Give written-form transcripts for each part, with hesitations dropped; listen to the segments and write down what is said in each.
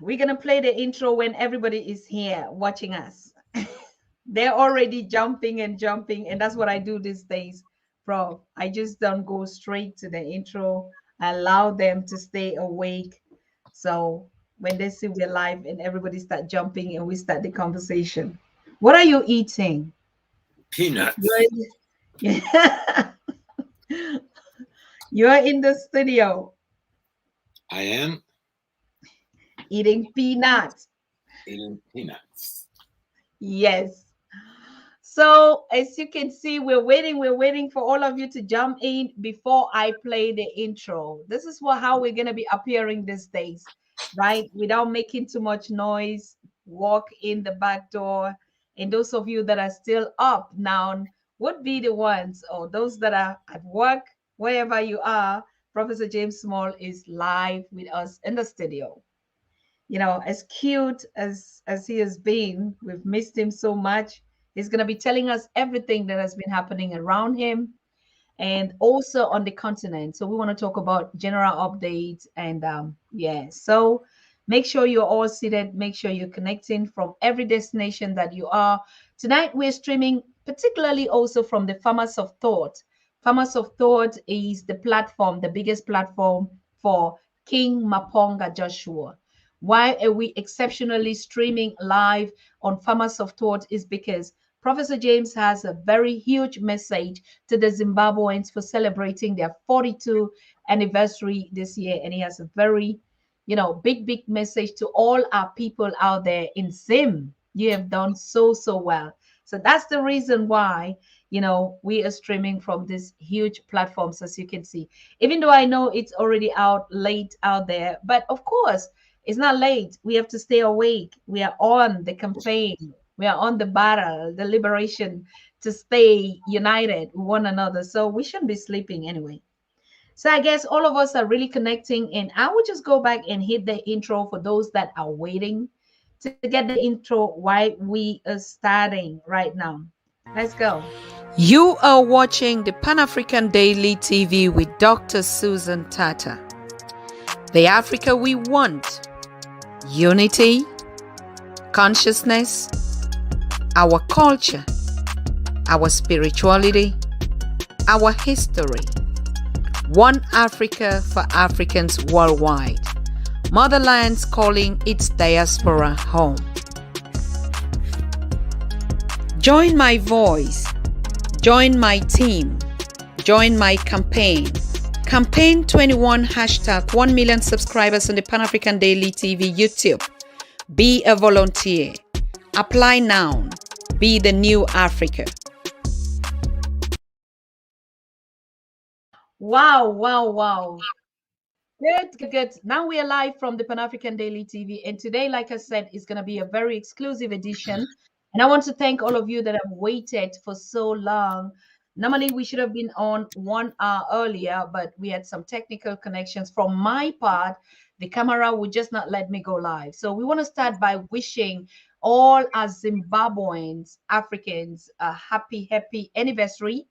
we're going to play the intro when everybody is here watching us. They're already jumping and jumping, and that's what I do these days, Prof. I just don't go straight to the intro. I allow them to stay awake. So when they see we're live and everybody start jumping and we start the conversation. What are you eating? Peanuts. You're, you're in the studio I am eating peanuts. eating peanuts. Yes. So as you can see, we're waiting for all of you to jump in before I play the intro. This is how we're gonna be appearing these days, right? Without making too much noise, walk in the back door. And those of you that are still up now would be the ones, or those that are at work, wherever you are. Professor James Small is live with us in the studio. As cute as he has been, we've missed him so much. He's going to be telling us everything that has been happening around him and also on the continent. So we want to talk about general updates and yeah. So make sure you're all seated. Make sure you're connecting from every destination that you are. Tonight we're streaming, particularly also from the Farmers of Thought. Farmers of Thought is the platform, the biggest platform for King Maponga Joshua. Why are we exceptionally streaming live on Farmers of Thought is because Professor James has a very huge message to the Zimbabweans for celebrating their 42 anniversary this year. And he has a very, big message to all our people out there in Zim. You have done so, so well. So that's the reason why, we are streaming from these huge platforms, as you can see. Even though I know it's already out late out there, but of course, it's not late. We have to stay awake. We are on the campaign. We are on the battle, the liberation to stay united with one another. So we shouldn't be sleeping anyway. So I guess all of us are really connecting. And I will just go back and hit the intro for those that are waiting to get the intro while we are starting right now. Let's go. You are watching the Pan African Daily TV with Dr. Susan Tata. The Africa we want: unity, consciousness, our culture, our spirituality, our history. One Africa for Africans worldwide. Motherland's calling its diaspora home. Join my voice. Join my team. Join my campaign. Campaign 21 hashtag 1 million subscribers on the Pan African Daily TV YouTube. Be a volunteer. Apply now. Be the new Africa. Wow, wow, wow. Good. Now we are live from the Pan African Daily TV. And today, like I said, is going to be a very exclusive edition. And I want to thank all of you that have waited for so long. Normally, we should have been on 1 hour earlier, but we had some technical connections. From my part, the camera would just not let me go live. So we want to start by wishing all our Zimbabweans, Africans, a happy anniversary.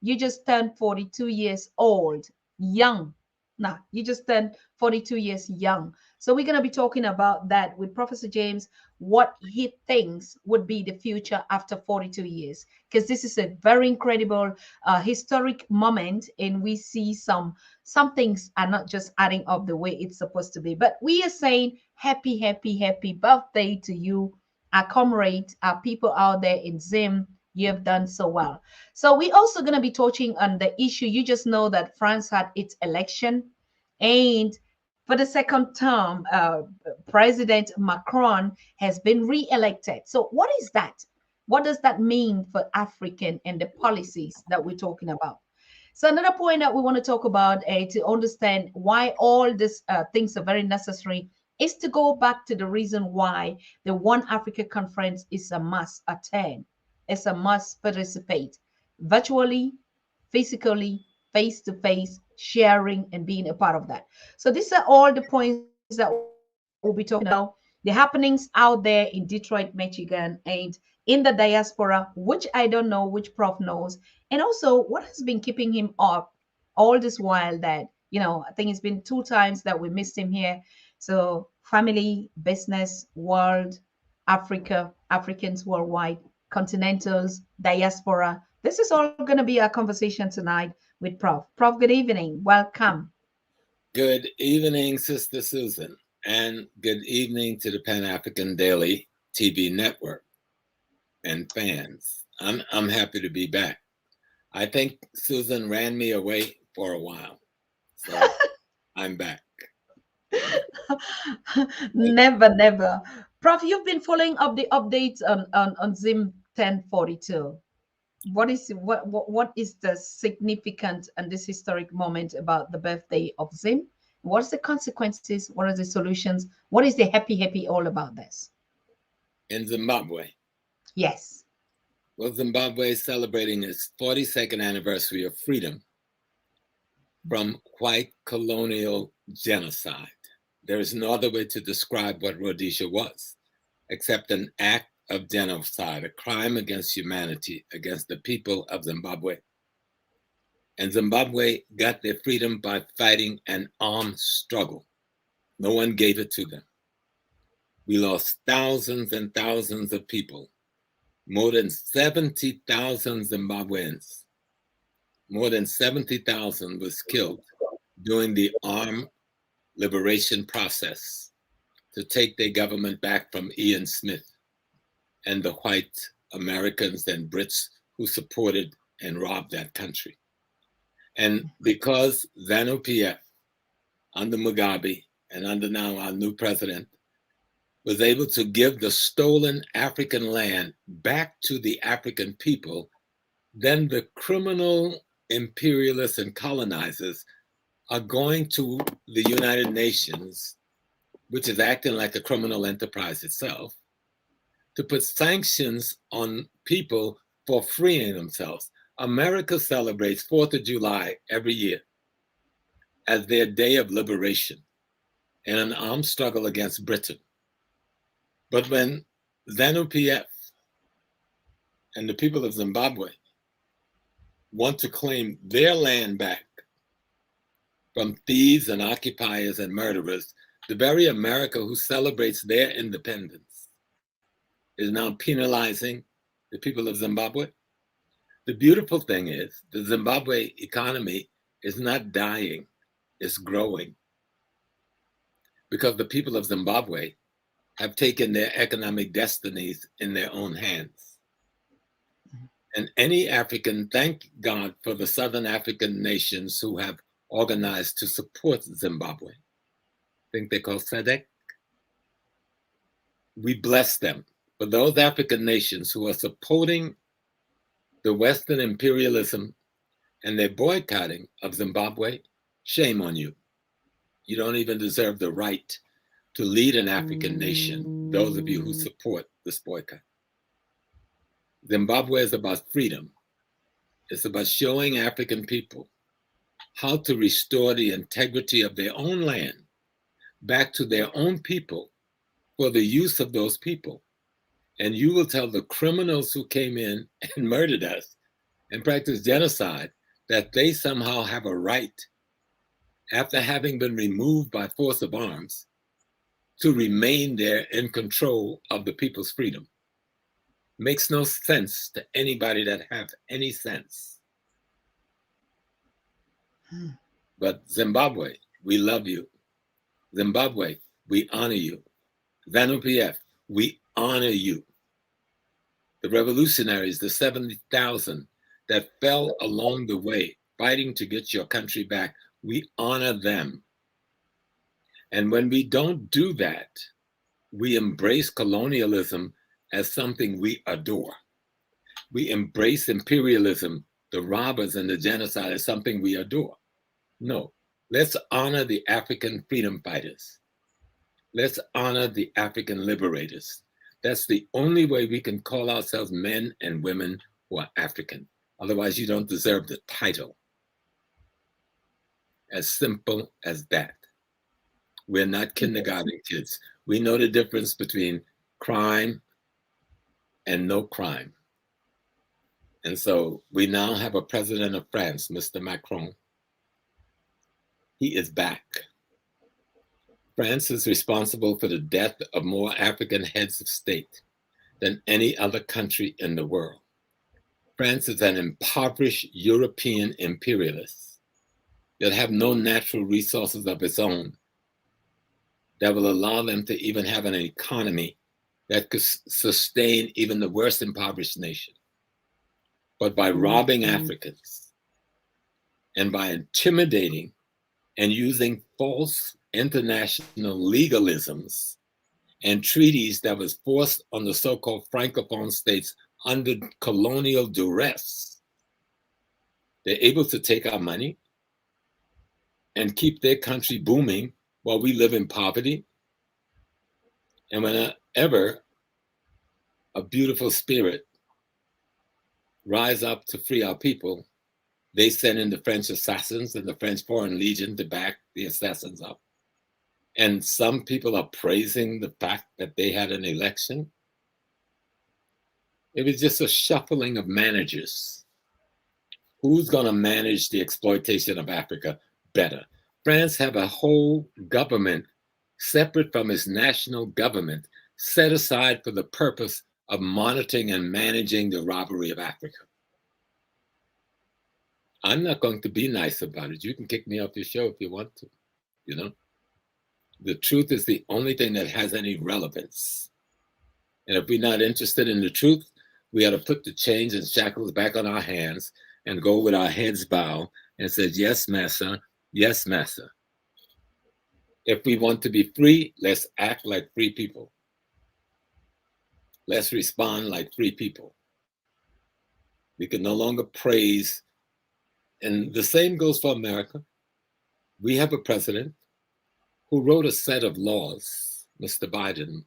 You just turned 42 years old, young. Nah, you just turned 42 years young. So we're going to be talking about that with Professor James, what he thinks would be the future after 42 years. Because this is a very incredible historic moment, and we see some things are not just adding up the way it's supposed to be. But we are saying happy birthday to you, our comrades, our people out there in Zim. You have done so well. So we're also going to be touching on the issue. You just know that France had its election, and for the second term, President Macron has been re-elected. So what is that? What does that mean for African and the policies that we're talking about? So another point that we want to talk about to understand why all these things are very necessary is to go back to the reason why the One Africa Conference is a must attend. It's a must participate virtually, physically, face to face, sharing, and being a part of that. So these are all the points that we'll be talking about. The happenings out there in Detroit, Michigan, and in the diaspora, which I don't know, which Prof knows, and also what has been keeping him up all this while that, I think it's been 2 times that we missed him here. So family, business, world, Africa, Africans worldwide, continentals, diaspora. This is all going to be our conversation tonight with Prof. Prof, good evening. Welcome. Good evening, Sister Susan, and good evening to the Pan-African Daily TV network and fans. I'm happy to be back. I think Susan ran me away for a while, so I'm back. Never, never. Prof, you've been following up the updates on Zim 1042. What is the significant and this historic moment about the birthday of Zim? What's the consequences? What are the solutions? What is the happy all about this? In Zimbabwe. Yes. Well, Zimbabwe is celebrating its 42nd anniversary of freedom from white colonial genocide. There is no other way to describe what Rhodesia was, except an act of genocide, a crime against humanity, against the people of Zimbabwe. And Zimbabwe got their freedom by fighting an armed struggle. No one gave it to them. We lost thousands and thousands of people, more than 70,000 Zimbabweans. More than 70,000 was killed during the armed liberation process to take their government back from Ian Smith and the white Americans and Brits who supported and robbed that country. And because ZANU-PF, under Mugabe and under now our new president, was able to give the stolen African land back to the African people, then the criminal imperialists and colonizers are going to the United Nations, which is acting like a criminal enterprise itself, to put sanctions on people for freeing themselves. America celebrates 4th of July every year as their day of liberation in an armed struggle against Britain. But when ZANU-PF and the people of Zimbabwe want to claim their land back from thieves and occupiers and murderers, the very America who celebrates their independence is now penalizing the people of Zimbabwe. The beautiful thing is the Zimbabwe economy is not dying, it's growing, because the people of Zimbabwe have taken their economic destinies in their own hands. And any African, thank God for the Southern African nations who have organized to support Zimbabwe. I think they call SADC. We bless them. For those African nations who are supporting the Western imperialism and their boycotting of Zimbabwe, shame on you. You don't even deserve the right to lead an African nation, those of you who support this boycott. Zimbabwe is about freedom. It's about showing African people how to restore the integrity of their own land back to their own people for the use of those people. And you will tell the criminals who came in and murdered us and practiced genocide that they somehow have a right, after having been removed by force of arms, to remain there in control of the people's freedom. Makes no sense to anybody that has any sense. But Zimbabwe, we love you. Zimbabwe, we honor you. ZANU-PF, we honor you. The revolutionaries, the 70,000 that fell along the way, fighting to get your country back, we honor them. And when we don't do that, we embrace colonialism as something we adore. We embrace imperialism, the robbers and the genocide as something we adore. No, let's honor the African freedom fighters. Let's honor the African liberators. That's the only way we can call ourselves men and women who are African. Otherwise, you don't deserve the title. As simple as that. We're not kindergarten kids. We know the difference between crime and no crime. And so we now have a president of France, Mr. Macron. He is back. France is responsible for the death of more African heads of state than any other country in the world. France is an impoverished European imperialist that have no natural resources of its own that will allow them to even have an economy that could sustain even the worst impoverished nation. But by robbing Africans and by intimidating and using false international legalisms and treaties that was forced on the so-called Francophone states under colonial duress, they're able to take our money and keep their country booming while we live in poverty. And whenever a beautiful spirit rise up to free our people, they send in the French assassins and the French Foreign Legion to back the assassins up. And some people are praising the fact that they had an election. It was just a shuffling of managers. Who's going to manage the exploitation of Africa better? France have a whole government separate from its national government, set aside for the purpose of monitoring and managing the robbery of Africa. I'm not going to be nice about it. You can kick me off your show if you want to, you know? The truth is the only thing that has any relevance. And if we're not interested in the truth, we ought to put the chains and shackles back on our hands and go with our heads bowed and say, yes, master, yes, master. If we want to be free, let's act like free people. Let's respond like free people. We can no longer praise. And the same goes for America. We have a president who wrote a set of laws, Mr. Biden,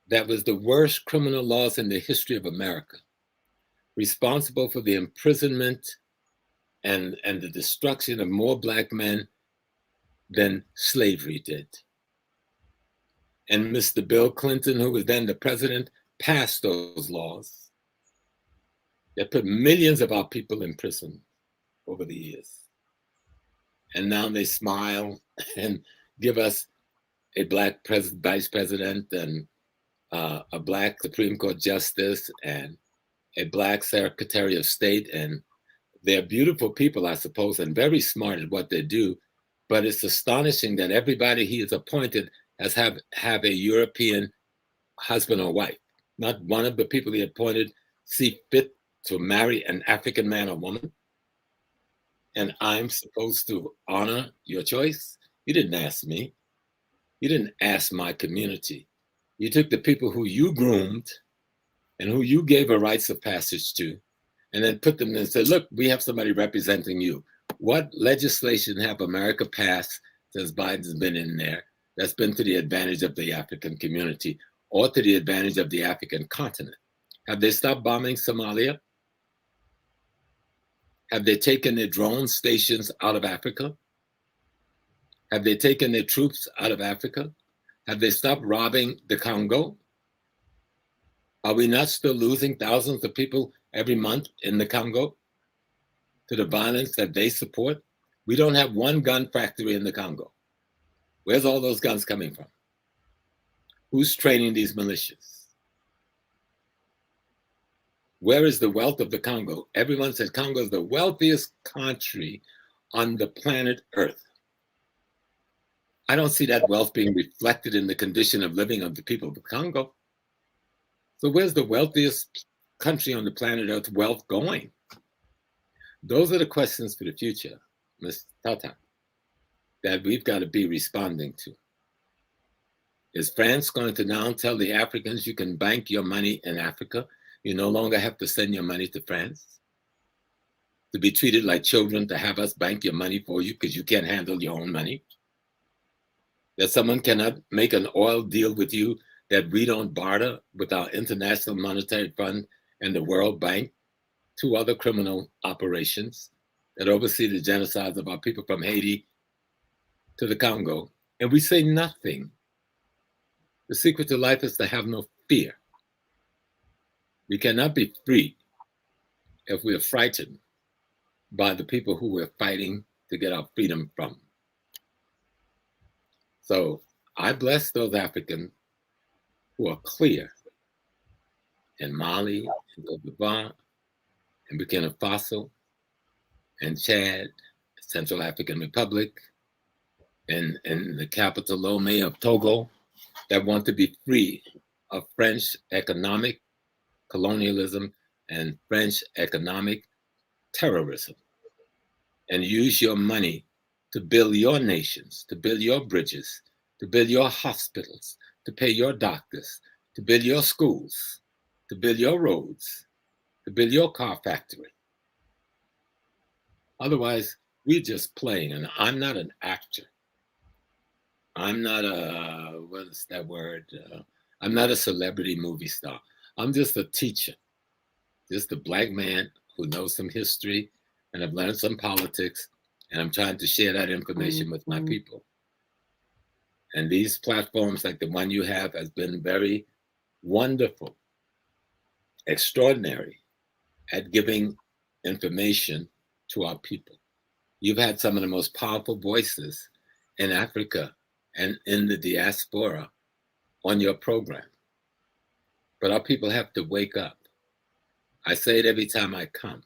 that was the worst criminal laws in the history of America, responsible for the imprisonment and the destruction of more Black men than slavery did. And Mr. Bill Clinton, who was then the president, passed those laws that put millions of our people in prison over the years. And now they smile and give us a Black vice president and a Black Supreme Court justice and a Black Secretary of State. And they're beautiful people, I suppose, and very smart at what they do. But it's astonishing that everybody he has appointed has have a European husband or wife. Not one of the people he appointed see fit to marry an African man or woman. And I'm supposed to honor your choice? You didn't ask me. You didn't ask my community. You took the people who you groomed and who you gave a rites of passage to, and then put them in and said, look, we have somebody representing you. What legislation have America passed since Biden's been in there that's been to the advantage of the African community or to the advantage of the African continent? Have they stopped bombing Somalia? Have they taken their drone stations out of Africa? Have they taken their troops out of Africa? Have they stopped robbing the Congo? Are we not still losing thousands of people every month in the Congo to the violence that they support? We don't have one gun factory in the Congo. Where's all those guns coming from? Who's training these militias? Where is the wealth of the Congo? Everyone said Congo is the wealthiest country on the planet Earth. I don't see that wealth being reflected in the condition of living of the people of the Congo. So where's the wealthiest country on the planet Earth wealth going? Those are the questions for the future, Ms. Tata, that we've got to be responding to. Is France going to now tell the Africans you can bank your money in Africa? You no longer have to send your money to France? To be treated like children, to have us bank your money for you because you can't handle your own money? That someone cannot make an oil deal with you that we don't barter with our International Monetary Fund and the World Bank, two other criminal operations that oversee the genocide of our people from Haiti to the Congo, and we say nothing. The secret to life is to have no fear. We cannot be free if we are frightened by the people who we're fighting to get our freedom from. So I bless those Africans who are clear in Mali, in Cote d'Ivoire, in Burkina Faso, and Chad, Central African Republic, and in the capital Lomé of Togo, that want to be free of French economic colonialism and French economic terrorism, and use your money to build your nations, to build your bridges, to build your hospitals, to pay your doctors, to build your schools, to build your roads, to build your car factory. Otherwise, we're just playing. And I'm not an actor. I'm not a, what is that word? I'm not a celebrity movie star. I'm just a teacher, just a black man who knows some history and I've learned some politics, and I'm trying to share that information with my people. And these platforms like the one you have has been very wonderful, extraordinary at giving information to our people. You've had some of the most powerful voices in Africa and in the diaspora on your program. But our people have to wake up. I say it every time I come.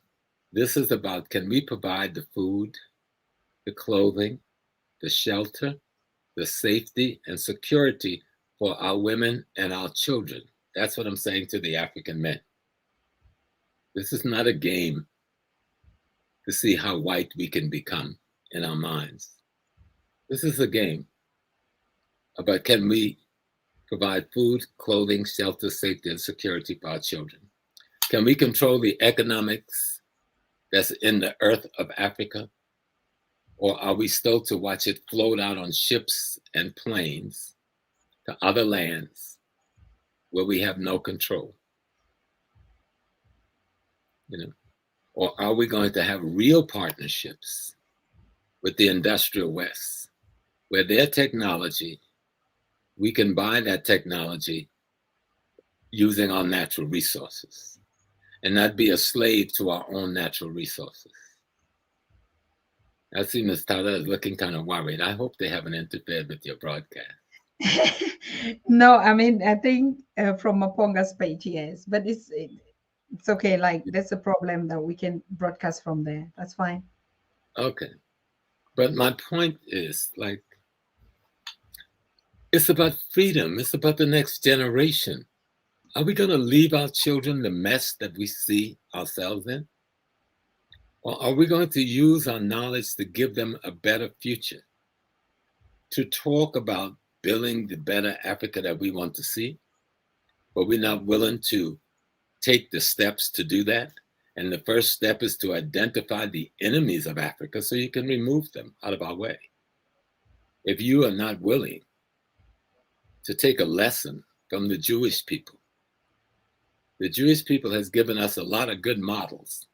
This is about, can we provide the food, the clothing, the shelter, the safety and security for our women and our children? That's what I'm saying to the African men. This is not a game to see how white we can become in our minds. This is a game about, can we provide food, clothing, shelter, safety, and security for our children? Can we control the economics that's in the earth of Africa? Or are we still to watch it float out on ships and planes to other lands where we have no control? You know, or are we going to have real partnerships with the industrial West, where their technology, we can buy that technology using our natural resources and not be a slave to our own natural resources? I see Ms. Tada is looking kind of worried. I hope they haven't interfered with your broadcast. No, I mean, I think from Maponga's page, yes, but it's okay. Like, there's a problem that we can broadcast from there. That's fine. Okay. But my point is, like, it's about freedom. It's about the next generation. Are we going to leave our children the mess that we see ourselves in? Or are we going to use our knowledge to give them a better future? To talk about building the better Africa that we want to see, but we're not willing to take the steps to do that. And the first step is to identify the enemies of Africa so you can remove them out of our way. If you are not willing to take a lesson from the Jewish people has given us a lot of good models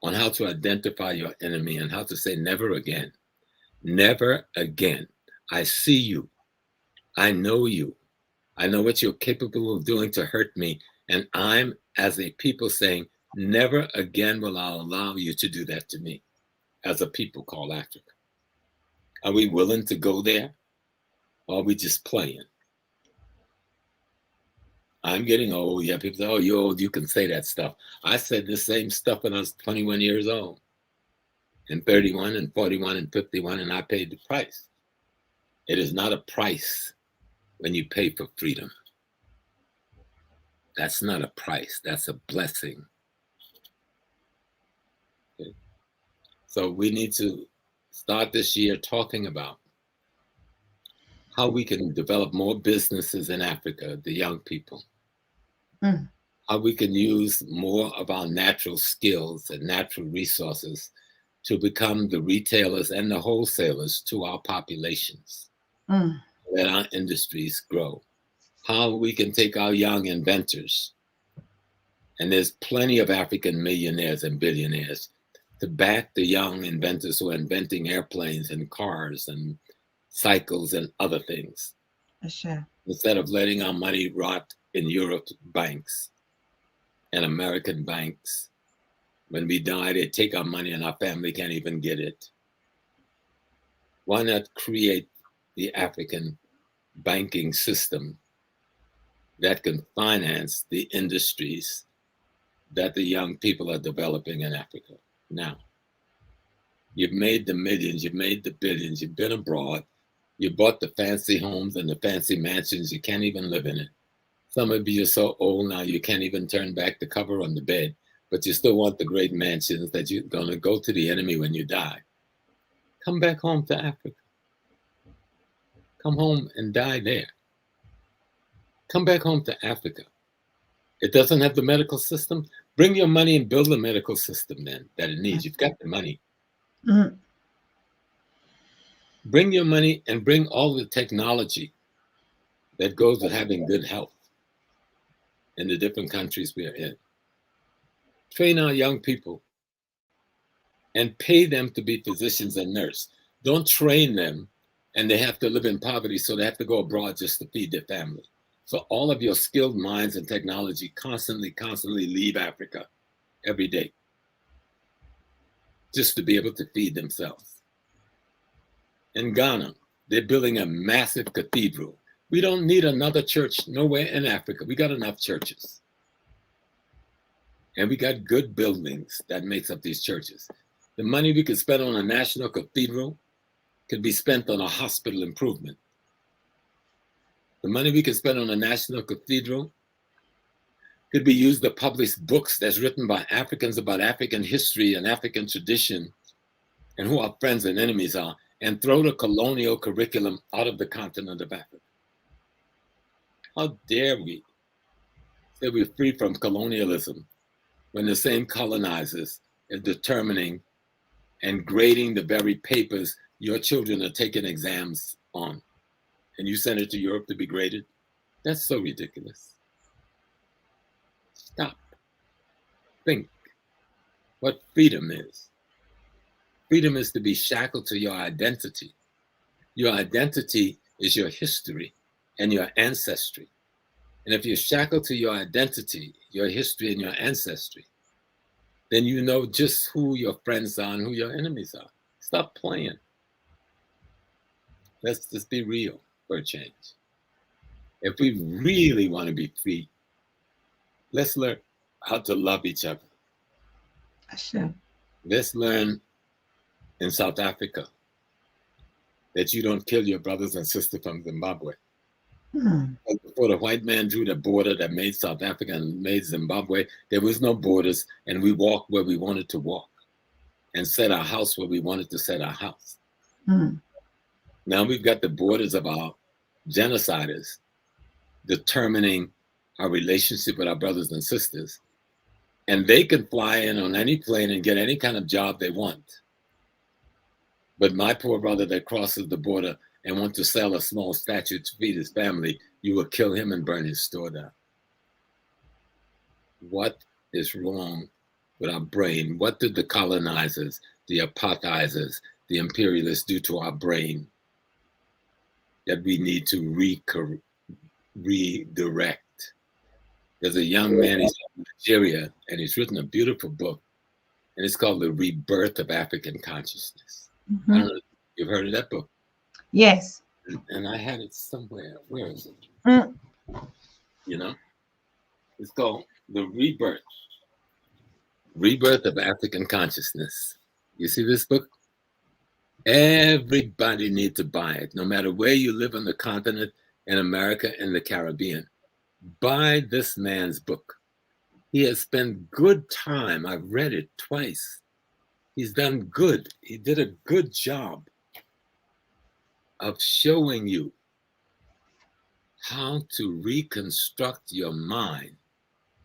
on how to identify your enemy and how to say never again. Never again. I see you. I know you. I know what you're capable of doing to hurt me. And I'm, as a people, saying, never again will I allow you to do that to me, as a people called Africa. Are we willing to go there? Or are we just playing? I'm getting old. Yeah, people say, oh, you're old, you can say that stuff. I said the same stuff when I was 21 years old, and 31 and 41 and 51, and I paid the price. It is not a price when you pay for freedom. That's not a price. That's a blessing. Okay. So we need to start this year talking about how we can develop more businesses in Africa, the young people. How we can use more of our natural skills and natural resources to become the retailers and the wholesalers to our populations. Let our industries grow. How we can take our young inventors, and there's plenty of African millionaires and billionaires, to back the young inventors who are inventing airplanes and cars and cycles and other things. Sure. Instead of letting our money rot in Europe's banks and American banks. When we die, they take our money and our family can't even get it. Why not create the African banking system that can finance the industries that the young people are developing in Africa now. You've made the millions, you've made the billions, you've been abroad, you bought the fancy homes and the fancy mansions, you can't even live in it. Some of you are so old now you can't even turn back the cover on the bed, but you still want the great mansions that you're going to go to the enemy when you die. Come back home to Africa. Come home and die there. Come back home to Africa. It doesn't have the medical system. Bring your money and build the medical system then that it needs. You've got the money. Mm. Bring your money and bring all the technology that goes with having good health in the different countries we are in. Train our young people and pay them to be physicians and nurses. Don't train them and they have to live in poverty, so they have to go abroad just to feed their family. So all of your skilled minds and technology constantly leave Africa every day just to be able to feed themselves. In Ghana, they're building a massive cathedral. We don't need another church nowhere in Africa. We got enough churches. And we got good buildings that makes up these churches. The money we could spend on a national cathedral could be spent on a hospital improvement. The money we could spend on a national cathedral could be used to publish books that's written by Africans about African history and African tradition and who our friends and enemies are, and throw the colonial curriculum out of the continent of Africa. How dare we say we're free from colonialism when the same colonizers are determining and grading the very papers your children are taking exams on, and you send it to Europe to be graded? That's so ridiculous. Stop. Think what freedom is. Freedom is to be shackled to your identity. Your identity is your history and your ancestry. And if you're shackled to your identity, your history, and your ancestry, then you know just who your friends are and who your enemies are. Stop playing. Let's just be real for a change. If we really want to be free, let's learn how to love each other. Sure. Let's learn in South Africa that you don't kill your brothers and sisters from Zimbabwe. Before the white man drew the border that made South Africa and made Zimbabwe, there was no borders, and we walked where we wanted to walk and set our house where we wanted to set our house. Now we've got the borders of our genociders determining our relationship with our brothers and sisters, and they can fly in on any plane and get any kind of job they want. But my poor brother that crosses the border and wants to sell a small statue to feed his family, you will kill him and burn his store down. What is wrong with our brain? What did the colonizers, the apartheiders, the imperialists do to our brain that we need to redirect? There's a young man, he's in Nigeria, and he's written a beautiful book, and it's called The Rebirth of African Consciousness. I don't know if you've heard of that book. Yes. And I had it somewhere. Where is it? Mm. You know, it's called The Rebirth of African Consciousness. You see this book? Everybody needs to buy it, no matter where you live on the continent, in America, in the Caribbean. Buy this man's book. He has spent good time. I've read it twice. He's done good. He did a good job of showing you how to reconstruct your mind,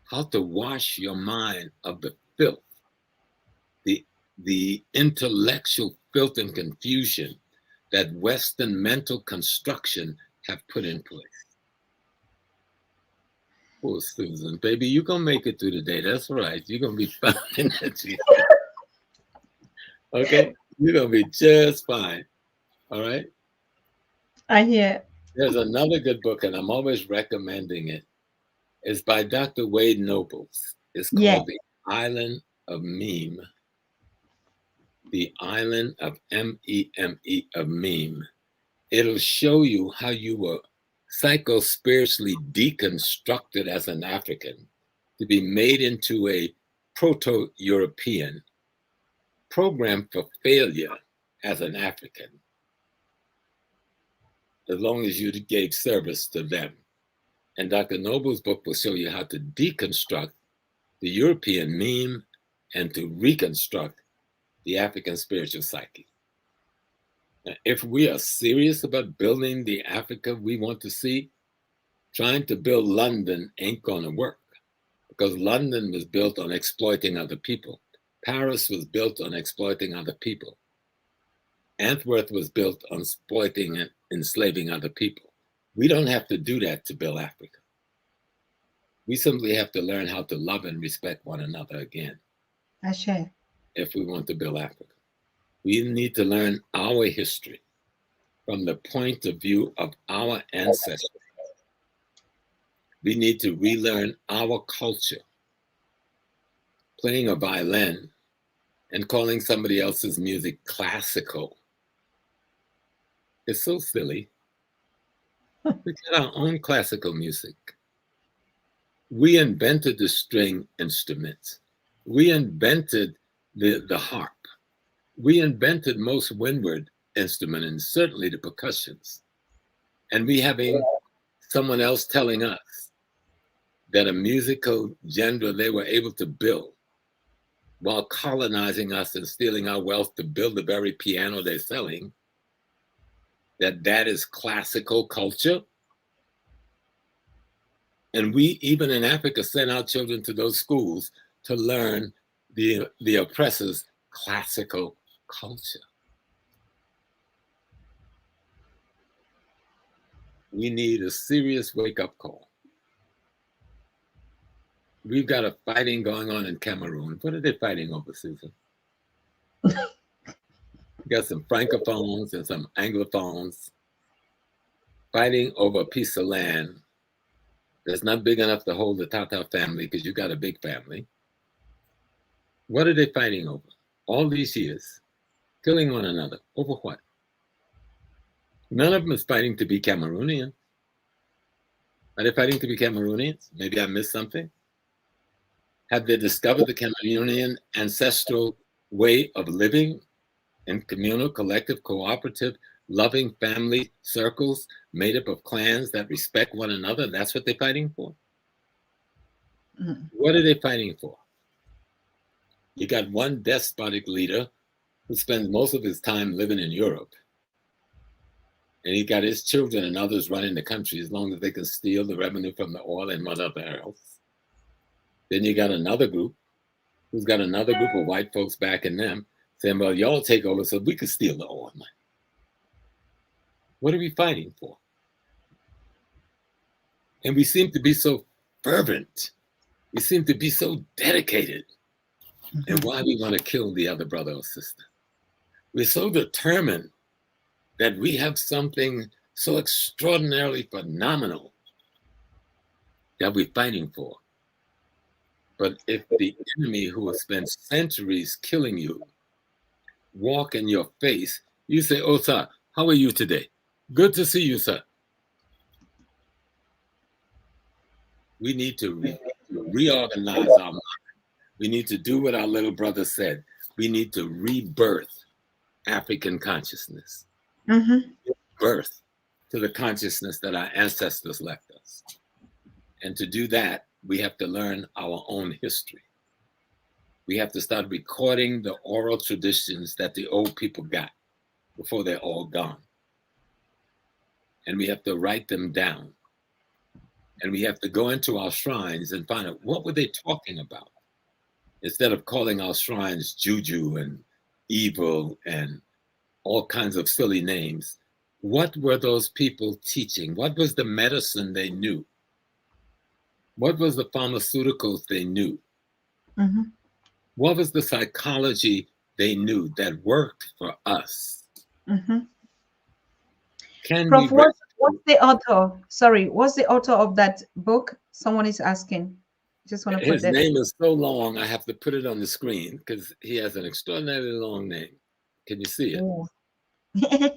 how to wash your mind of the filth, the intellectual filth and confusion that Western mental construction have put in place. Poor Susan, baby, you're going to make it through the day. That's right. You're going to be fine. Okay? You're going to be just fine. All right? I hear. There's another good book, and I'm always recommending it. It's by Dr. Wade Nobles. It's called The Island of Meme. The Island of M-E-M-E of Meme. It'll show you how you were psycho-spiritually deconstructed as an African to be made into a proto-European, programmed for failure as an African, as long as you gave service to them. And Dr. Noble's book will show you how to deconstruct the European meme and to reconstruct the African spiritual psyche. Now, if we are serious about building the Africa we want to see, trying to build London ain't gonna work, because London was built on exploiting other people. Paris was built on exploiting other people. Antwerp was built on exploiting and enslaving other people. We don't have to do that to build Africa. We simply have to learn how to love and respect one another again. Ashe. If we want to build Africa, we need to learn our history from the point of view of our ancestors. We need to relearn our culture. Playing a violin and calling somebody else's music classical is so silly. We got our own classical music. We invented the string instruments. We invented the harp. We invented most windward instruments, and certainly the percussions. And we having someone else telling us that a musical genre they were able to build while colonizing us and stealing our wealth to build the very piano they're selling, that is classical culture. And we, even in Africa, send our children to those schools to learn the oppressor's classical culture. We need a serious wake-up call. We've got a fighting going on in Cameroon. What are they fighting over, Susan? We got some francophones and some anglophones fighting over a piece of land that's not big enough to hold the Tata family, because you got a big family. What are they fighting over? All these years, killing one another. Over what? None of them is fighting to be Cameroonian. Are they fighting to be Cameroonians? Maybe I missed something. Have they discovered the Cameroonian ancestral way of living in communal, collective, cooperative, loving family circles made up of clans that respect one another? That's what they're fighting for. Mm-hmm. What are they fighting for? You got one despotic leader who spends most of his time living in Europe. And he got his children and others running the country as long as they can steal the revenue from the oil and whatever else. Then you got another group who's got another group of white folks backing them, saying, well, y'all take over so we can steal the oil money. What are we fighting for? And we seem to be so fervent. We seem to be so dedicated. Mm-hmm. And why we want to kill the other brother or sister. We're so determined that we have something so extraordinarily phenomenal that we're fighting for. But if the enemy who has spent centuries killing you walk in your face, you say, oh, sir, how are you today? Good to see you, sir. We need to reorganize our mind. We need to do what our little brother said. We need to rebirth African consciousness. Mm-hmm. Birth to the consciousness that our ancestors left us. And to do that, we have to learn our own history. We have to start recording the oral traditions that the old people got before they're all gone. And we have to write them down. And we have to go into our shrines and find out what were they talking about. Instead of calling our shrines juju and evil and all kinds of silly names, what were those people teaching? What was the medicine they knew? What was the pharmaceuticals they knew? Mm-hmm. What was the psychology they knew that worked for us? Mm-hmm. Prof, what's the author? Sorry, what's the author of that book? Someone is asking. Just want to put his name is so long, I have to put it on the screen because he has an extraordinarily long name. Can you see it?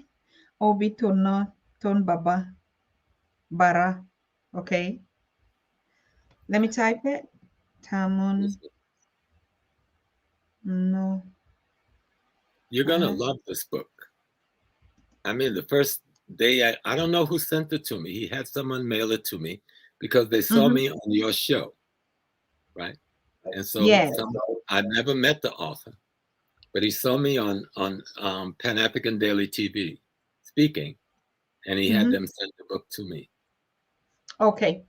Obi Tona Ton Baba Bara. Okay. Let me type it. Tamun. No. You're gonna love this book. I mean, the first day, I don't know who sent it to me. He had someone mail it to me because they saw Mm-hmm. me on your show, right? And so Yes. I've never met the author, but he saw me on Pan African Daily TV speaking, and he had Mm-hmm. them send the book to me. Okay.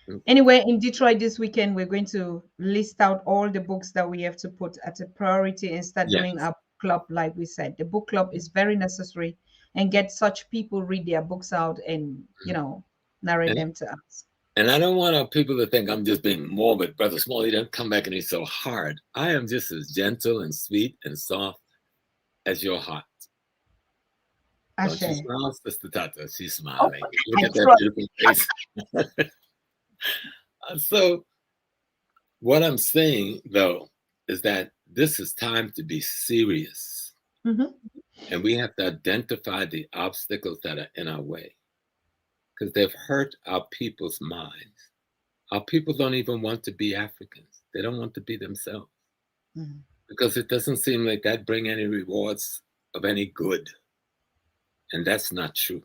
Mm. Anyway, in Detroit this weekend, we're going to list out all the books that we have to put at a priority and start Yes. doing our club, like we said. The book club is very necessary and get such people read their books out and, narrate And them to us. and I don't want people to think I'm just being morbid, Brother Smalley. Don't come back and he's so hard. I am just as gentle and sweet and soft as your heart. Don't you Ashe. smile, Sister Tata? She's Oh, smiling. Look I at that trust. beautiful face. So, what I'm saying, though, is that this is time to be serious. Mm-hmm. And we have to identify the obstacles that are in our way because they've hurt our people's minds. Our people don't even want to be Africans. They don't want to be themselves Mm-hmm. because it doesn't seem like that bring any rewards of any good. And that's not true.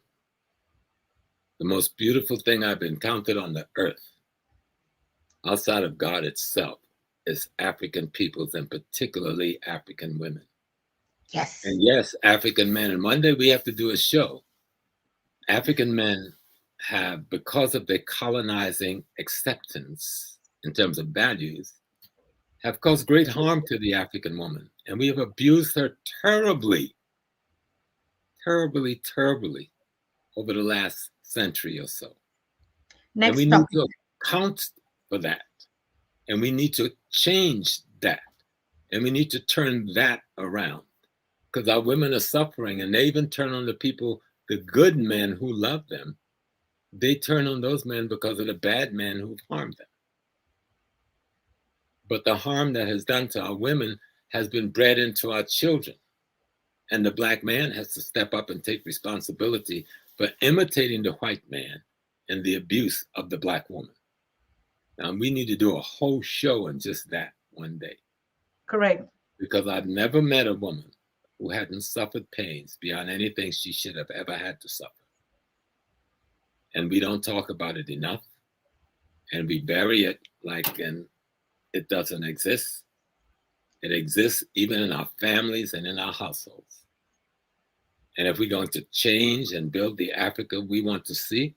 The most beautiful thing I've encountered on the earth, outside of God itself, is African peoples and particularly African women. Yes. And yes, African men. And one day we have to do a show. African men have, because of their colonizing acceptance in terms of values, have caused great harm to the African woman. And we have abused her terribly, terribly, terribly over the last century or so. And we Next need topic. to account for that. And we need to change that. And we need to turn that around because our women are suffering and they even turn on the people, the good men who love them. They turn on those men because of the bad men who've harmed them. But the harm that has done to our women has been bred into our children. And the black man has to step up and take responsibility for imitating the white man and the abuse of the black woman. Now, we need to do a whole show on just that one day. Correct. Because I've never met a woman who hadn't suffered pains beyond anything she should have ever had to suffer. And we don't talk about it enough. And we bury it like it doesn't exist. It exists even in our families and in our households. And if we're going to change and build the Africa we want to see,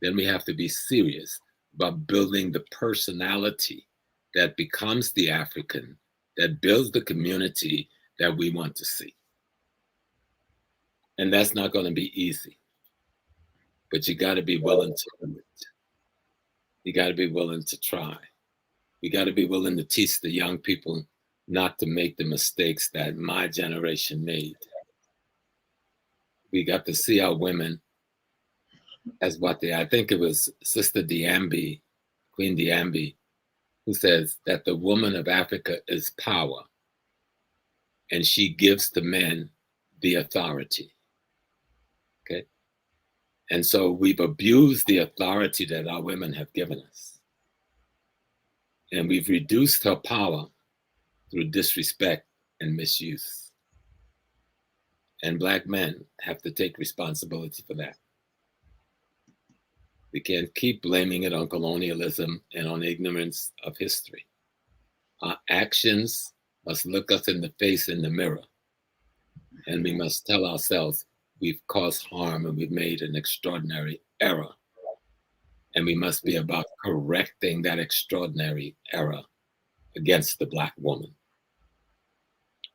then we have to be serious about building the personality that becomes the African, that builds the community that we want to see. And that's not going to be easy. But you got to be willing to do it. You got to be willing to try. You got to be willing to teach the young people not to make the mistakes that my generation made. We got to see our women as what they, I think it was Sister Diambi, Queen Diambi, who says that the woman of Africa is power and she gives the men the authority. Okay. And so we've abused the authority that our women have given us. And we've reduced her power through disrespect and misuse. And black men have to take responsibility for that. We can't keep blaming it on colonialism and on ignorance of history. Our actions must look us in the face in the mirror. And we must tell ourselves we've caused harm and we've made an extraordinary error. And we must be about correcting that extraordinary error against the black woman.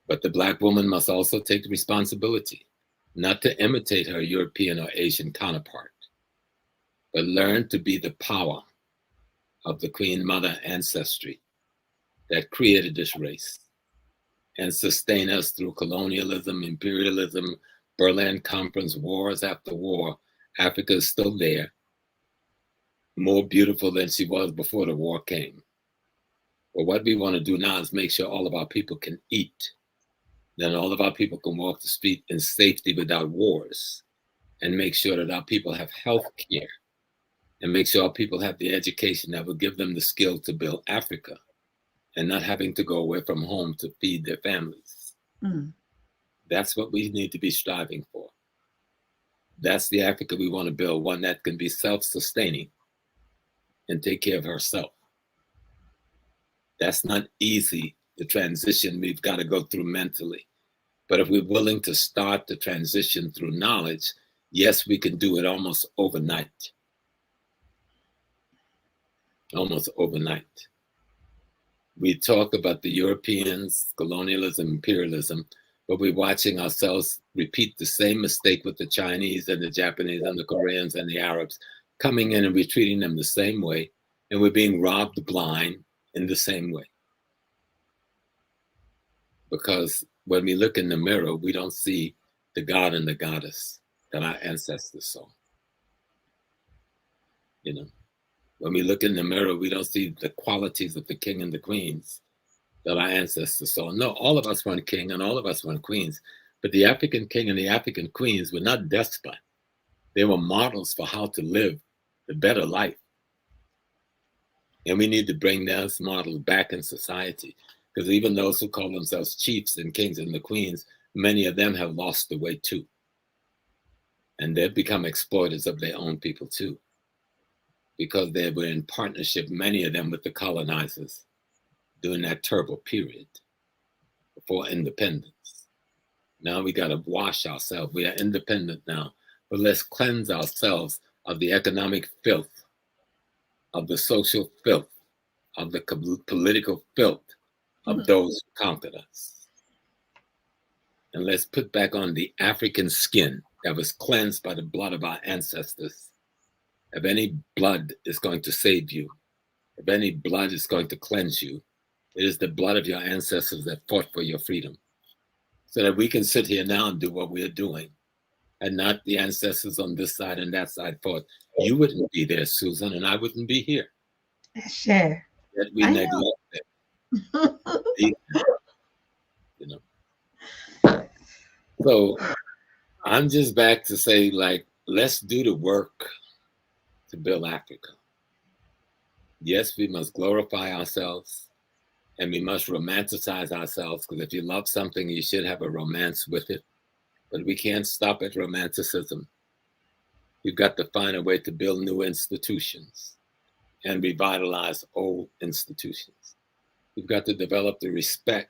But the black woman must also take responsibility, not to imitate her European or Asian counterpart, but learn to be the power of the Queen Mother ancestry that created this race and sustain us through colonialism, imperialism, Berlin Conference, wars after war. Africa is still there, more beautiful than she was before the war came. But what we want to do now is make sure all of our people can eat. then all of our people can walk the street in safety without wars, and make sure that our people have health care, and make sure our people have the education that will give them the skill to build Africa, and not having to go away from home to feed their families. Mm. That's what we need to be striving for. That's the Africa we want to build, one that can be self-sustaining and take care of herself. That's not easy, the transition we've got to go through mentally. But if we're willing to start the transition through knowledge, yes, we can do it almost overnight. Almost overnight. We talk about the Europeans, colonialism, imperialism, but we're watching ourselves repeat the same mistake with the Chinese and the Japanese and the Koreans and the Arabs, coming in and we're treating them the same way, and we're being robbed blind in the same way. Because when we look in the mirror, we don't see the God and the goddess that our ancestors saw. You know, when we look in the mirror, we don't see the qualities of the king and the queens that our ancestors saw. No, all of us want king and all of us want queens, but the African king and the African queens were not despots. They were models for how to live the better life. And we need to bring those models back in society, because even those who call themselves chiefs and kings and the queens, many of them have lost the way too. And they've become exploiters of their own people too, because they were in partnership, many of them, with the colonizers during that terrible period before independence. Now we got to wash ourselves. We are independent now, but let's cleanse ourselves of the economic filth, of the social filth, of the political filth of those who conquered us. And let's put back on the African skin that was cleansed by the blood of our ancestors. If any blood is going to save you, if any blood is going to cleanse you, it is the blood of your ancestors that fought for your freedom. So that we can sit here now and do what we are doing, and not the ancestors on this side and that side fought. You wouldn't be there, Susan, and I wouldn't be here. Sure. That we neglect it. You know. So I'm just back to say, like, let's do the work to build Africa. Yes, we must glorify ourselves and we must romanticize ourselves, because if you love something, you should have a romance with it. But we can't stop at romanticism. We've got to find a way to build new institutions and revitalize old institutions. We've got to develop the respect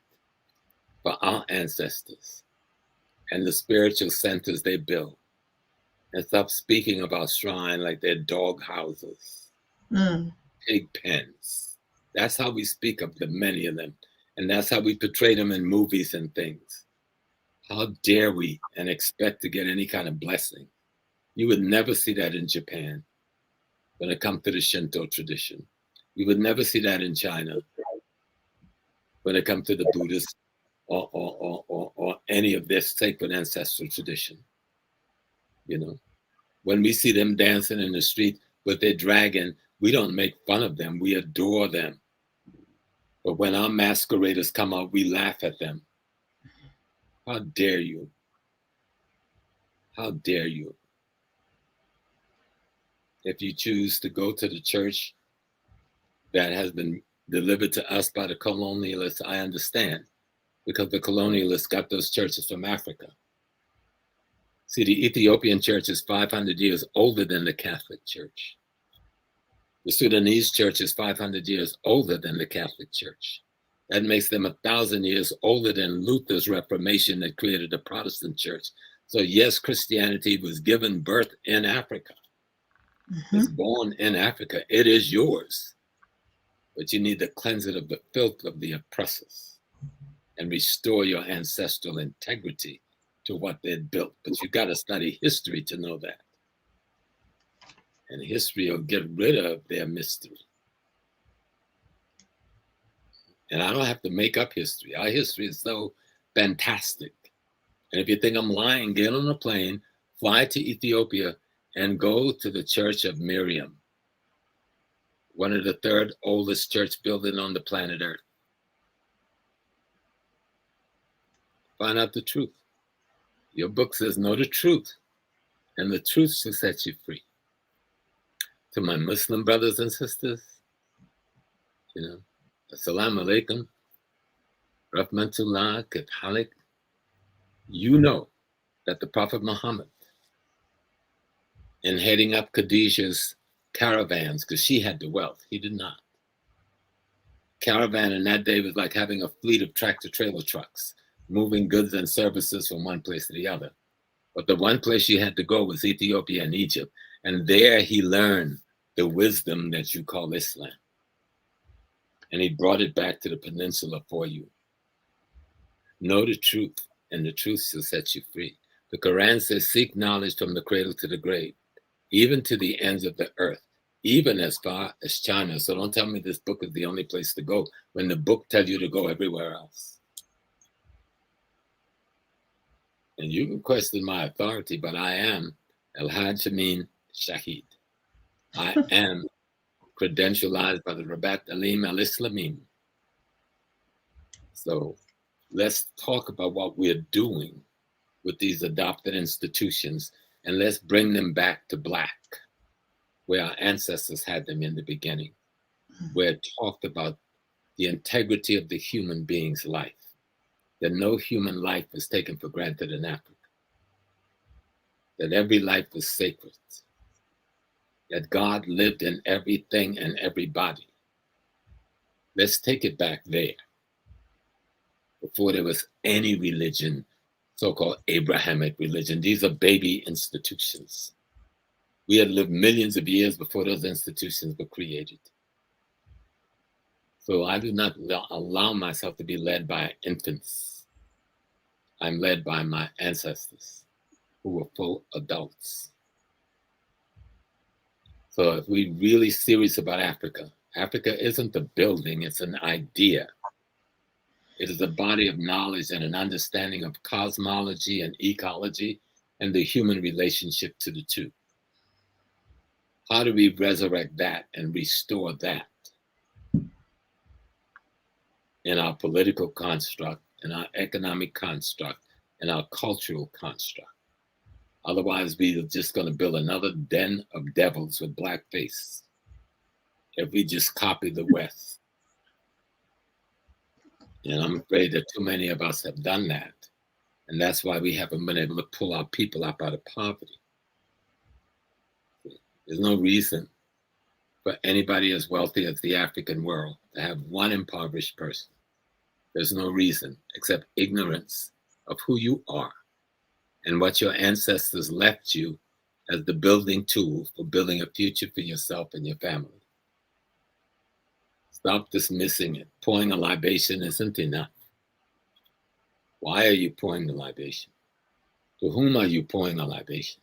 for our ancestors and the spiritual centers they built, and stop speaking of our shrine like they're dog houses, pig pens. That's how we speak of them, many of them. And that's how we portray them in movies and things. How dare we and expect to get any kind of blessing? You would never see that in Japan when it comes to the Shinto tradition. You would never see that in China when it comes to the Buddhist or any of this sacred ancestral tradition. You know, when we see them dancing in the street with their dragon, we don't make fun of them, we adore them. But when our masqueraders come out, we laugh at them. How dare you? How dare you? If you choose to go to the church that has been delivered to us by the colonialists, I understand, because the colonialists got those churches from Africa. See, the Ethiopian church is 500 years older than the Catholic Church. The Sudanese church is 500 years older than the Catholic Church. That makes them 1,000 years older than Luther's Reformation that created the Protestant church. So yes, Christianity was given birth in Africa. It's born in Africa. It is yours. But you need to cleanse it of the filth of the oppressors and restore your ancestral integrity to what they'd built. But you got to study history to know that. And history will get rid of their mystery. And I don't have to make up history. Our history is so fantastic. And if you think I'm lying, get on a plane, fly to Ethiopia, and go to the Church of Miriam, one of the third oldest church buildings on the planet Earth. Find out the truth. Your book says, know the truth, and the truth shall set you free. To my Muslim brothers and sisters, Assalamu alaikum, rahmatullah, kif you know that the Prophet Muhammad, in heading up Khadijah's caravans, because she had the wealth, he did not. Caravan in that day was like having a fleet of tractor-trailer trucks, moving goods and services from one place to the other. But the one place she had to go was Ethiopia and Egypt. And there he learned the wisdom that you call Islam. And he brought it back to the peninsula for you. Know the truth, and the truth shall set you free. The Quran says, seek knowledge from the cradle to the grave, even to the ends of the earth, even as far as China. So don't tell me this book is the only place to go when the book tells you to go everywhere else. And you can question my authority, but I am El-Hajj Amin Shahid. I am credentialized by the Rabat Alim al-Islamim. So let's talk about what we're doing with these adopted institutions, and let's bring them back to Black, where our ancestors had them in the beginning, where it talked about the integrity of the human being's life, that no human life was taken for granted in Africa, that every life was sacred, that God lived in everything and everybody. Let's take it back there, before there was any religion, so-called Abrahamic religion. These are baby institutions. We had lived millions of years before those institutions were created. So I do not allow myself to be led by infants. I'm led by my ancestors who were full adults. So if we're really serious about Africa, Africa isn't a building, it's an idea. It is a body of knowledge and an understanding of cosmology and ecology and the human relationship to the two. How do we resurrect that and restore that in our political construct, in our economic construct, in our cultural construct? Otherwise, we're just going to build another den of devils with blackface if we just copy the West. And I'm afraid that too many of us have done that. And that's why we haven't been able to pull our people up out of poverty. There's no reason for anybody as wealthy as the African world to have one impoverished person. There's no reason except ignorance of who you are and what your ancestors left you as the building tool for building a future for yourself and your family. Stop dismissing it. Pouring a libation isn't enough. Why are you pouring the libation? To whom are you pouring a libation?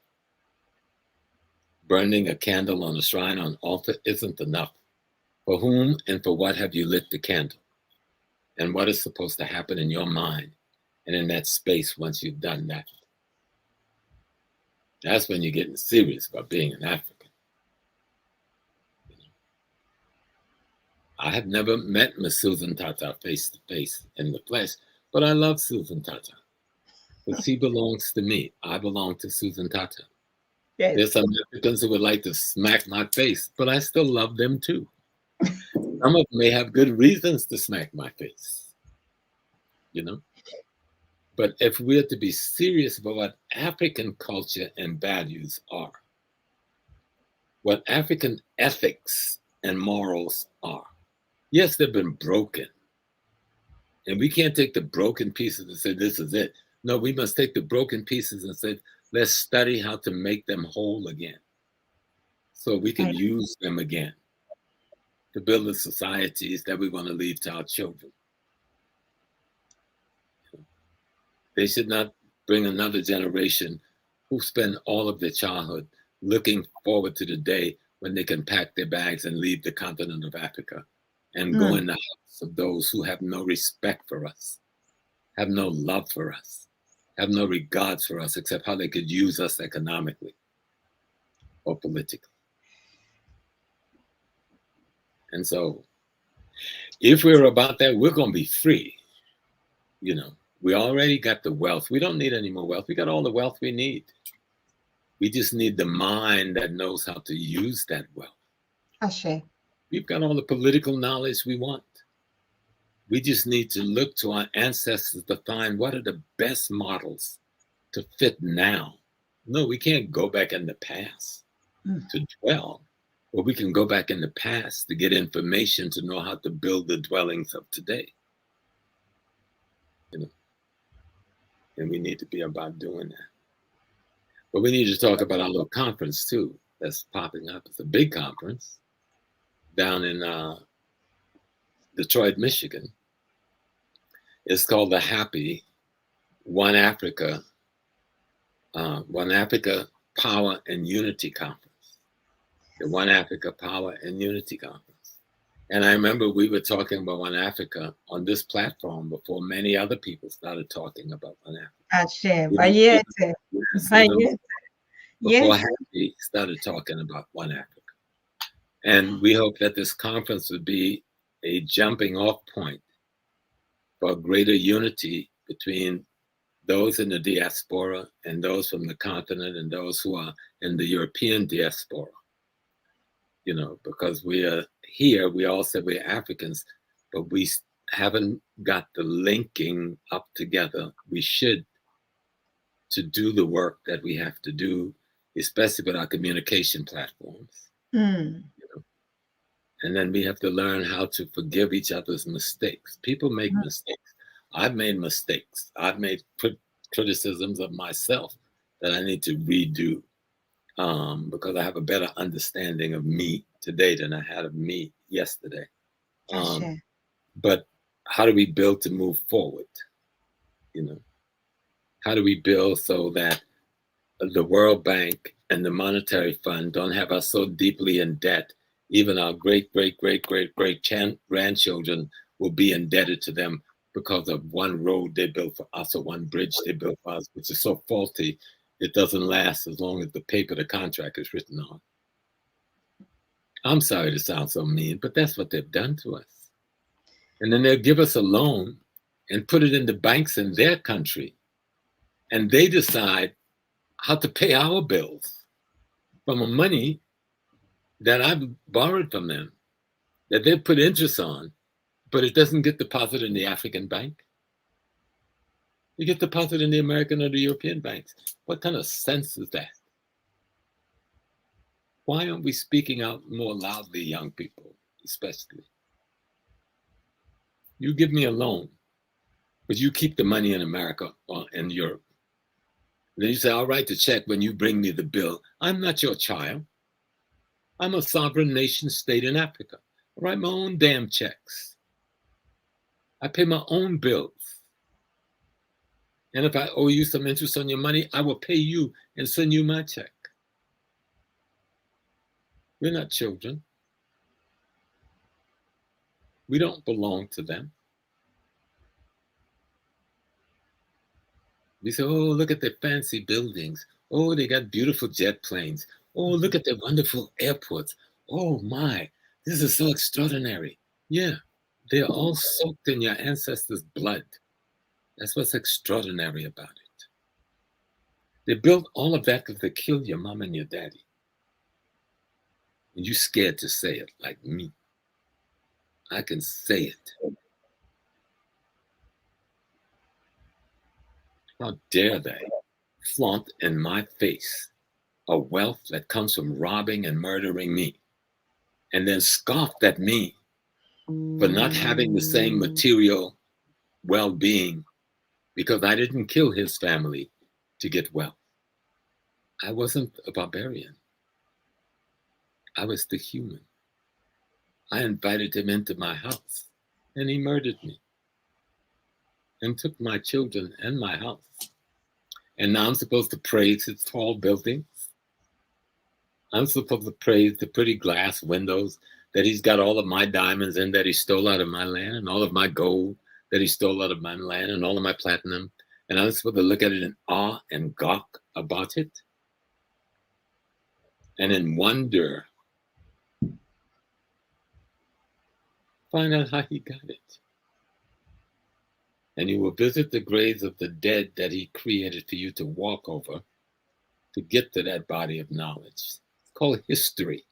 Burning a candle on a shrine or an altar isn't enough. For whom and for what have you lit the candle? And what is supposed to happen in your mind and in that space once you've done that? That's when you're getting serious about being an African. I have never met Miss Susan Tata face to face in the flesh, but I love Susan Tata. But she belongs to me. I belong to Susan Tata. Yes. There's some Africans who would like to smack my face, but I still love them too. Some of them may have good reasons to smack my face, But if we're to be serious about what African culture and values are, what African ethics and morals are, yes, they've been broken. And we can't take the broken pieces and say, this is it. No, we must take the broken pieces and say, let's study how to make them whole again so we can use them again to build the societies that we want to leave to our children. They should not bring another generation who spend all of their childhood looking forward to the day when they can pack their bags and leave the continent of Africa and go in the house of those who have no respect for us, have no love for us, have no regards for us except how they could use us economically or politically. And so if we're about that, we're going to be free. We already got the wealth. We don't need any more wealth. We got all the wealth we need. We just need the mind that knows how to use that wealth. Ashe. We've got all the political knowledge we want. We just need to look to our ancestors to find what are the best models to fit now. No, we can't go back in the past to dwell, but we can go back in the past to get information to know how to build the dwellings of today. You know, and we need to be about doing that. But we need to talk about our little conference too that's popping up. It's a big conference down in Detroit, Michigan. It's called the Happy One Africa Power and Unity Conference. The One Africa Power and Unity Conference. And I remember we were talking about One Africa on this platform before many other people started talking about One Africa. Ashe. You know, Bayete. yes, you know, Bayete. before Yes. Happy started talking about One Africa. And we hope that this conference would be a jumping off point for greater unity between those in the diaspora and those from the continent and those who are in the European diaspora. You know, because we are here, we all say we're Africans, but we haven't got the linking up together. We should to do the work that we have to do, especially with our communication platforms. Mm. You know? And then we have to learn how to forgive each other's mistakes. People make mistakes. I've made mistakes. I've made criticisms of myself that I need to redo because I have a better understanding of me today than I had of me yesterday. Ashe. But how do we build to move forward? You know, how do we build so that the World Bank and the Monetary Fund don't have us so deeply in debt? Even our great grandchildren will be indebted to them because of one road they built for us or one bridge they built for us, which is so faulty, it doesn't last as long as the paper the contract is written on. I'm sorry to sound so mean, but that's what they've done to us. And then they'll give us a loan and put it in the banks in their country, and they decide how to pay our bills from the money that I've borrowed from them, that they've put interest on, but it doesn't get deposited in the African bank. You get deposited in the American or the European banks. What kind of sense is that? Why aren't we speaking out more loudly, young people, especially? You give me a loan, but you keep the money in America or in Europe. Then you say, I'll write the check when you bring me the bill. I'm not your child. I'm a sovereign nation state in Africa. I write my own damn checks. I pay my own bills. And if I owe you some interest on your money, I will pay you and send you my check. We're not children. We don't belong to them. We say, oh, look at their fancy buildings. Oh, they got beautiful jet planes. Oh, look at their wonderful airports. Oh my, this is so extraordinary. Yeah, they're all soaked in your ancestors' blood. That's what's extraordinary about it. They built all of that because they killed your mom and your daddy. And you're scared to say it like me. I can say it. How dare they flaunt in my face a wealth that comes from robbing and murdering me, and then scoffed at me for not having the same material well-being because I didn't kill his family to get wealth. I wasn't a barbarian. I was the human. I invited him into my house, and he murdered me and took my children and my house. And now I'm supposed to praise his tall buildings. I'm supposed to praise the pretty glass windows that he's got all of my diamonds in that he stole out of my land, and all of my gold that he stole out of my land, and all of my platinum. And I'm supposed to look at it in awe and gawk about it, and in wonder find out how he got it. and you will visit the graves of the dead that he created for you to walk over to get to that body of knowledge. It's called history.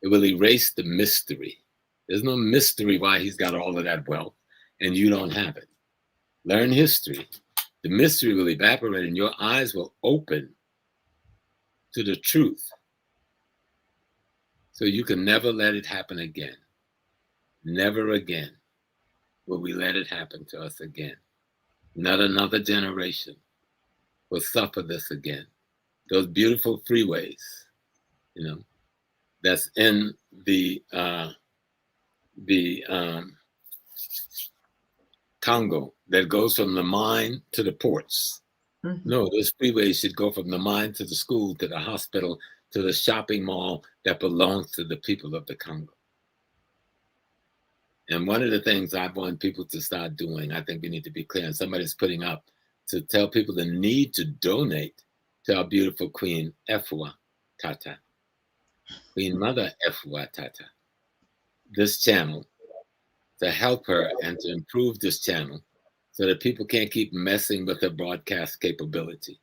It will erase the mystery. There's no mystery why he's got all of that wealth and you don't have it. Learn history. The mystery will evaporate and your eyes will open to the truth. So you can never let it happen again. Never again will we let it happen to us again. Not another generation will suffer this again. Those beautiful freeways, that's in the Congo that goes from the mine to the ports. Mm-hmm. No, those freeways should go from the mine to the school, to the hospital, to the shopping mall that belongs to the people of the Congo. And one of the things I want people to start doing, I think we need to be clear, and somebody's putting up to tell people the need to donate to our beautiful Queen Efua Tata, Queen Mother Efua Tata, this channel, to help her and to improve this channel so that people can't keep messing with her broadcast capability.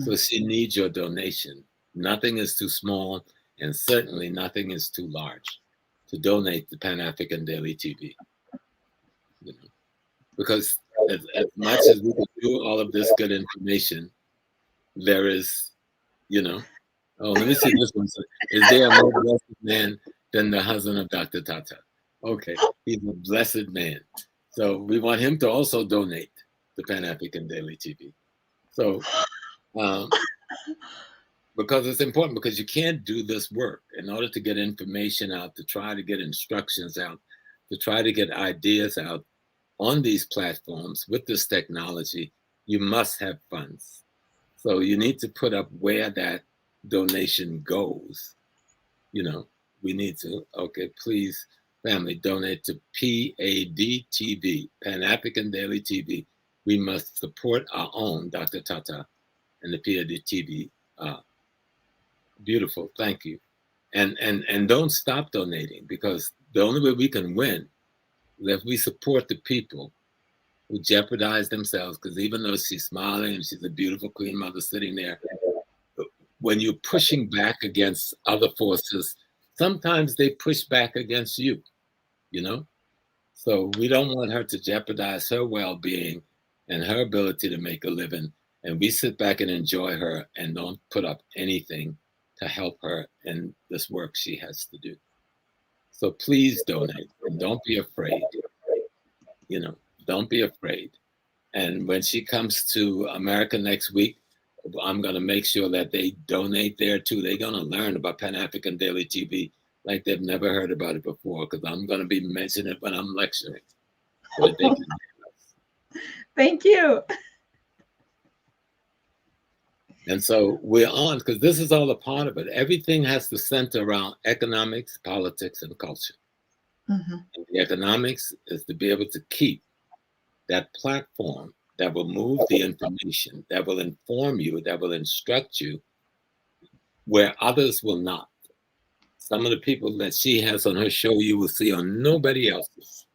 So she needs your donation. Nothing is too small, and certainly nothing is too large to donate to Pan-African Daily TV. Because as much as we can do all of this good information, there is, oh, let me see this one. Is there a more blessed man than the husband of Dr. Tata? Okay, he's a blessed man. So we want him to also donate to Pan-African Daily TV. So, because it's important, because you can't do this work in order to get information out, to try to get instructions out, to try to get ideas out on these platforms with this technology, you must have funds. So you need to put up where that donation goes. We need to, okay, please, family, donate to PADTV, Pan-African Daily TV. We must support our own Dr. Tata and the PADTV. Beautiful, thank you. And don't stop donating, because the only way we can win is if we support the people who jeopardize themselves, because even though she's smiling and she's a beautiful Queen Mother sitting there, when you're pushing back against other forces, sometimes they push back against you, So we don't want her to jeopardize her well-being and her ability to make a living, and we sit back and enjoy her and don't put up anything to help her in this work she has to do. So please donate, and don't be afraid. Don't be afraid. And when she comes to America next week, I'm going to make sure that they donate there too. They're going to learn about Pan-African Daily TV like they've never heard about it before, because I'm going to be mentioning it when I'm lecturing. So that they can Thank you. And so we're on, because this is all a part of it. Everything has to center around economics, politics, and culture. Mm-hmm. And the economics is to be able to keep that platform that will move the information, that will inform you, that will instruct you, where others will not. Some of the people that she has on her show, you will see on nobody else's.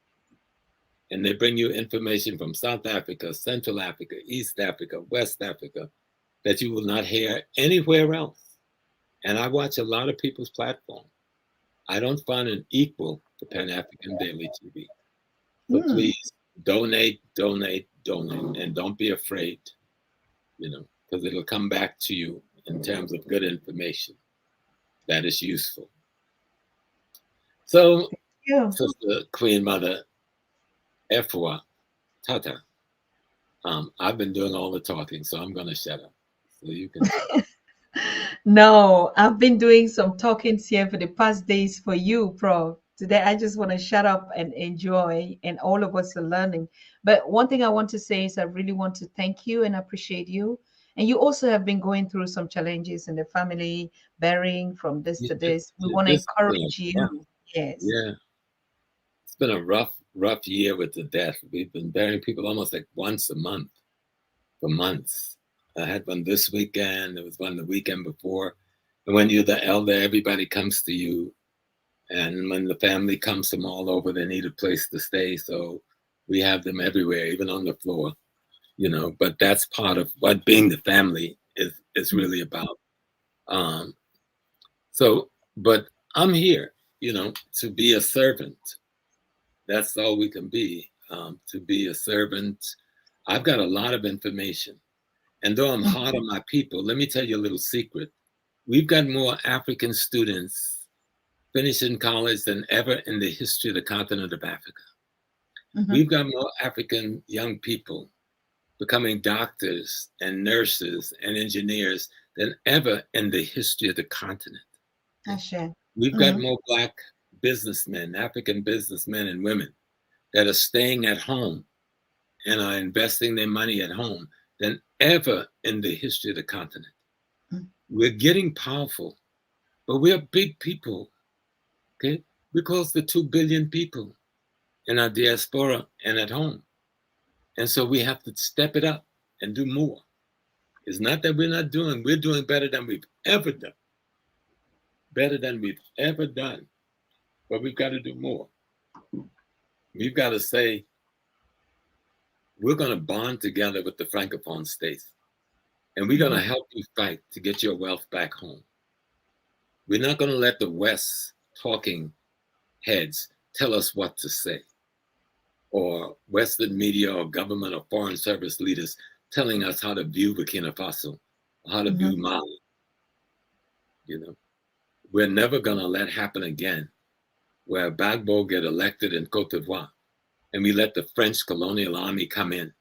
And they bring you information from South Africa, Central Africa, East Africa, West Africa, that you will not hear anywhere else. And I watch a lot of people's platform. I don't find an equal to Pan-African Daily TV. So please donate, and don't be afraid, because it'll come back to you in terms of good information that is useful. So, Sister Queen Mother Efua Tata, I've been doing all the talking, so I'm going to shut up. So you can. No, I've been doing some talkings here for the past days for you, Prof. Today, I just want to shut up and enjoy, and all of us are learning. But one thing I want to say is I really want to thank you and appreciate you. And you also have been going through some challenges in the family, bearing from this to this. We want to encourage you. Yes. Yeah. It's been a rough year with the death. We've been burying people almost like once a month for months. I had one this weekend. There was one the weekend before. And when you're the elder, everybody comes to you. And when the family comes from all over, they need a place to stay. So We have them everywhere, even on the floor, but that's part of what being the family is really about. Um, so, but I'm here, to be a servant. That's all we can be, to be a servant. I've got a lot of information. And though I'm hard on my people, let me tell you a little secret. We've got more African students finishing college than ever in the history of the continent of Africa. We've got more African young people becoming doctors and nurses and engineers than ever in the history of the continent. We've got more Black businessmen, African businessmen and women that are staying at home and are investing their money at home than ever in the history of the continent. We're getting powerful, but we are big people, okay? We're close to 2 billion people in our diaspora and at home. And so we have to step it up and do more. It's not that we're doing better than we've ever done. Better than we've ever done. But we've got to do more. We've got to say, we're going to bond together with the Francophone states. And we're going to help you fight to get your wealth back home. We're not going to let the West talking heads tell us what to say, or Western media or government or foreign service leaders telling us how to view Burkina Faso, or how to view Mali. We're never going to let happen again, where Gbagbo get elected in Cote d'Ivoire, and we let the French colonial army come in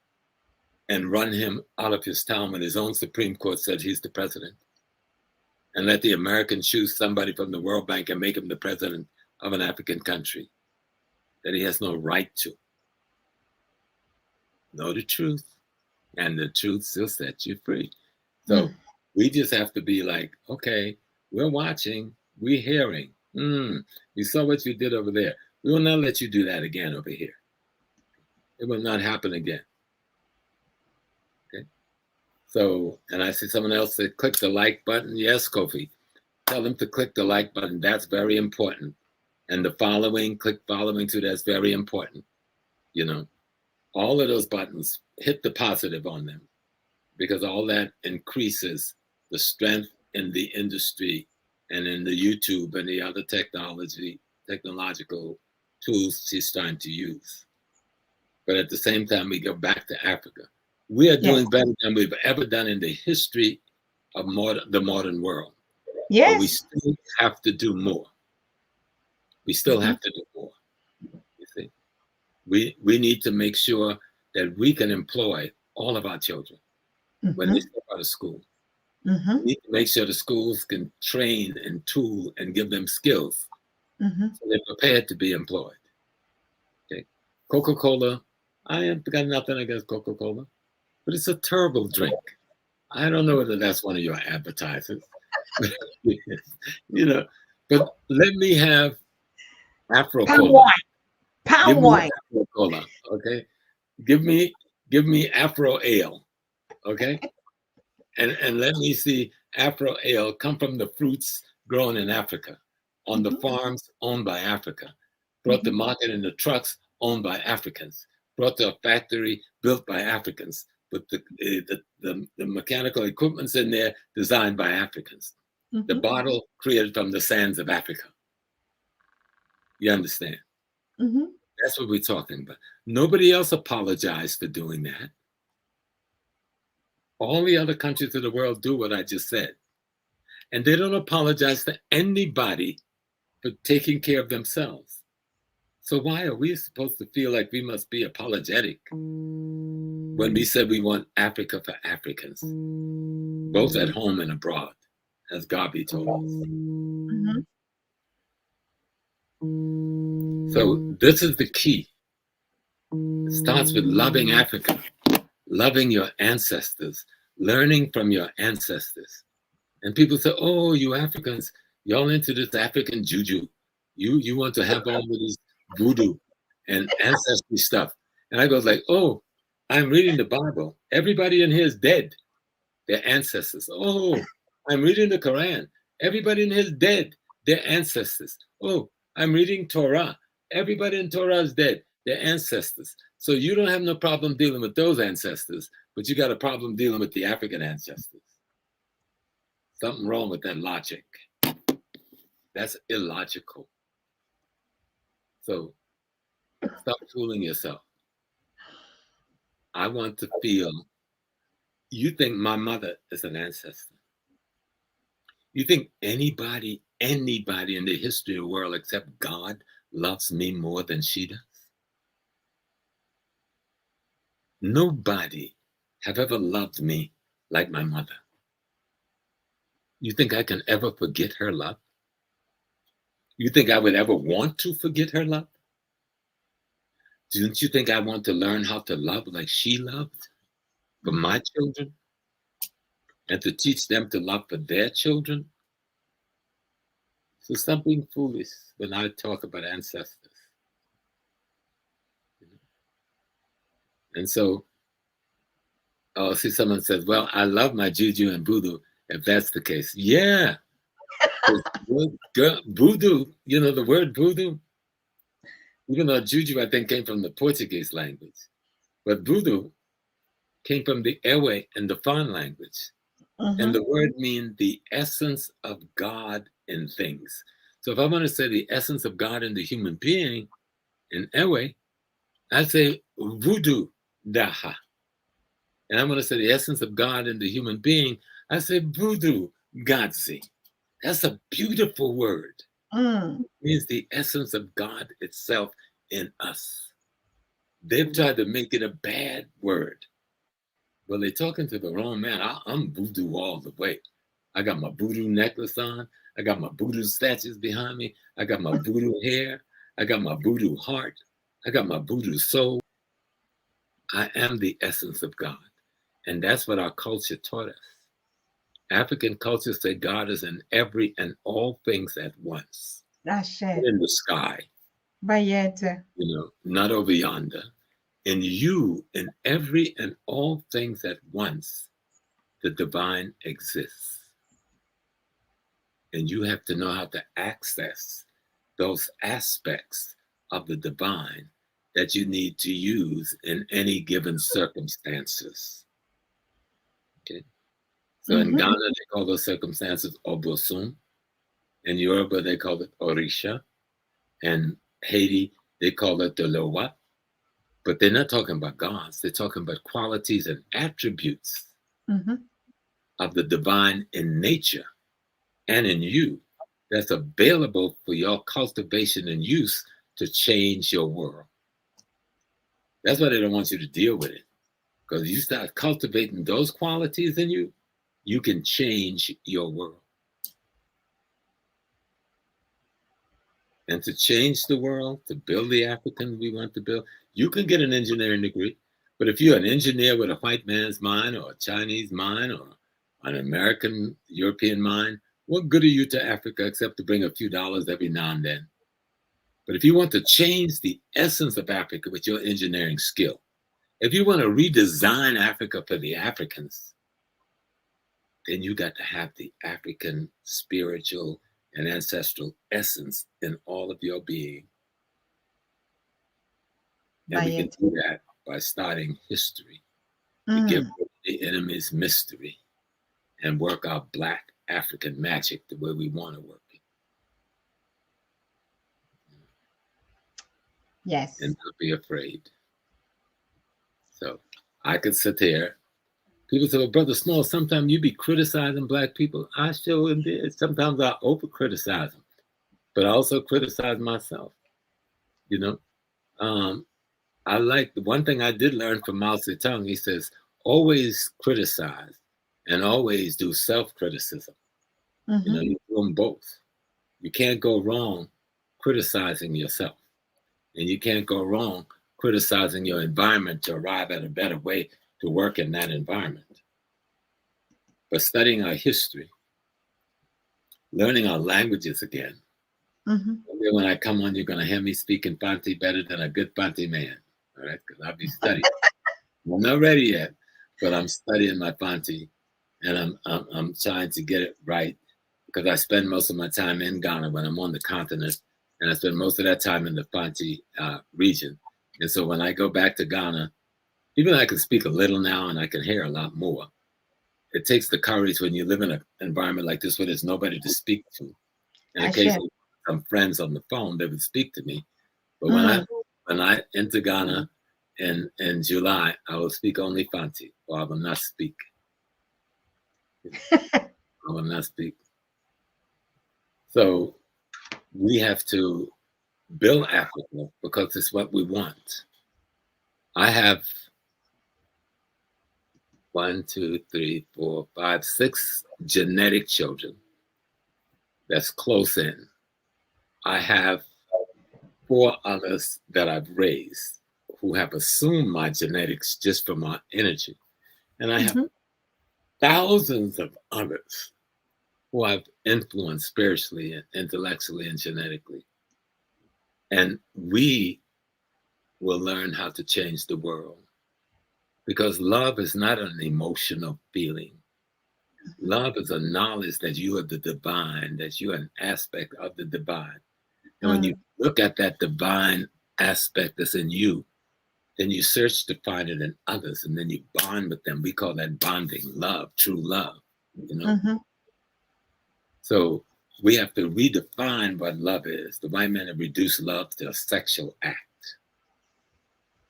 and run him out of his town when his own Supreme Court said he's the president, and let the Americans choose somebody from the World Bank and make him the president of an African country that he has no right to. Know the truth, and the truth will set you free. So we just have to be like, okay, we're watching, we're hearing. We saw what you did over there. We will not let you do that again over here. It will not happen again. Okay. So, and I see someone else that click the like button. Yes, Kofi. Tell them to click the like button. That's very important. And the following, click following too. That's very important. All of those buttons, hit the positive on them, because all that increases the strength in the industry and in the YouTube and the other technological tools she's trying to use. But at the same time, we go back to Africa. We are doing better than we've ever done in the history of the modern world. Yes. But we still have to do more. We still have to do more. You see, we need to make sure that we can employ all of our children when they step out of school. We need to make sure the schools can train and tool and give them skills so they're prepared to be employed. Okay, Coca-Cola. I have got nothing against Coca-Cola, but it's a terrible drink. I don't know whether that's one of your advertisers. But let me have Afro Cola. Palm wine. Afro Cola, okay? Give me Afro Ale, okay? And let me see Afro Ale come from the fruits grown in Africa, on the farms owned by Africa, brought to market in the trucks owned by Africans, brought to a factory built by Africans, with the mechanical equipment's in there designed by Africans. The bottle created from the sands of Africa. You understand? That's what we're talking about. Nobody else apologized for doing that. All the other countries of the world do what I just said. And they don't apologize to anybody for taking care of themselves. So why are we supposed to feel like we must be apologetic when we said we want Africa for Africans, both at home and abroad, as Gabi told us? So this is the key. It starts with loving Africa, loving your ancestors, learning from your ancestors. And people say, oh, you Africans, y'all into this African juju. You want to have all of this voodoo and ancestry stuff. And I go like, oh, I'm reading the Bible. Everybody in here is dead. Their ancestors. Oh, I'm reading the Quran. Everybody in here is dead. Their ancestors. Oh, I'm reading Torah. Everybody in Torah is dead. their ancestors. So you don't have no problem dealing with those ancestors, but you got a problem dealing with the African ancestors. Something wrong with that logic. That's illogical. So stop fooling yourself. I want to feel, you think my mother is an ancestor. You think anybody in the history of the world except God loves me more than she does? Nobody have ever loved me like my mother. You think I can ever forget her love? You think I would ever want to forget her love? Don't you think I want to learn how to love like she loved for my children? And to teach them to love for their children? So stop being foolish when I talk about ancestors. And so, see, someone says, well, I love my juju and voodoo, if that's the case. Yeah. Voodoo, you know, the word voodoo, even though juju, I think, came from the Portuguese language, but voodoo came from the Ewe and the Fan language. And the word means the essence of God in things. So if I want to say the essence of God in the human being in Ewe, I say voodoo daha. And I'm going to say the essence of God in the human being, I say voodoo gadzi. That's a beautiful word. It means the essence of God itself in us. They've tried to make it a bad word. Well, they're talking to the wrong man. I'm voodoo all the way. I got my voodoo necklace on. I got my voodoo statues behind me. I got my voodoo hair. I got my voodoo heart. I got my voodoo soul. I am the essence of God. And that's what our culture taught us. African culture said God is in every and all things at once. That's it. In the sky. Bayete. You know, not over yonder. In you, in every and all things at once, the divine exists. And you have to know how to access those aspects of the divine that you need to use in any given circumstances. Okay. So in Ghana, they call those circumstances Obosun. In Yoruba, they call it Orisha. And Haiti, they call it the Loa. But they're not talking about gods. They're talking about qualities and attributes of the divine in nature and in you that's available for your cultivation and use to change your world. That's why they don't want you to deal with it. Because you start cultivating those qualities in you, you can change your world. And to change the world, to build the African we want to build, you can get an engineering degree. But if you're an engineer with a white man's mind or a Chinese mind or an American, European mind, what good are you to Africa except to bring a few dollars every now and then? But if you want to change the essence of Africa with your engineering skill, if you want to redesign Africa for the Africans, then you got to have the African spiritual and ancestral essence in all of your being. And we can do that by starting history. We get rid of the enemy's mystery and work our Black African magic the way we want to work it. Yes. And not be afraid. So I could sit here. People say, well, Brother Small, sometimes you be criticizing Black people. I sure did. Sometimes I over-criticize them. But I also criticize myself. You know? I like the one thing I did learn from Mao Zedong. He says, always criticize and always do self-criticism. You know, you do them both. You can't go wrong criticizing yourself. And you can't go wrong criticizing your environment to arrive at a better way to work in that environment. But studying our history, learning our languages again. When I come on, you're going to hear me speaking Fanti better than a good Fanti man. All right, because I'll be studying. I'm not ready yet, but I'm studying my Fanti, and I'm trying to get it right because I spend most of my time in Ghana when I'm on the continent, and I spend most of that time in the Fanti region. And so when I go back to Ghana, even though I can speak a little now and I can hear a lot more, it takes the courage when you live in an environment like this where there's nobody to speak to. And Ashe. occasionally some friends on the phone, they would speak to me. But Mm. when I enter Ghana in July, I will speak only Fanti, or I will not speak. I will not speak. So we have to build Africa because it's what we want. I have 6 genetic children that's close in. I have 4 others that I've raised who have assumed my genetics just from my energy. And I have Mhm. thousands of others who I've influenced spiritually and intellectually and genetically. And we will learn how to change the world because love is not an emotional feeling. Love is a knowledge that you are the divine, that you are an aspect of the divine. And when you Mm. look at that divine aspect that's in you, then you search to find it in others and then you bond with them. We call that bonding, love, true love, you know? Mhm. So we have to redefine what love is. The white men have reduced love to a sexual act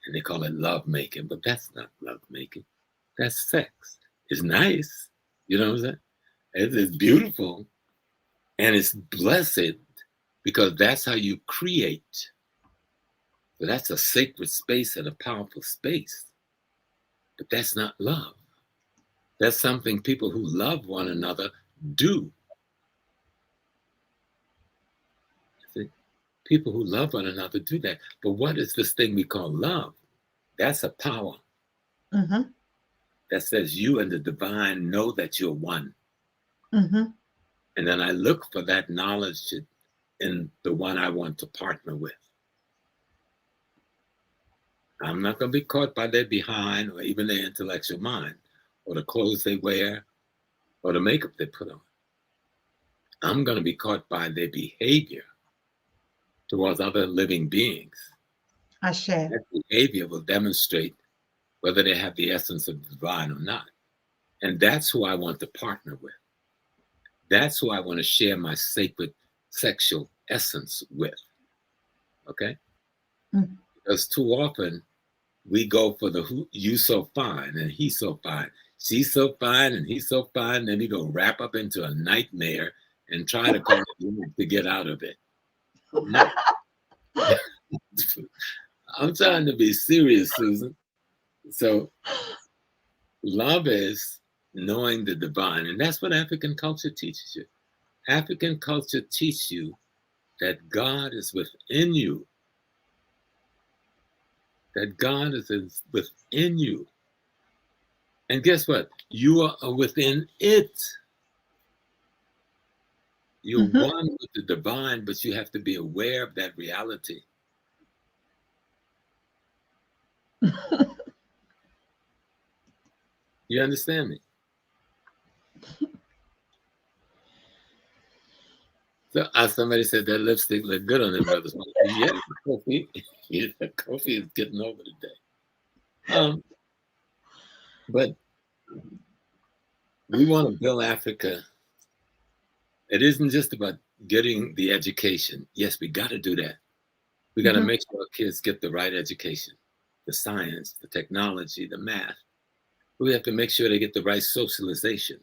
and they call it love making, but that's not love making. That's sex. It's nice. You know what I'm saying? It's beautiful and it's blessed because that's how you create. So that's a sacred space and a powerful space. But that's not love. That's something people who love one another do. See? People who love one another do that. But what is this thing we call love? That's a power Mhm. that says you and the divine know that you're one. Mhm. And then I look for that knowledge in the one I want to partner with. I'm not going to be caught by their behind or even their intellectual mind or the clothes they wear or the makeup they put on. I'm going to be caught by their behavior towards other living beings. Ashe. That behavior will demonstrate whether they have the essence of the divine or not. And that's who I want to partner with. That's who I want to share my sacred sexual essence with. Okay? Mm. Because too often we go for the who you so fine and he's so fine. She's so fine and he's so fine. And then we go wrap up into a nightmare and try to call it to get out of it. No. I'm trying to be serious, Susan. So love is knowing the divine. And that's what African culture teaches you. African culture teaches you that God is within you, that God is within you. And guess what? You are within it. You're Mhm. one with the divine, but you have to be aware of that reality. You understand me? So somebody said that lipstick looked good on them brothers. Yeah, Kofi. Yeah, Kofi is getting over today. But we want to build Africa. It isn't just about getting the education. Yes, we got to do that. We got to Mhm. make sure our kids get the right education, the science, the technology, the math. We have to make sure they get the right socialization,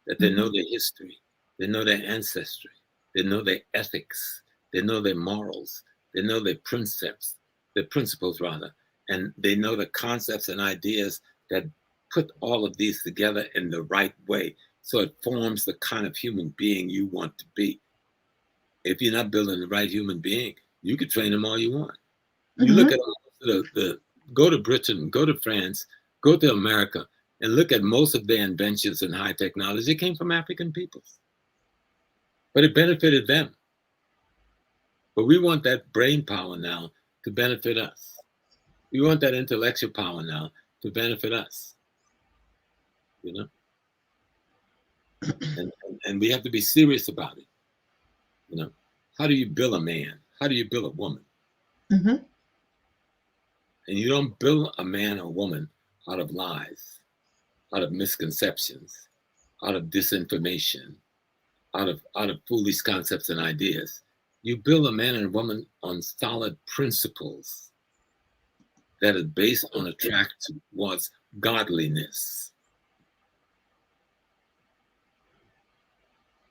that they know Mhm. their history, they know their ancestry, they know their ethics, they know their morals, they know their precepts, their principles rather, and they know the concepts and ideas that put all of these together in the right way so it forms the kind of human being you want to be. If you're not building the right human being, you can train them all you want. You look Mhm. at the go to Britain, go to France, go to America, and look at most of their inventions in high technology. It came from African peoples, but it benefited them. But we want that brain power now to benefit us. We want that intellectual power now to benefit us. You know, and we have to be serious about it. You know, how do you build a man? How do you build a woman? Mhm. And you don't build a man or woman out of lies, out of misconceptions, out of disinformation, out of foolish concepts and ideas. You build a man and a woman on solid principles that is based on a track towards godliness.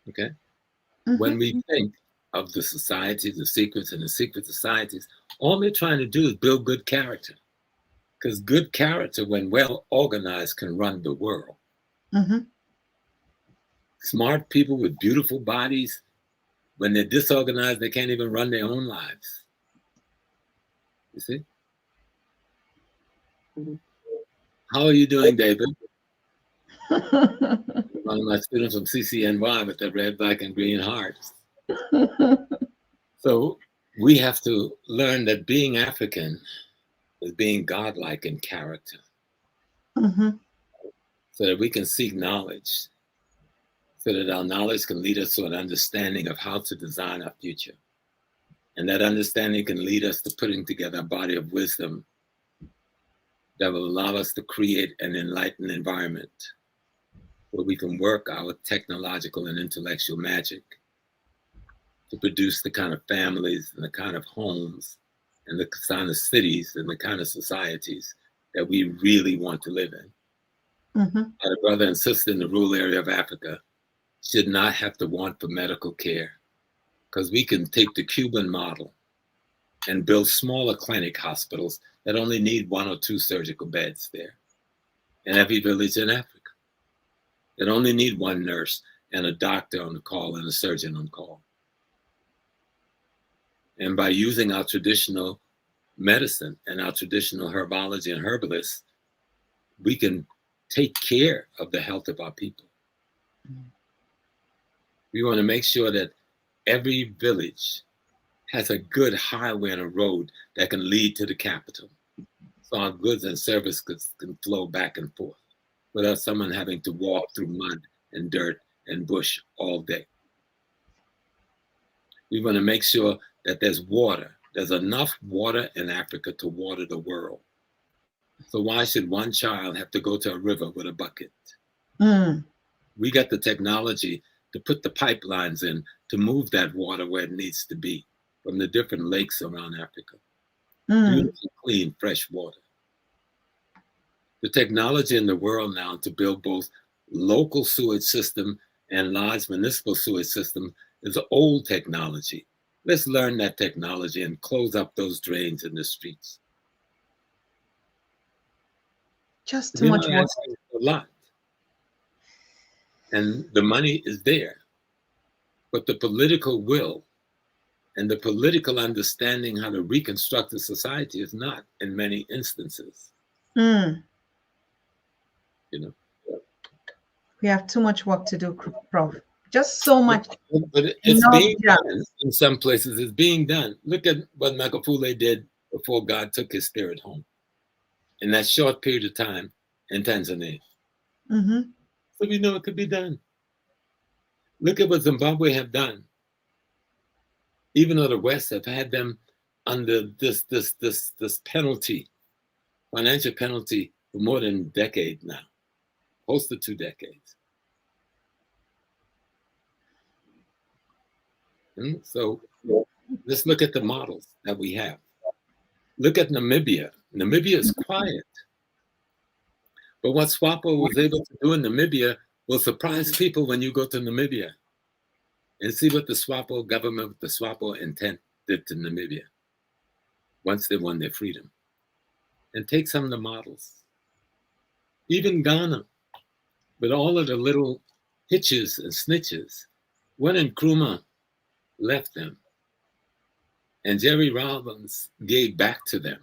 Okay? Mm-hmm. When we think of the societies, the secrets and the secret societies, all they're trying to do is build good character. Because good character, when well organized, can run the world. Mm-hmm. Smart people with beautiful bodies, when they're disorganized, they can't even run their own lives. You see? How are you doing, David? One of my students from CCNY with the red, black, and green hearts. So we have to learn that being African is being godlike in character. Mm-hmm. So that we can seek knowledge, so that our knowledge can lead us to an understanding of how to design our future. And that understanding can lead us to putting together a body of wisdom that will allow us to create an enlightened environment where we can work our technological and intellectual magic to produce the kind of families and the kind of homes and the kind of cities and the kind of societies that we really want to live in. Mm-hmm. Our brother and sister in the rural area of Africa should not have to want for medical care, because we can take the Cuban model and build smaller clinic hospitals that only need 1 or 2 surgical beds there in every village in Africa. That only need 1 nurse and a doctor on the call and a surgeon on call. And by using our traditional medicine and our traditional herbology and herbalists, we can take care of the health of our people. We want to make sure that every village has a good highway and a road that can lead to the capital, so our goods and services can flow back and forth without someone having to walk through mud and dirt and bush all day. We want to make sure that there's water. There's enough water in Africa to water the world. So why should one child have to go to a river with a bucket? Mm. We got the technology to put the pipelines in to move that water where it needs to be from the different lakes around Africa. Beautiful, clean, fresh water. The technology in the world now to build both local sewage system and large municipal sewage system is old technology. Let's learn that technology and close up those drains in the streets. Just too much work. A lot. And the money is there. But the political will and the political understanding how to reconstruct the society is not in many instances. Mm. You know. We have too much work to do, Prof. Just so much. But it's being done in some places. It's being done. Look at what Magufuli did before God took his spirit home in that short period of time in Tanzania. Mm-hmm. So we know it could be done. Look at what Zimbabwe have done. Even though the West have had them under this penalty, financial penalty for more than a decade now, close to 2 decades. And so let's look at the models that we have. Look at Namibia. Namibia is quiet. But what SWAPO was able to do in Namibia will surprise people when you go to Namibia and see what the SWAPO government, with the SWAPO intent did to Namibia once they won their freedom. And take some of the models. Even Ghana, with all of the little hitches and snitches, when Nkrumah left them and Jerry Robbins gave back to them,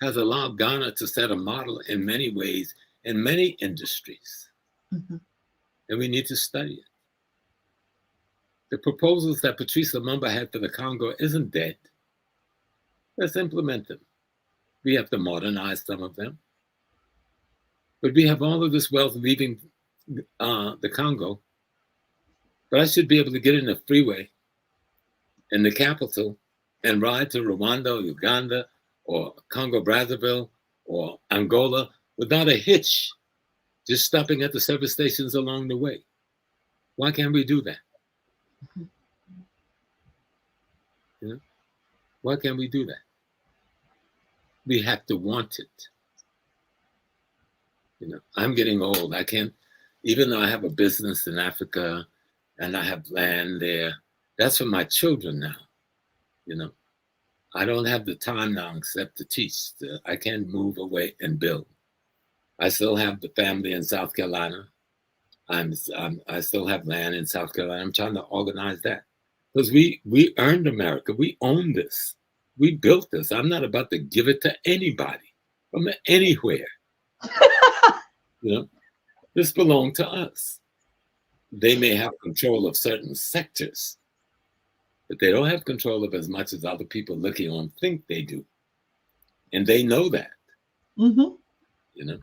has allowed Ghana to set a model in many ways, in many industries. Mm-hmm. And we need to study it. The proposals that Patrice Lumumba had for the Congo isn't dead. Let's implement them. We have to modernize some of them. But we have all of this wealth leaving the Congo. But I should be able to get in a freeway in the capital and ride to Rwanda or Uganda or Congo Brazzaville or Angola without a hitch, just stopping at the service stations along the way. Why can't we do that? You know? Why can't we do that? We have to want it. You know, I'm getting old. I can't, even though I have a business in Africa and I have land there, that's for my children now. You know, I don't have the time now except to teach. I can't move away and build. I still have the family in South Carolina. I still have land in South Carolina. I'm trying to organize that because we earned America. We own this. We built this. I'm not about to give it to anybody from anywhere. You know, this belonged to us. They may have control of certain sectors, but they don't have control of as much as other people looking on think they do. And they know that. Mm-hmm. You know,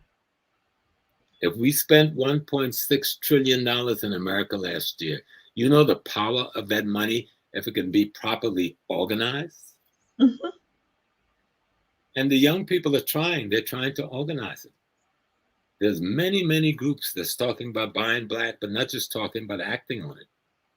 if we spent $1.6 trillion in America last year, you know the power of that money if it can be properly organized. Mm-hmm. And the young people are trying. They're trying to organize it. There's many, many groups that's talking about buying black, but not just talking, but acting on it.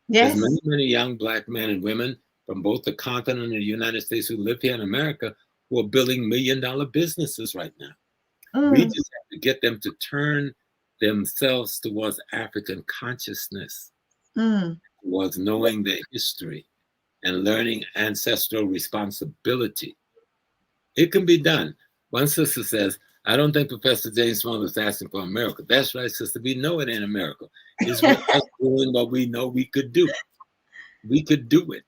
Yes. There's many, many young black men and women from both the continent and the United States who live here in America who are building $1 million businesses right now. We just have to get them to turn themselves towards African consciousness, towards knowing their history and learning ancestral responsibility. It can be done. One sister says, I don't think Professor James Small is asking for a miracle. That's right, sister. We know it ain't a miracle. It's us doing what we know we could do. We could do it.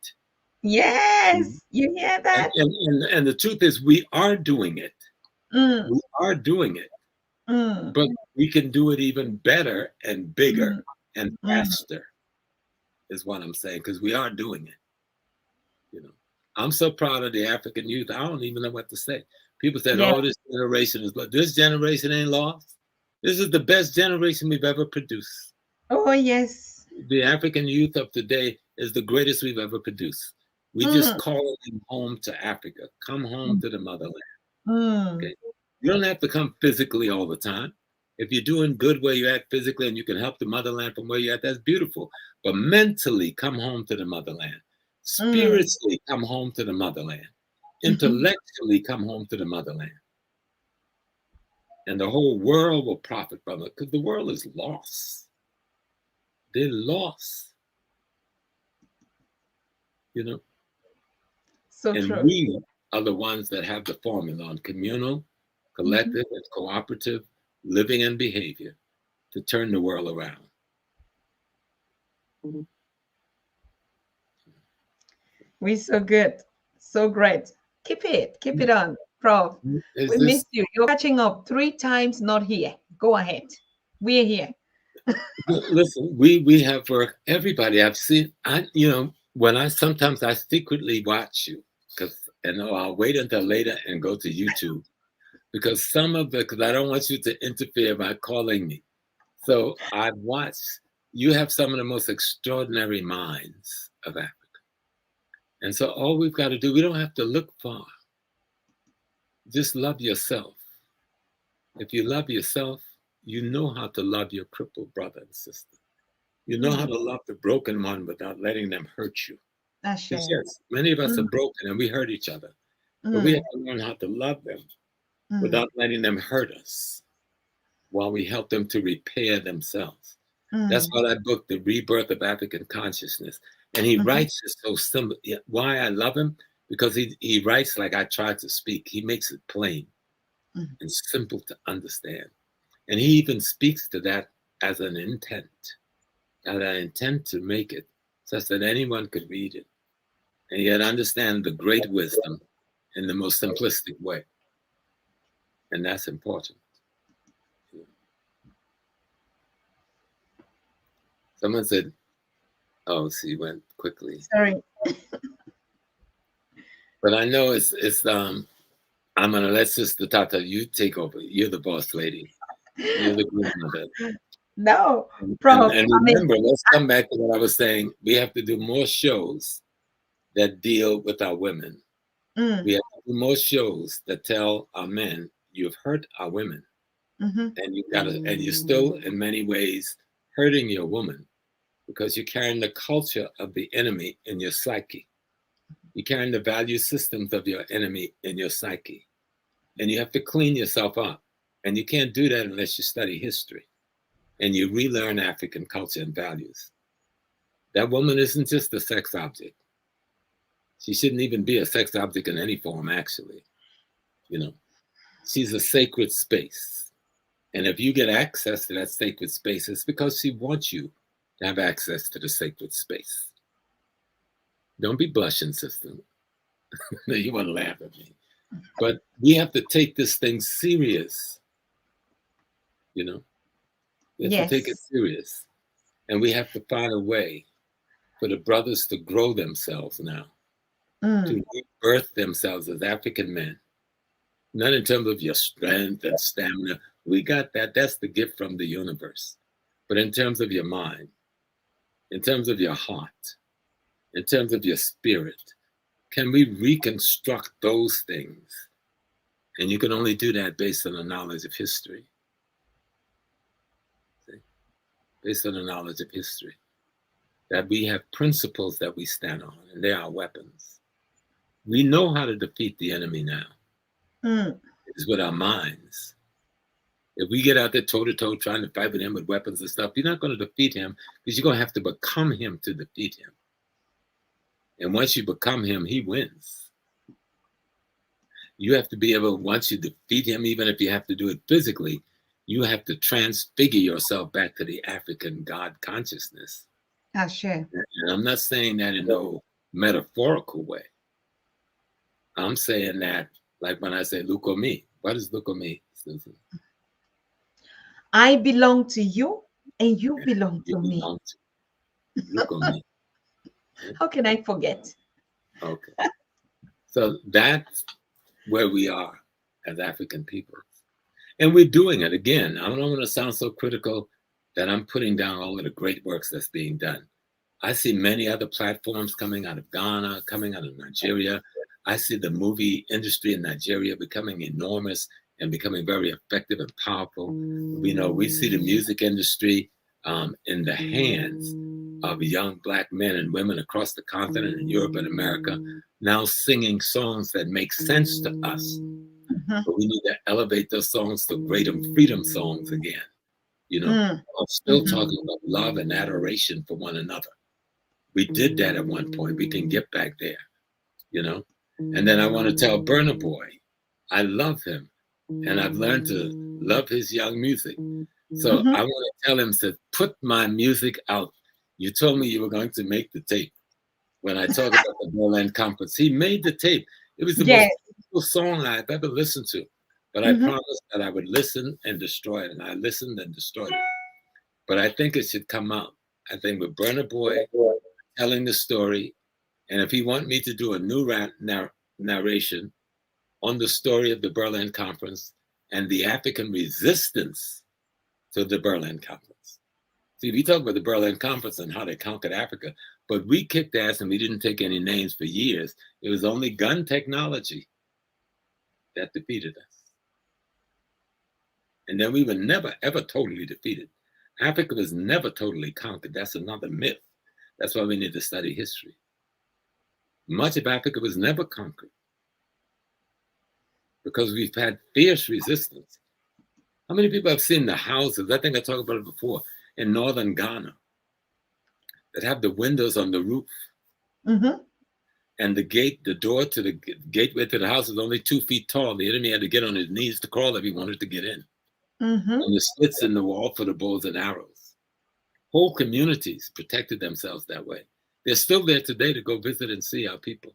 Yes, you hear that? And the truth is, we are doing it. We are doing it. But we can do it even better and bigger and faster, is what I'm saying, because we are doing it. You know, I'm so proud of the African youth. I don't even know what to say. People said, "Oh, this generation is lost." This generation ain't lost. This is the best generation we've ever produced. Oh yes. The African youth of today is the greatest we've ever produced. We just call them home to Africa. Come home to the motherland. Okay. You don't have to come physically all the time. If you're doing good where you're at physically and you can help the motherland from where you're at, that's beautiful. But mentally, come home to the motherland. Spiritually, come home to the motherland. Intellectually, come home to the motherland. And the whole world will profit from it because the world is lost. They're lost. You know? So and true. We are the ones that have the formula on communal, collective, and cooperative living and behavior to turn the world around. We're so good. So great. Keep it on, Prof. We missed you. You're catching up 3 times, not here. Go ahead. We're here. Listen, we have work. Everybody I've seen, when sometimes I secretly watch you because I'll wait until later and go to YouTube because because I don't want you to interfere by calling me. So I've watched, you have some of the most extraordinary minds of Africa. And so all we've got to do, we don't have to look far. Just love yourself. If you love yourself, you know how to love your crippled brother and sister. You know how to love the broken one without letting them hurt you. That's right. Yes, many of us are broken and we hurt each other. But we have to learn how to love them without letting them hurt us while we help them to repair themselves. That's why I book The Rebirth of African Consciousness. And he writes it so simple. Why I love him? Because he writes like I tried to speak. He makes it plain and simple to understand. And he even speaks to that as an intent. And I intend to make it such that anyone could read it and yet understand the great wisdom in the most simplistic way. And that's important. Someone said, oh, she went quickly. Sorry. But I know it's I'm gonna let Sister Tata, you take over. You're the boss lady. You're the grandmother. No, Prof. And remember, let's come back to what I was saying. We have to do more shows that deal with our women. We have to do more shows that tell our men, you've hurt our women, and you're still in many ways hurting your woman because you're carrying the culture of the enemy in your psyche. You're carrying the value systems of your enemy in your psyche. And you have to clean yourself up. And you can't do that unless you study history and you relearn African culture and values. That woman isn't just a sex object. She shouldn't even be a sex object in any form, actually. You know, she's a sacred space. And if you get access to that sacred space, it's because she wants you to have access to the sacred space. Don't be blushing, sister. You want to laugh at me. But we have to take this thing serious. You know, we have to take it serious. And we have to find a way for the brothers to grow themselves now, to rebirth themselves as African men. Not in terms of your strength and stamina. We got that. That's the gift from the universe. But in terms of your mind, in terms of your heart, in terms of your spirit, can we reconstruct those things? And you can only do that based on the knowledge of history. See? Based on the knowledge of history. That we have principles that we stand on, and they are weapons. We know how to defeat the enemy now. It's with our minds. If we get out there toe-to-toe trying to fight with him with weapons and stuff, you're not going to defeat him because you're going to have to become him to defeat him. And once you become him, he wins. You have to be able, once you defeat him, even if you have to do it physically, you have to transfigure yourself back to the African God consciousness. Sure. And I'm not saying that in no metaphorical way. I'm saying that, like when I say, look at me. What is look at me, Susan? I belong to you, and you belong You to me. belong to. Look at me. How can I forget? Okay. So that's where we are as African people. And we're doing it again. I don't want to sound so critical that I'm putting down all of the great works that's being done. I see many other platforms coming out of Ghana, coming out of Nigeria. I see the movie industry in Nigeria becoming enormous and becoming very effective and powerful. We see the music industry in the hands of young Black men and women across the continent in Europe and America, now singing songs that make sense to us. But we need to elevate those songs to freedom songs again. I'm still talking about love and adoration for one another. We did that at one point. We can get back there, And then I want to tell Burna Boy, I love him. And I've learned to love his young music. So I want to tell him to put my music out. You told me you were going to make the tape. When I talk about the Berlin Conference, he made the tape. It was the most beautiful song I've ever listened to. But I promised that I would listen and destroy it. And I listened and destroyed it. But I think it should come out. I think with Burna Boy telling the story, and if he want me to do a new narration on the story of the Berlin Conference and the African resistance to the Berlin Conference. See, we talk about the Berlin Conference and how they conquered Africa, but we kicked ass and we didn't take any names for years. It was only gun technology that defeated us. And then we were never, ever totally defeated. Africa was never totally conquered. That's another myth. That's why we need to study history. Much of Africa was never conquered because we've had fierce resistance. How many people have seen the houses? I think I talked about it before in northern Ghana that have the windows on the roof. And the door to the gateway to the house is only 2 feet tall. The enemy had to get on his knees to crawl if he wanted to get in. And the slits in the wall for the bows and arrows. Whole communities protected themselves that way. They're still there today to go visit and see our people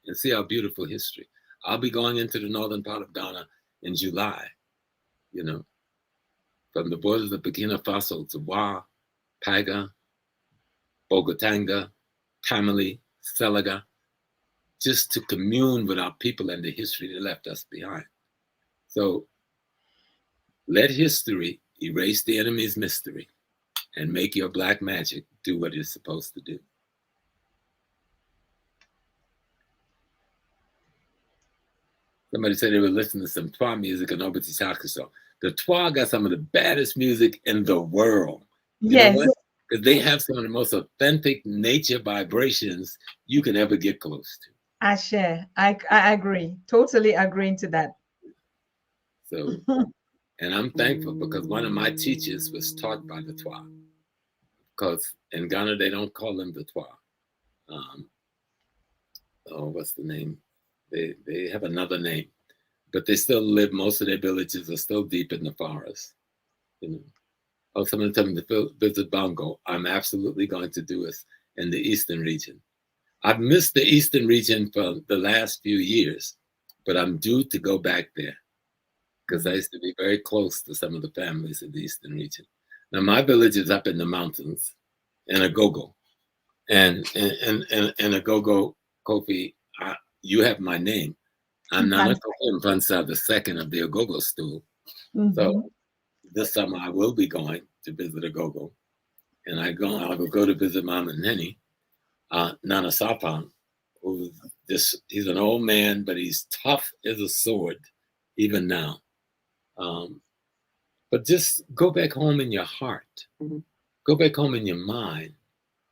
and see our beautiful history. I'll be going into the northern part of Ghana in July, from the borders of Burkina Faso to Wa, Paga, Bogotanga, Tamale, Selaga, just to commune with our people and the history that left us behind. So let history erase the enemy's mystery and make your black magic do what it's supposed to do. Somebody said they would listen to some Twa music and Obiti Takuso. The Twa got some of the baddest music in the world. You know Yes, what? Because they have some of the most authentic nature vibrations you can ever get close to. I share. I agree. Totally agreeing to that. So, and I'm thankful because one of my teachers was taught by the Twa. Because in Ghana, they don't call them the Twa. Um, oh, what's the name? They have another name, but they still live. Most of their villages are still deep in the forest. You know. Oh, someone told me to visit Bongo. I'm absolutely going to do this in the eastern region. I've missed the eastern region for the last few years, but I'm due to go back there because I used to be very close to some of the families in the eastern region. Now my village is up in the mountains in Agogo, and Agogo, Kofi, you have my name. I'm Nana Kofi Mfansa, the second of the Agogo stool. So this summer I will be going to visit Agogo, and I will go to visit Mama Neni, Nana Sapang, who's he's an old man, but he's tough as a sword, even now. But just go back home in your heart. Go back home in your mind.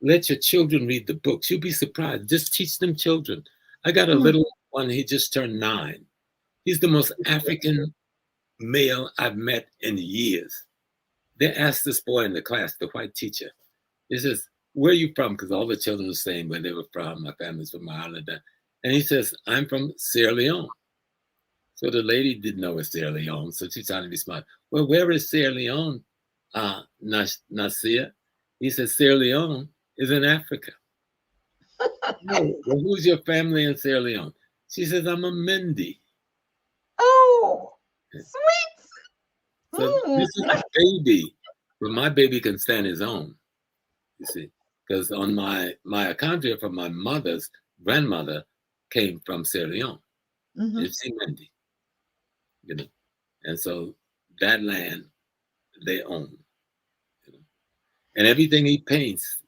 Let your children read the books. You'll be surprised. Just teach them children. I got a little one, he just turned 9. He's the most African male I've met in years. They asked this boy in the class, the white teacher, he says, where are you from? Because all the children were saying where they were from. My family's from Ireland. And he says, I'm from Sierra Leone. So the lady didn't know it's Sierra Leone, so she's trying to be smart. Well, where is Sierra Leone, Nasir? He says, Sierra Leone is in Africa. Oh, well, who's your family in Sierra Leone? She says, I'm a Mendi. Oh, sweet. So this is a baby, but my baby can stand his own, you see. Because on my mitochondria from my mother's grandmother came from Sierra Leone. It's Mendi, you know. And so that land they own. You know? And everything he paints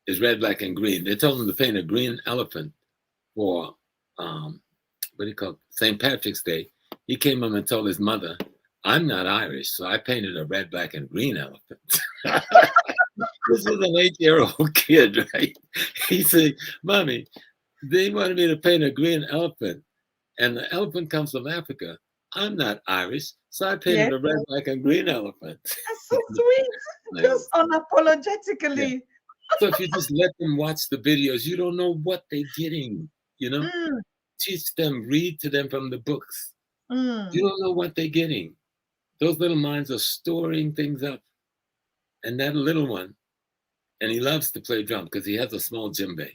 is red, black, and green. They told him to paint a green elephant for what do you call it? St. Patrick's Day. He came home and told his mother, I'm not Irish, so I painted a red, black, and green elephant. This was an 8-year-old kid, right? He said, Mommy, they wanted me to paint a green elephant, and the elephant comes from Africa. I'm not Irish, so I painted a red, black, and green elephant. That's so sweet. Just unapologetically. Yeah. So if you just let them watch the videos, you don't know what they're getting, you know? Teach them, read to them from the books. You don't know what they're getting. Those little minds are storing things up. And that little one, and he loves to play drum because he has a small djembe.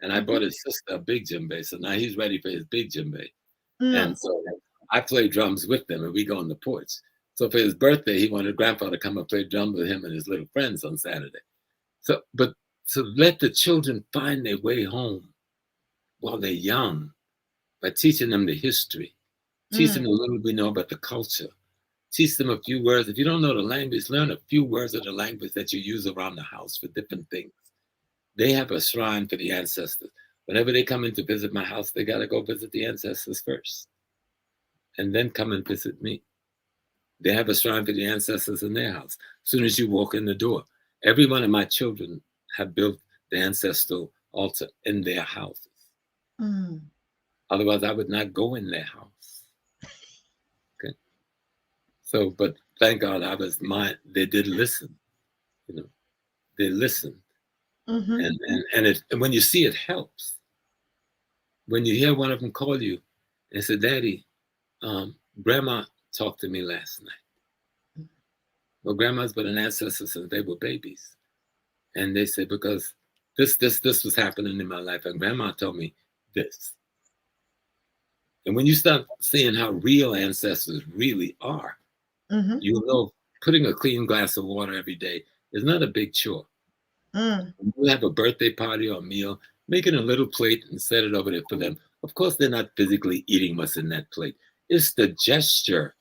And I bought his sister a big djembe, so now he's ready for his big djembe. And so I play drums with them, and we go on the porch. So for his birthday, he wanted Grandpa to come and play drums with him and his little friends on Saturday. So let the children find their way home while they're young by teaching them the history, teach them a little bit know about the culture, teach them a few words. If you don't know the language, learn a few words of the language that you use around the house for different things. They have a shrine for the ancestors. Whenever they come in to visit my house, they got to go visit the ancestors first and then come and visit me. They have a shrine for the ancestors in their house. As soon as you walk in the door, every one of my children have built the ancestral altar in their houses. Otherwise, I would not go in their house. Okay. So, but thank God they did listen. You know, they listened. And when you see it helps. When you hear one of them call you and say, Daddy, Grandma talked to me last night. Well, grandma's been an ancestor since they were babies. And they said, because this was happening in my life, and Grandma told me this. And when you start seeing how real ancestors really are, you know putting a clean glass of water every day is not a big chore. When you have a birthday party or a meal, making a little plate and set it over there for them. Of course, they're not physically eating what's in that plate. It's the gesture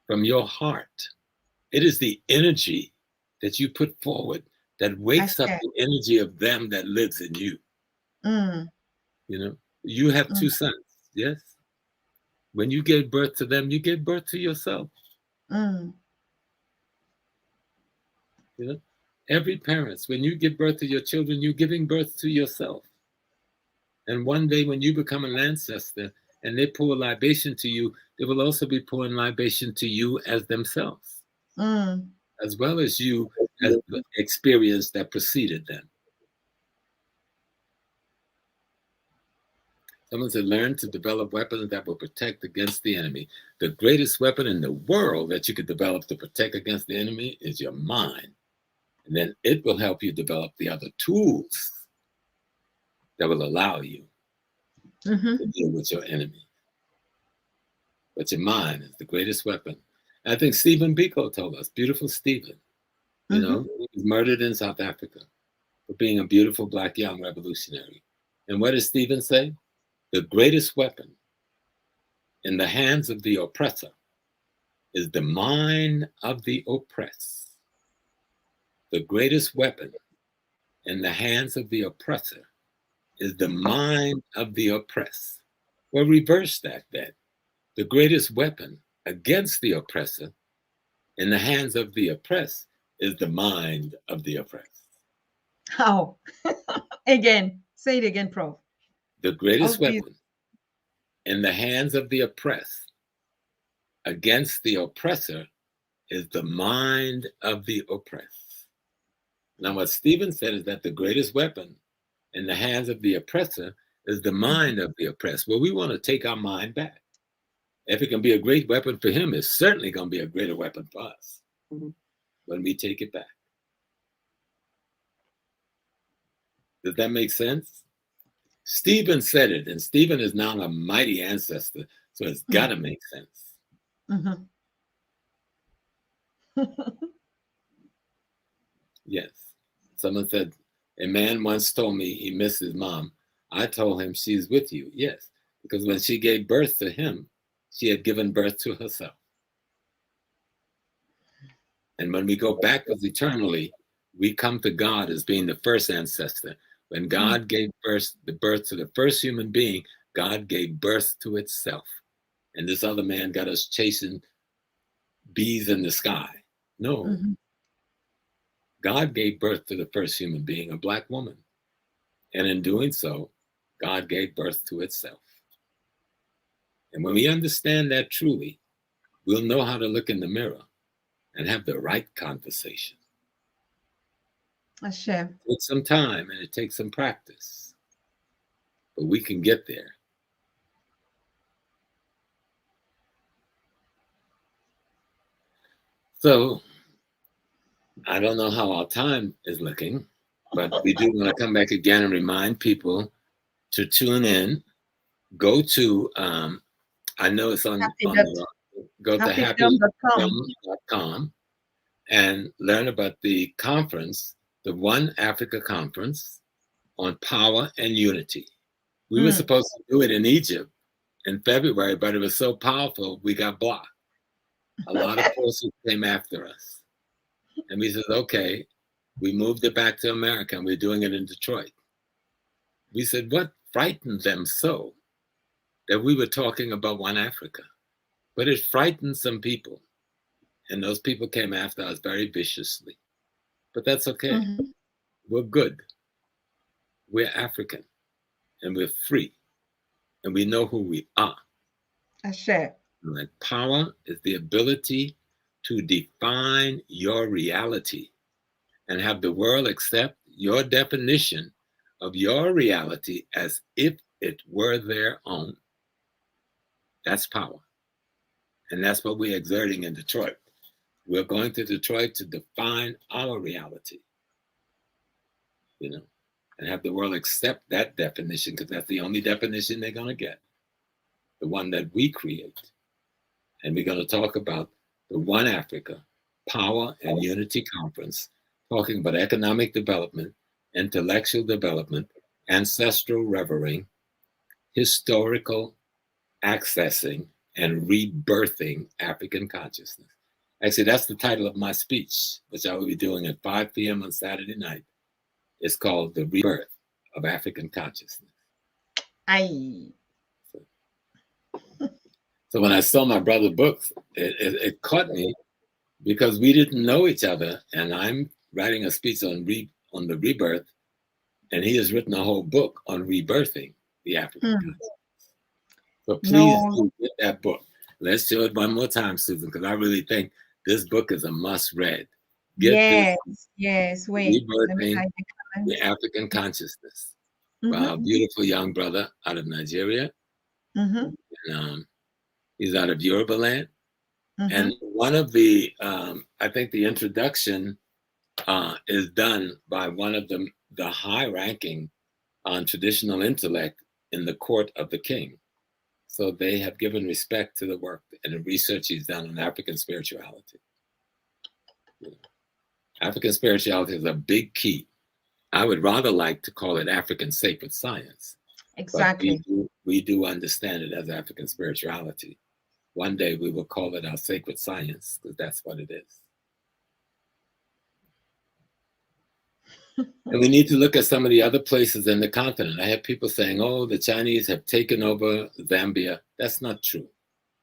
from your heart. It is the energy that you put forward that wakes up the energy of them that lives in you. You know, you have 2 sons, yes? When you give birth to them, you give birth to yourself. Mm. You know, every parent, when you give birth to your children, you're giving birth to yourself. And one day when you become an ancestor and they pour libation to you, they will also be pouring libation to you as themselves, Mm. as well as you as the experience that preceded them. Someone said, learn to develop weapons that will protect against the enemy. The greatest weapon in the world that you could develop to protect against the enemy is your mind. And then it will help you develop the other tools that will allow you to deal with your enemy. But your mind is the greatest weapon. I think Stephen Biko told us, beautiful Stephen, he was murdered in South Africa for being a beautiful black young revolutionary. And what does Stephen say? The greatest weapon in the hands of the oppressor is the mind of the oppressed. The greatest weapon in the hands of the oppressor is the mind of the oppressed. Well, reverse that then. The greatest weapon against the oppressor in the hands of the oppressed is the mind of the oppressed. How? Again, say it again, Prof. The greatest weapon in the hands of the oppressed against the oppressor is the mind of the oppressed. Now, what Stephen said is that the greatest weapon in the hands of the oppressor is the mind of the oppressed. Well, we want to take our mind back. If it can be a great weapon for him, it's certainly going to be a greater weapon for us when we take it back. Does that make sense? Stephen said it, and Stephen is now a mighty ancestor, so it's got to make sense. Yes. Someone said, a man once told me he missed his mom. I told him she's with you. Yes, because when she gave birth to him, she had given birth to herself. And when we go backwards eternally, we come to God as being the first ancestor. When God gave birth to the first human being, God gave birth to itself. And this other man got us chasing bees in the sky. No. God gave birth to the first human being, a black woman. And in doing so, God gave birth to itself. And when we understand that truly, we'll know how to look in the mirror and have the right conversation. Ashe. It takes some time and it takes some practice, but we can get there. So I don't know how our time is looking, but we do want to come back again and remind people to tune in. Go to, I know it's on go to happyfilm.com and learn about the conference, the One Africa Conference on Power and Unity. We were supposed to do it in Egypt in February, but it was so powerful, we got blocked. A lot of forces came after us. And we said, okay, we moved it back to America and we're doing it in Detroit. We said, what frightened them so that we were talking about One Africa? But it frightened some people. And those people came after us very viciously. But that's okay. We're good. We're African and we're free. And we know who we are. Ashe. And power is the ability to define your reality and have the world accept your definition of your reality as if it were their own. That's power. And that's what we're exerting in Detroit. We're going to Detroit to define our reality, and have the world accept that definition, because that's the only definition they're going to get, the one that we create. And we're going to talk about the One Africa Power and Unity Conference, talking about economic development, intellectual development, ancestral revering, historical accessing, and rebirthing African consciousness. Actually, that's the title of my speech, which I will be doing at 5 p.m. on Saturday night. It's called The Rebirth of African Consciousness. Aye. So when I saw my brother's books, it caught me because we didn't know each other, and I'm writing a speech on the rebirth, and he has written a whole book on rebirthing the African Hmm. continent. So please No. do get that book. Let's show it one more time, Susan, because I really think this book is a must-read. Get this, Yes. Yes. Wait. Let me Rebirthing hide the the comments. African Consciousness by Mm-hmm. a beautiful young brother out of Nigeria. Mm-hmm. And, he's out of Yoruba land. Mm-hmm. And one of the, I think the introduction is done by one of the high-ranking on traditional intellect in the court of the king. So they have given respect to the work and the research he's done on African spirituality. African spirituality is a big key. I would rather like to call it African sacred science, but Exactly. we do understand it as African spirituality. One day we will call it our sacred science because that's what it is. And we need to look at some of the other places in the continent. I have people saying, oh, the Chinese have taken over Zambia. That's not true.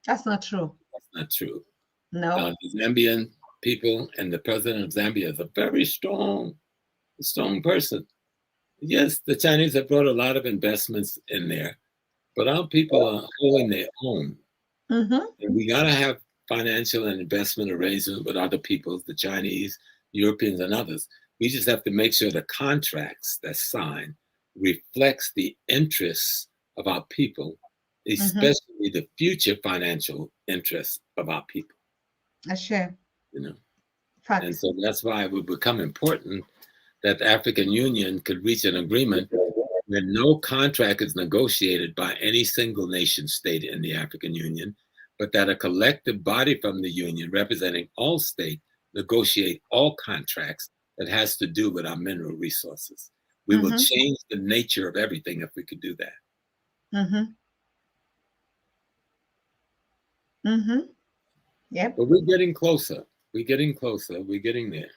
That's not true. That's not true. No. The Zambian people and the president of Zambia is a very strong person. Yes, the Chinese have brought a lot of investments in there, but our people are holding their own. Mm-hmm. And we got to have financial and investment arrangements with other peoples, the Chinese, Europeans, and others. We just have to make sure the contracts that sign reflects the interests of our people, especially the future financial interests of our people. That's true. You know, and Facts. so that's why it would become important that the African Union could reach an agreement where no contract is negotiated by any single nation state in the African Union, but that a collective body from the Union representing all states negotiate all contracts that has to do with our mineral resources. We will Mm-hmm. change the nature of everything if we could do that. Mm-hmm. Mm-hmm. Yep. But we're getting closer. We're getting closer. We're getting there.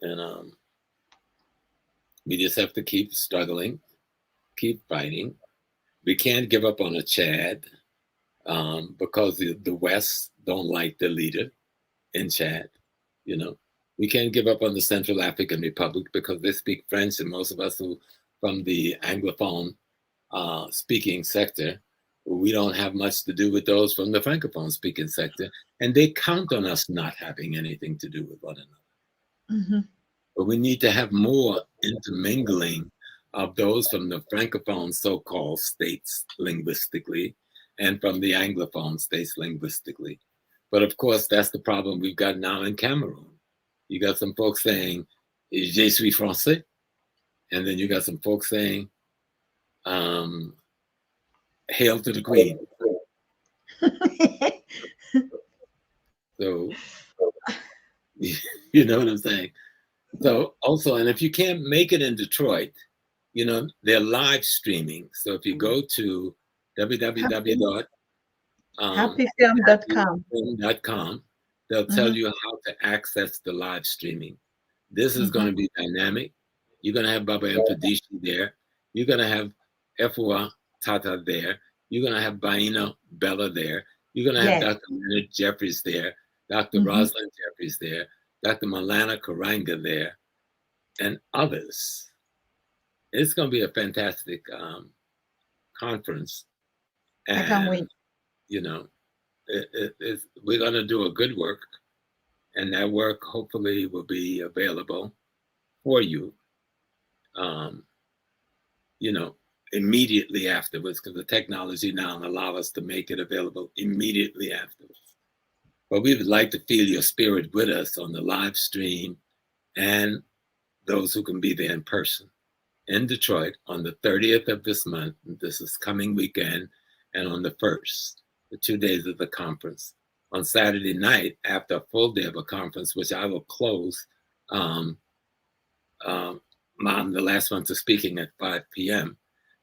And we just have to keep struggling, keep fighting. We can't give up on a Chad because the West don't like the leader in Chad. You know, we can't give up on the Central African Republic because they speak French, and most of us who from the Anglophone speaking sector, we don't have much to do with those from the Francophone speaking sector, and they count on us not having anything to do with one another. Mm-hmm. But we need to have more intermingling of those from the Francophone so-called states linguistically and from the Anglophone states linguistically. But of course, that's the problem we've got now in Cameroon. You got some folks saying, Je suis français. And then you got some folks saying, hail to the queen. So, you know what I'm saying? So also, and if you can't make it in Detroit, you know, they're live streaming. So if you go to Happyfilm.com. www.happyfilm.com, they'll tell you how to access the live streaming. This is going to be dynamic. You're going to have Baba Mpadishi there. You're going to have Efua Tata there. You're going to have Baina Bella there. You're going to have Dr. Leonard Jeffries there, Dr. Rosalind Jeffries there, Dr. Malana Karanga there, and others. It's going to be a fantastic conference. And, I can't wait. You know, we're going to do a good work, and that work hopefully will be available for you, you know, immediately afterwards, because the technology now allows us to make it available immediately afterwards. But we would like to feel your spirit with us on the live stream and those who can be there in person in Detroit on the 30th of this month. This is coming weekend, and on the 1st, the 2 days of the conference. On Saturday night, after a full day of a conference, which I will close, I'm the last one to speaking at 5 p.m.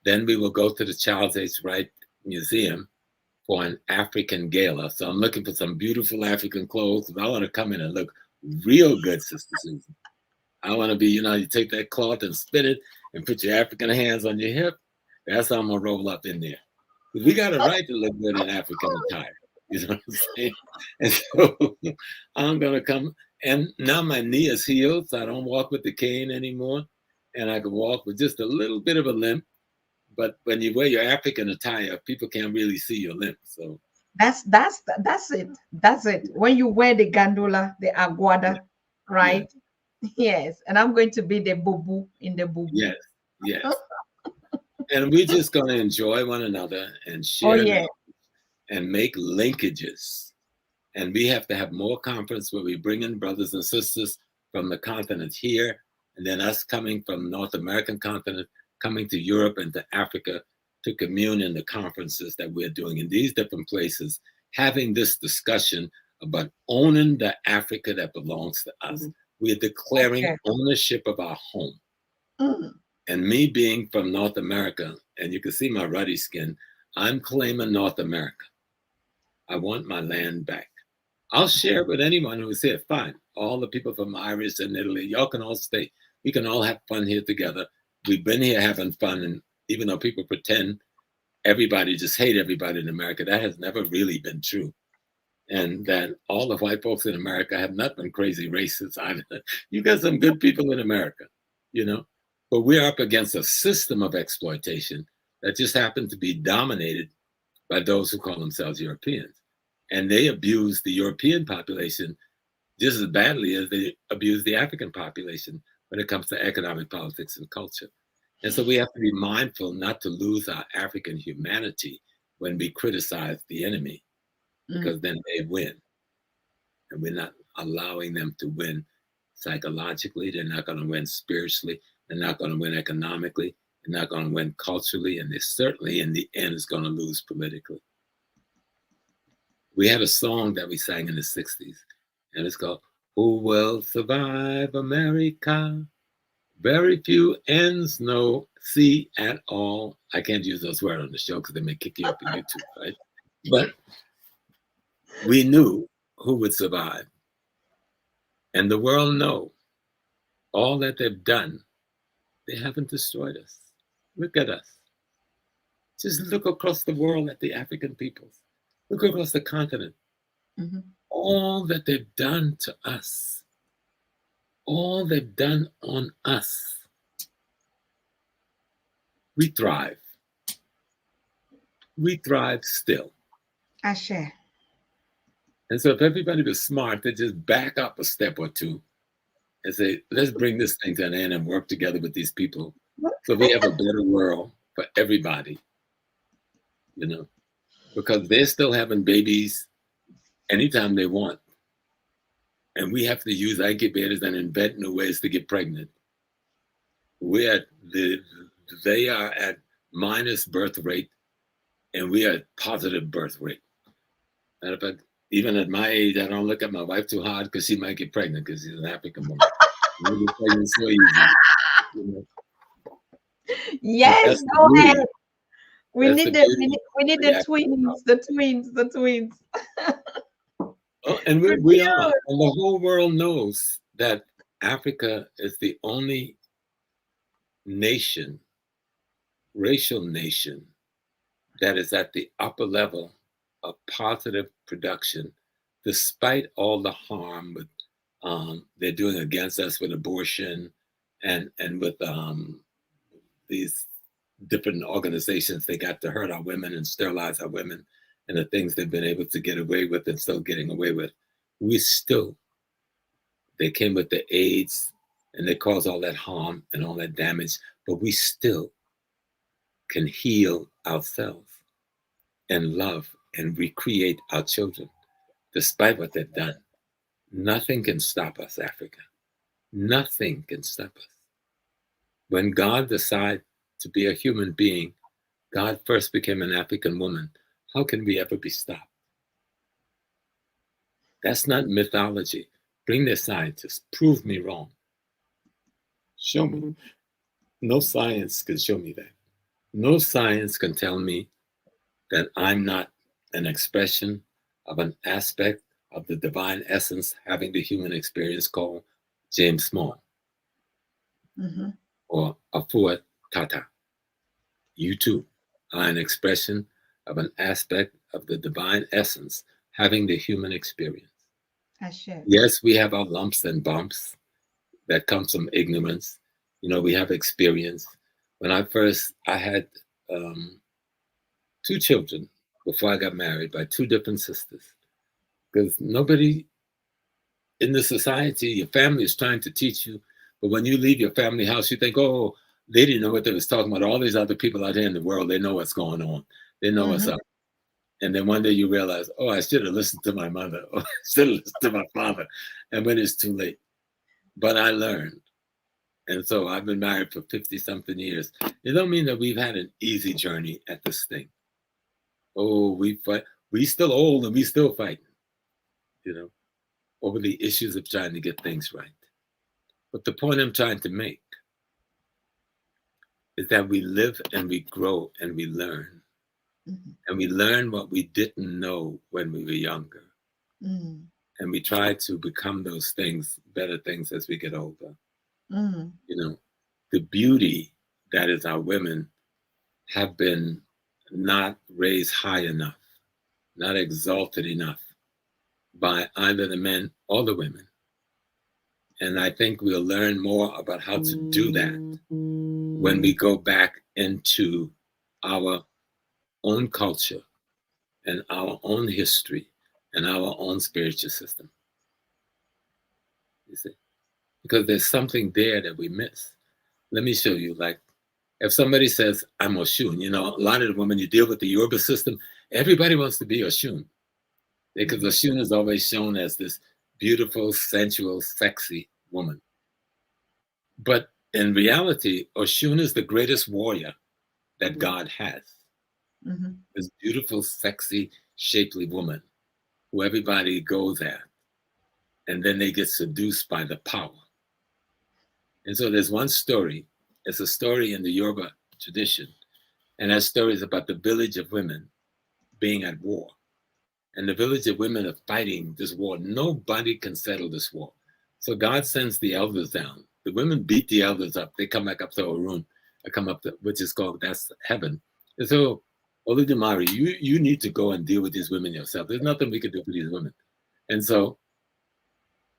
Then we will go to the Charles H. Wright Museum for an African gala. So I'm looking for some beautiful African clothes. I want to come in and look real good, Sister Susan. I want to be, you know, you take that cloth and spin it and put your African hands on your hip. That's how I'm going to roll up in there. We got a right to look good in African attire. You know what I'm saying? And so I'm gonna come. And now my knee is healed, so I don't walk with the cane anymore, and I can walk with just a little bit of a limp. But when you wear your African attire, people can't really see your limp. So That's it. That's it. When you wear the gandola, the yeah, aguada, yeah, right? Yes. And I'm going to be the bubu in the bubu. yes, yes. And we're just gonna enjoy one another and Oh share yeah. knowledge and make linkages. And we have to have more conference where we bring in brothers and sisters from the continent here, and then us coming from North American continent, coming to Europe and to Africa to commune in the conferences that we're doing in these different places, having this discussion about owning the Africa that belongs to us. We're declaring Okay. ownership of our home. Mm. And me being from North America, and you can see my ruddy skin, I'm claiming North America. I want my land back. I'll share it with anyone who's here. Fine. All the people from Irish and Italy, y'all can all stay. We can all have fun here together. We've been here having fun. And even though people pretend everybody just hate everybody in America, that has never really been true. And that all the white folks in America have not been crazy racists either. You got some good people in America, you know? But we're up against a system of exploitation that just happened to be dominated by those who call themselves Europeans. And they abuse the European population just as badly as they abuse the African population when it comes to economic politics and culture. And so we have to be mindful not to lose our African humanity when we criticize the enemy, because then they win. And we're not allowing them to win psychologically. They're not going to win spiritually. They're not going to win economically. They're not going to win culturally. And they certainly, in the end, is going to lose politically. We had a song that we sang in the 60s, and it's called Who Will Survive America? Very few ends, no see at all. I can't use those words on the show because they may kick you up on YouTube, right? But we knew who would survive. And the world know all that they've done. They haven't destroyed us. Look at us. Just look across the world at the African peoples. Look across the continent. All that they've done to us, all they've done on us, we thrive. We thrive still. Ashe. And so if everybody was smart, they'd just back up a step or two and say, let's bring this thing to an end and work together with these people so we have a better world for everybody, you know, because they're still having babies anytime they want. And we have to use incubators and invent new ways to get pregnant. They are at minus birth rate, and we are at positive birth rate. Matter of fact, even at my age, I don't look at my wife too hard because she might get pregnant because she's an African woman. She get pregnant so easy. You know? Yes, The go ahead. beauty. We That's need the the beauty we need of the the African twins, the twins, the twins. Oh, and We're we are. cute. And the whole world knows that Africa is the only nation, racial nation, that is at the upper level of positive production, despite all the harm with, they're doing against us with abortion and with these different organizations they got to hurt our women and sterilize our women and the things they've been able to get away with and still getting away with. We still, they came with the AIDS and they caused all that harm and all that damage, but we still can heal ourselves and love and recreate our children despite what they've done. Nothing can stop us, Africa. Nothing can stop us. When God decided to be a human being, God first became an African woman. How can we ever be stopped? That's not mythology. Bring the scientists. Prove me wrong. Show me. No science can show me that. No science can tell me that I'm not an expression of an aspect of the divine essence having the human experience called James Small or Afua Tata. You too are an expression of an aspect of the divine essence having the human experience. Ashe. Yes, we have our lumps and bumps that comes from ignorance. We have experience. When I had um, two children before I got married by two different sisters. Because nobody in the society, your family is trying to teach you. But when you leave your family house, you think, oh, they didn't know what they was talking about. All these other people out here in the world, they know what's going on. They know what's Mm-hmm. up. And then one day you realize, oh, I should have listened to my mother, or I should have listened to my father. And when it's too late. But I learned. And so I've been married for 50 something years. It don't mean that we've had an easy journey at this thing. Oh, we fight. We still old and we still fighting, you know, over the issues of trying to get things right. But the point I'm trying to make is that we live and we grow and we learn. Mm-hmm. And we learn what we didn't know when we were younger. Mm-hmm. And we try to become those things, better things as we get older. Mm-hmm. The beauty that is our women have been not raised high enough, not exalted enough by either the men or the women. And I think we'll learn more about how to do that when we go back into our own culture and our own history and our own spiritual system. You see? Because there's something there that we miss. Let me show you. Like, if somebody says, I'm Oshun, a lot of the women you deal with the Yoruba system, everybody wants to be Oshun. Because Oshun is always shown as this beautiful, sensual, sexy woman. But in reality, Oshun is the greatest warrior that God has. Mm-hmm. This beautiful, sexy, shapely woman who everybody goes at. And then they get seduced by the power. And so there's one story. It's a story in the Yoruba tradition. And that story is about the village of women being at war. And the village of women are fighting this war. Nobody can settle this war. So God sends the elders down. The women beat the elders up. They come back up to Arun, which is called, that's heaven. And so, Oludumare, you need to go and deal with these women yourself. There's nothing we can do for these women. And so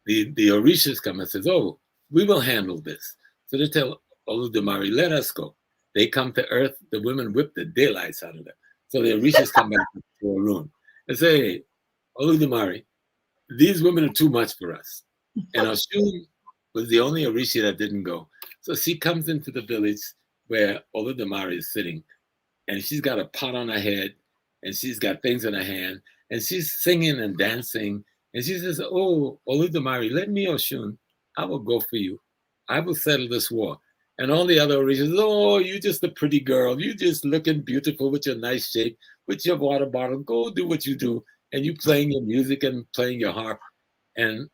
the Orishas come and says, oh, we will handle this. So they tell Oludumare, let us go. They come to earth. The women whip the daylights out of them. So the Orishas come back to Arun and say, hey, Oludumare, these women are too much for us. And Oshun was the only Orishi that didn't go. So she comes into the village where Oludumare is sitting, and she's got a pot on her head, and she's got things in her hand, and she's singing and dancing. And she says, oh, Oludumare, let me, Oshun. I will go for you. I will settle this war. And all the other Orishas, oh, you just a pretty girl. You just looking beautiful with your nice shape, with your water bottle. Go do what you do. And you playing your music and playing your harp. And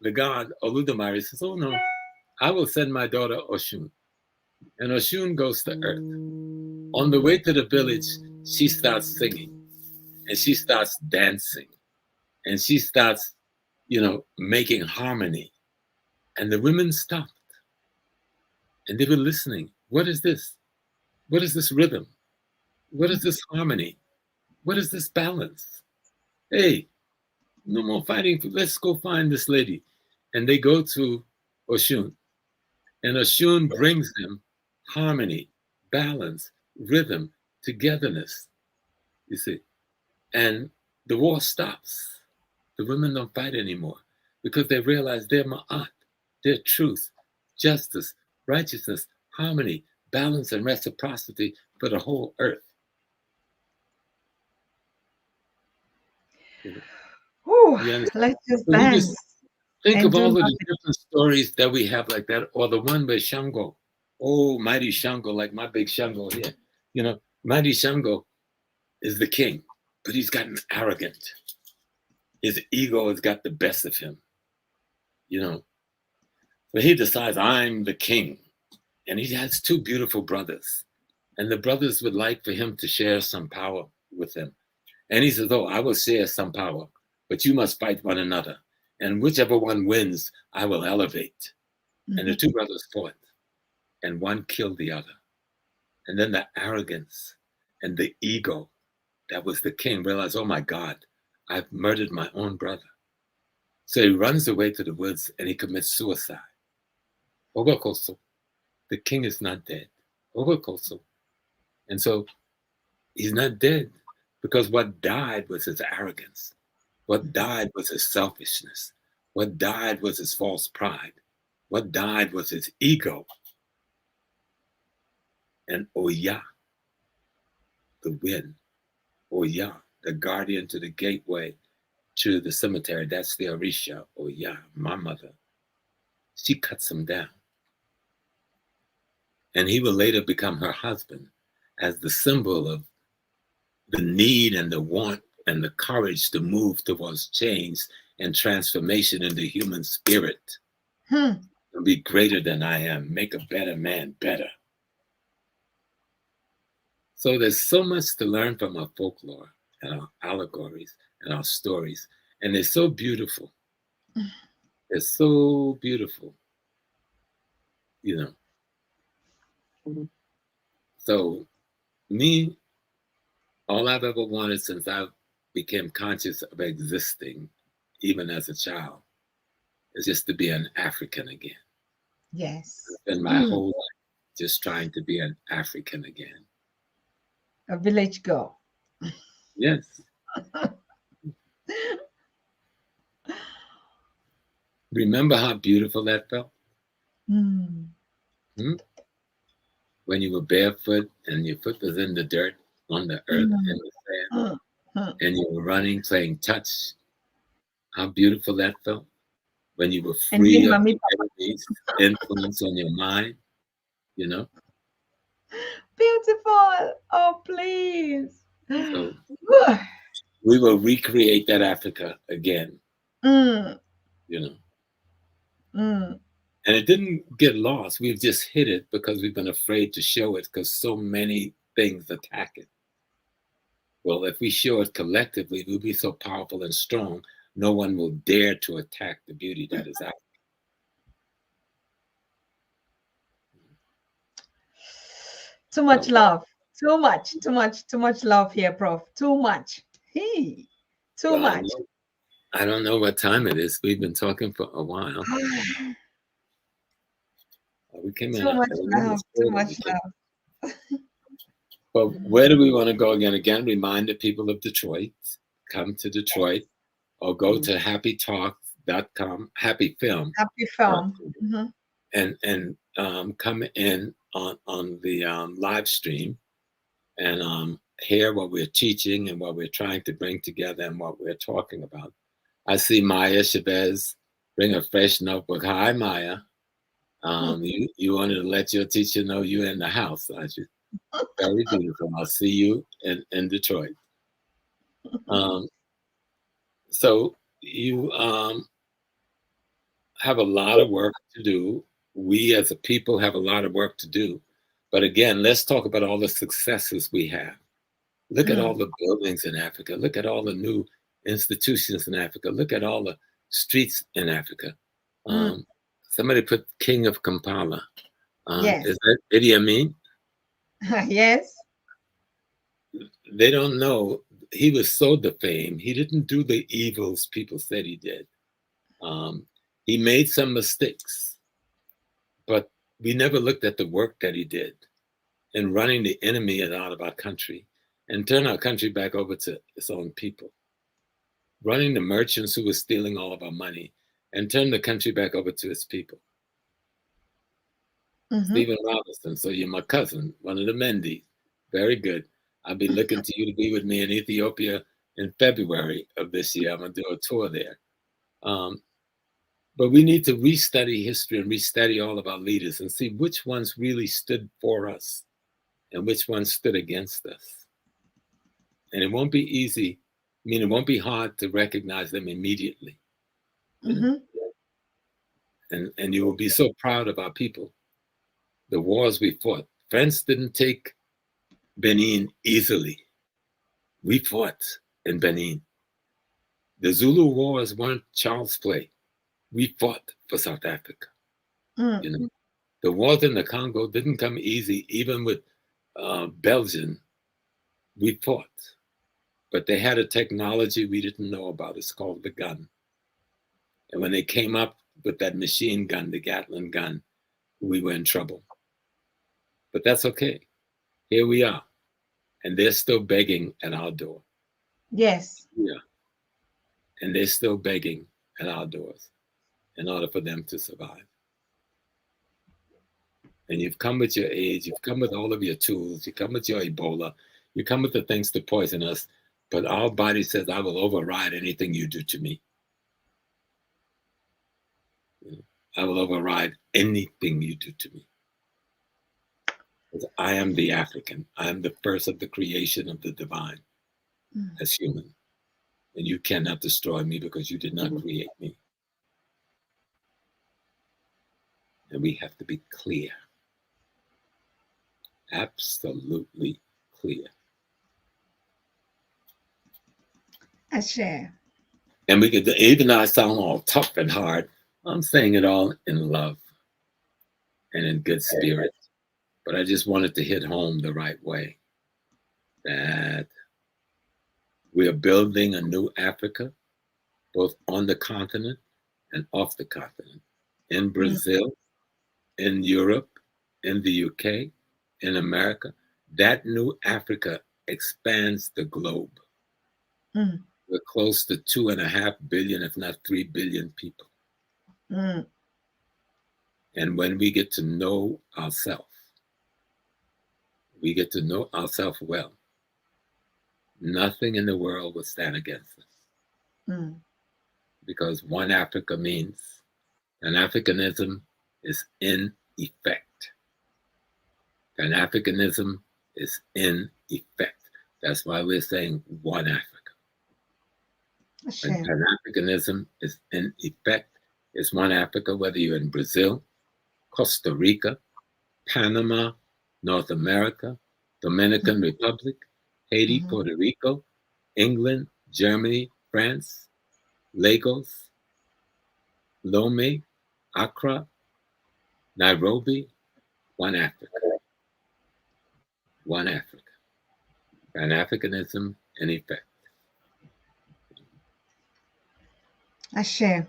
the god Oludumare says, oh no, I will send my daughter Oshun. And Oshun goes to earth. On the way to the village, she starts singing and she starts dancing and she starts, making harmony. And the women stopped and they were listening. What is this? What is this rhythm? What is this harmony? What is this balance? Hey, no more fighting. Let's go find this lady. And they go to Oshun. And Oshun brings them harmony, balance, rhythm, togetherness. You see. And the war stops. The women don't fight anymore because they realize their ma'at, their truth, justice, righteousness, harmony, balance, and reciprocity for the whole earth. Ooh, You understand? let's just So you dance just think and of do all of the nothing. different stories that we have like that, or the one where Shango, oh, mighty Shango, like my big Shango here. Mighty Shango is the king, but he's gotten arrogant. His ego has got the best of him, So he decides, I'm the king. And he has two beautiful brothers. And the brothers would like for him to share some power with them. And he says, oh, I will share some power, but you must fight one another. And whichever one wins, I will elevate. And the two brothers fought, and one killed the other. And then the arrogance and the ego that was the king, realized, oh my God, I've murdered my own brother. So he runs away to the woods and he commits suicide. Ogakoso, the king is not dead. Ogakoso. And so he's not dead because what died was his arrogance. What died was his selfishness. What died was his false pride. What died was his ego. And Oya, the wind, Oya, the guardian to the gateway to the cemetery, that's the Orisha, Oya, my mother. She cuts him down. And he will later become her husband as the symbol of the need and the want and the courage to move towards change and transformation in the human spirit. And be greater than I am, make a better man better. So there's so much to learn from our folklore and our allegories and our stories. And they're so beautiful. They're so beautiful, you know. So me, all I've ever wanted since I became conscious of existing, even as a child, is just to be an African again. Yes. Spend my whole life just trying to be an African again. A village girl. Yes. Remember how beautiful that felt? When you were barefoot and your foot was in the dirt, on the earth, in the sand, and you were running, playing touch. How beautiful that felt? When you were free of the enemy's influence on your mind, you know? Beautiful. Oh, please. So we will recreate that Africa again, you know? And it didn't get lost. We've just hid it because we've been afraid to show it because so many things attack it. Well, if we show it collectively, we'll be so powerful and strong, no one will dare to attack the beauty that is Africa. Too much love. Too much love here, Prof. Too much. Too much. I don't know what time it is. We've been talking for a while. We came too much love. Too much love. But where do we want to go again? Again, remind the people of Detroit, come to Detroit or go to happytalk.com, Happy Film. Happy Film. And come in on the live stream and hear what we're teaching and what we're trying to bring together and what we're talking about. I see Maya Chavez bring a fresh notebook. Hi, Maya. You wanted to let your teacher know you're in the house, aren't you? Very beautiful. I'll see you in Detroit. So you have a lot of work to do. We as a people have a lot of work to do. But again, let's talk about all the successes we have. Look at all the buildings in Africa. Look at all the new institutions in Africa. Look at all the streets in Africa. Somebody put King of Kampala. Yes. Is that Idi Amin? Yes. They don't know. He was so defamed. He didn't do the evils people said he did. He made some mistakes, but we never looked at the work that he did in running the enemy out of our country and turn our country back over to its own people. Running the merchants who were stealing all of our money and turn the country back over to its people. Stephen Robinson, so you're my cousin, one of the Mendy. Very good. I'll be looking to you to be with me in Ethiopia in February of this year. I'm going to do a tour there. But we need to restudy history and restudy all of our leaders and see which ones really stood for us and which ones stood against us. And it won't be easy. I mean, it won't be hard to recognize them immediately. And you will be so proud of our people. The wars we fought. France didn't take Benin easily. We fought in Benin. The Zulu wars weren't child's play. We fought for South Africa. You know, the wars in the Congo didn't come easy. Even with Belgium, we fought. But they had a technology we didn't know about. It's called the gun. And when they came up with that machine gun, the Gatling gun, we were in trouble. But that's okay. Here we are. And they're still begging at our door. Yes. Yeah. And they're still begging at our doors in order for them to survive. And you've come with your age, you've come with all of your tools, you come with your Ebola, you come with the things to poison us, but our body says, I will override anything you do to me. I will override anything you do to me. Because I am the African. I am the first of the creation of the divine as human. And you cannot destroy me because you did not create me. And we have to be clear. Absolutely clear. I share. And we could, even though I sound all tough and hard, I'm saying it all in love and in good spirit. But I just wanted to hit home the right way. That we are building a new Africa, both on the continent and off the continent. In Brazil, in Europe, in the UK, in America. That new Africa expands the globe. We're close to 2.5 billion, if not 3 billion people. And when we get to know ourselves, we get to know ourselves well. Nothing in the world will stand against us. Because one Africa means Pan-Africanism is in effect. Pan-Africanism is in effect. That's why we're saying one Africa. When Pan-Africanism is in effect, it's one Africa, whether you're in Brazil, Costa Rica, Panama, North America, Dominican Republic, Haiti, Puerto Rico, England, Germany, France, Lagos, Lomé, Accra, Nairobi, one Africa. One Africa. Pan-Africanism in effect. Ashe.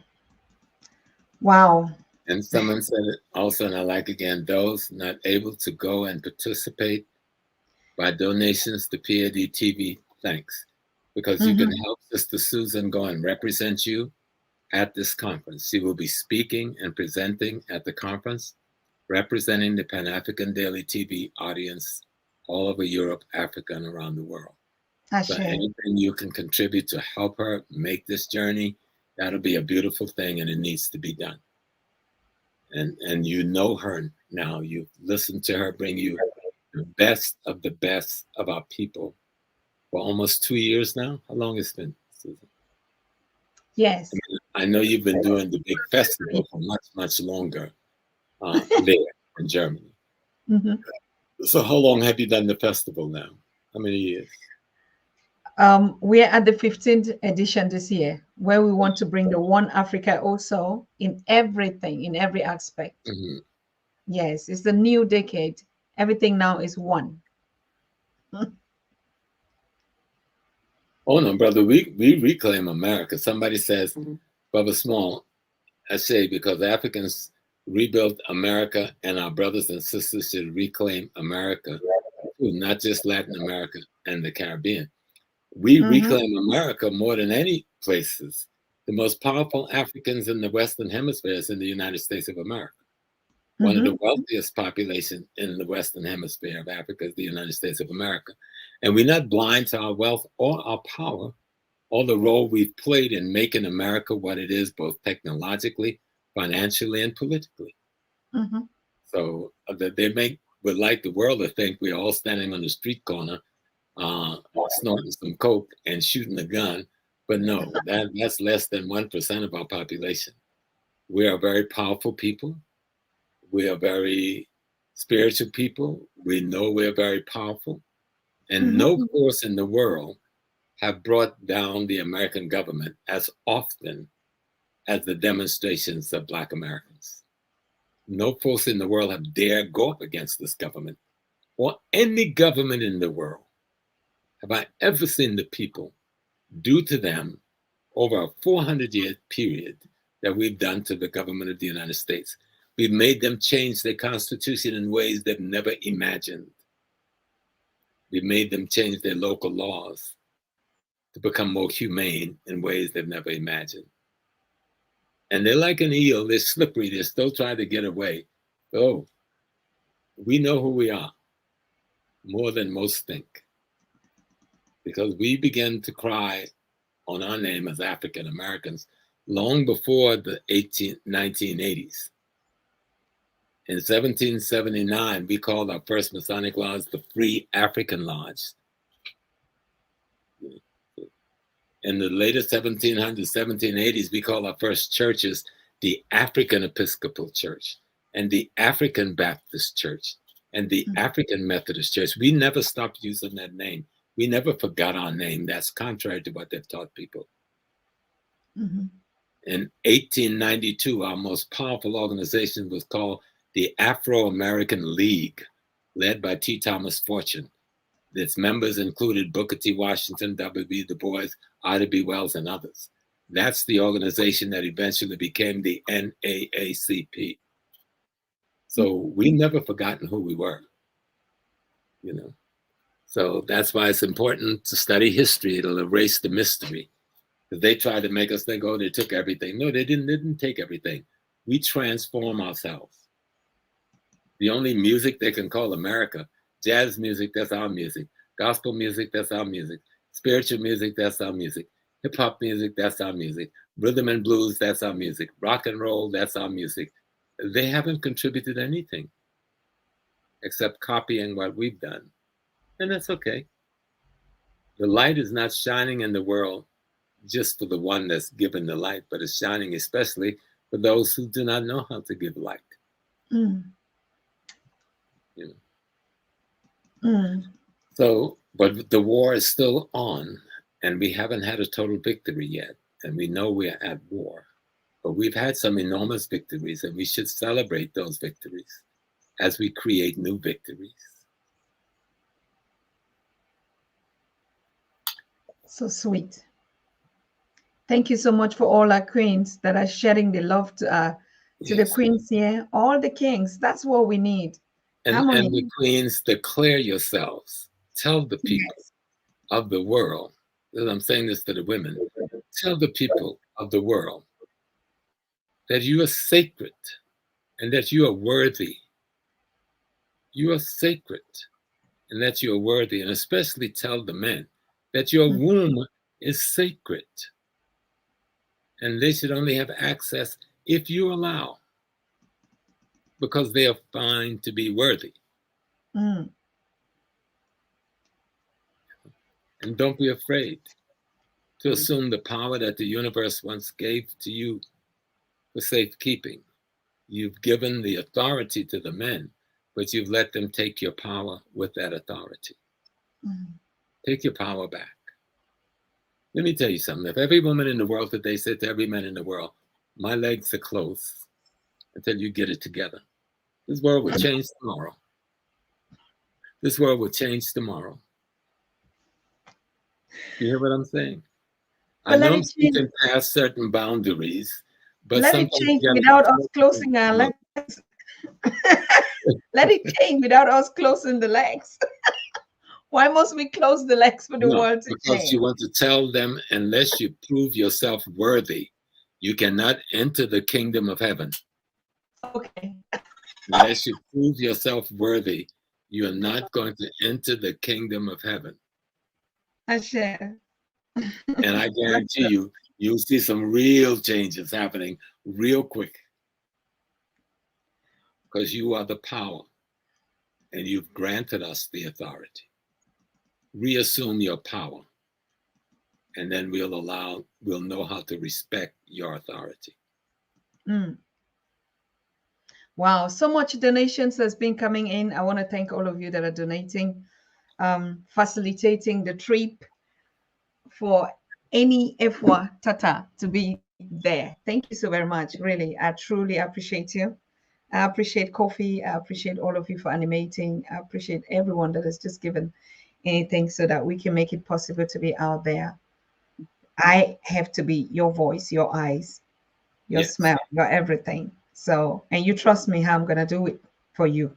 Wow. And someone said it also, and I like again, those not able to go and participate by donations to PAD TV, thanks. Because you can help Sister Susan go and represent you at this conference. She will be speaking and presenting at the conference, representing the Pan-African Daily TV audience all over Europe, Africa, and around the world. So anything you can contribute to help her make this journey, that'll be a beautiful thing, and it needs to be done. And you know her now. You've listened to her bring you the best of our people for almost 2 years now. How long has it been, Susan? Yes. I know you've been doing the big festival for much, much longer there in Germany. So how long have you done the festival now? How many years? We're at the 15th edition this year, where we want to bring the One Africa also in everything, in every aspect. Yes, it's the new decade. Everything now is one. Oh no, brother, we reclaim America. Somebody says, Brother Small, I say because Africans rebuilt America, and our brothers and sisters should reclaim America, too, not just Latin America and the Caribbean. We reclaim America more than any places. The most powerful Africans in the Western Hemisphere is in the United States of America. One of the wealthiest populations in the Western Hemisphere of Africa is the United States of America. And we're not blind to our wealth or our power, or the role we've played in making America what it is, both technologically, financially, and politically. So they would like the world to think we're all standing on the street corner, snorting some coke and shooting a gun. But no, that's less than 1% of our population. We are very powerful people. We are very spiritual people. We know we're very powerful. And no force in the world have brought down the American government as often as the demonstrations of Black Americans. No force in the world have dared go up against this government or any government in the world have I ever seen the people do to them over a 400-year period that we've done to the government of the United States. We've made them change their constitution in ways they've never imagined. We've made them change their local laws to become more humane in ways they've never imagined. And they're like an eel, they're slippery, they're still trying to get away. Oh, we know who we are more than most think, because we began to cry on our name as African Americans long before the 1980s. In 1779, we called our first Masonic lodge the Free African Lodge. In the later 1700s, 1780s, we called our first churches the African Episcopal Church and the African Baptist Church and the African Methodist Church. We never stopped using that name. We never forgot our name. That's contrary to what they've taught people. Mm-hmm. In 1892, our most powerful organization was called the Afro-American League, led by T. Thomas Fortune. Its members included Booker T. Washington, W.B. Du Bois, Ida B. Wells, and others. That's the organization that eventually became the NAACP. So we've never forgotten who we were, you know. So that's why it's important to study history. It'll erase the mystery. Because they tried to make us think, oh, they took everything. No, they didn't take everything. We transform ourselves. The only music they can call America, jazz music, that's our music. Gospel music, that's our music. Spiritual music, that's our music. Hip hop music, that's our music. Rhythm and blues, that's our music. Rock and roll, that's our music. They haven't contributed anything except copying what we've done. And that's okay. The light is not shining in the world just for the one that's given the light, but it's shining especially for those who do not know how to give light. Mm. You know? Mm. So, but the war is still on, and we haven't had a total victory yet. And we know we are at war. But we've had some enormous victories, and we should celebrate those victories as we create new victories. So sweet. Thank you so much for all our queens that are sharing the love to the queens here, all the kings. That's what we need. And the queens, declare yourselves. Tell the people of the world, and I'm saying this to the women, tell the people of the world that you are sacred and that you are worthy. You are sacred and that you are worthy. And especially tell the men that your womb is sacred. And they should only have access if you allow, because they are found to be worthy. Mm. And don't be afraid to assume the power that the universe once gave to you for safekeeping. You've given the authority to the men, but you've let them take your power with that authority. Mm. Take your power back. Let me tell you something. If every woman in the world today said to every man in the world, my legs are closed until you get it together, this world would change tomorrow. This world would change tomorrow. You hear what I'm saying? I know I'm speaking past certain boundaries, but let it change without us closing our legs. Let it change without us closing the legs. Why must we close the legs for the world to change? Because you want to tell them, unless you prove yourself worthy, you cannot enter the kingdom of heaven. Okay. Unless you prove yourself worthy, you are not going to enter the kingdom of heaven. I share. And I guarantee you, you'll see some real changes happening real quick. Because you are the power, and you've granted us the authority. Reassume your power, and then we'll know how to respect your authority. Mm. Wow, so much donations has been coming in. I want to thank all of you that are donating, facilitating the trip for any Efwa Tata to be there. Thank you so very much. Really, I truly appreciate you. I appreciate Kofi. I appreciate all of you for animating. I appreciate everyone that has just given anything so that we can make it possible to be out there. I have to be your voice, your eyes, your Yes. smell, your everything. So, and you trust me how I'm going to do it for you.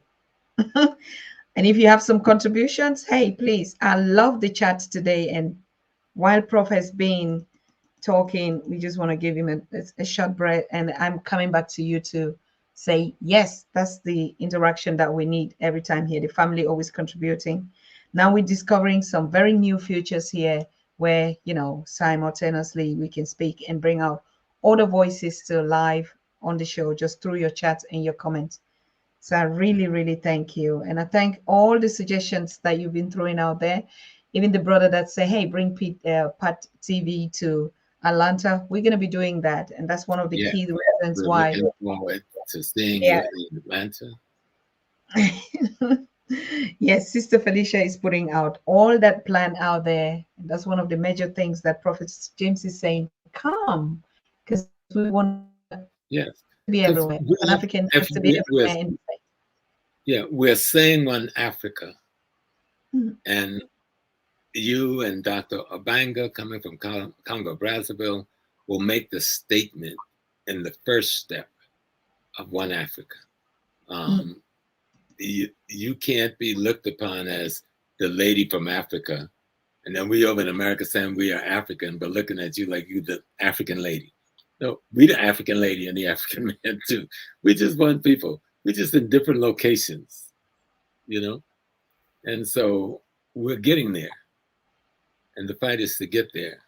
And if you have some contributions, hey, please, I love the chat today. And while Prof has been talking, we just want to give him a short breath. And I'm coming back to you to say, yes, that's the interaction that we need every time here. The family always contributing. Now we're discovering some very new features here where, simultaneously we can speak and bring out all the voices to live on the show just through your chat and your comments. So I really, really thank you. And I thank all the suggestions that you've been throwing out there. Even the brother that say, hey, bring Pat TV to Atlanta. We're going to be doing that. And that's one of the Yeah. key reasons We're why. looking forward to seeing Yeah. you in Atlanta. Yes, Sister Felicia is putting out all that plan out there. And that's one of the major things that Prophet James is saying, come, because we want to be Yes. everywhere. Pan Because African needs to be everywhere. we're saying one Africa, Mhm. and you and Dr. Obanga, coming from Congo Brazzaville, will make the statement in the first step of one Africa. Mhm. You can't be looked upon as the lady from Africa, and then we over in America saying we are African, but looking at you like you the African lady. No, we the African lady and the African man too. We just one people. We just in different locations, you know. And so we're getting there, and the fight is to get there,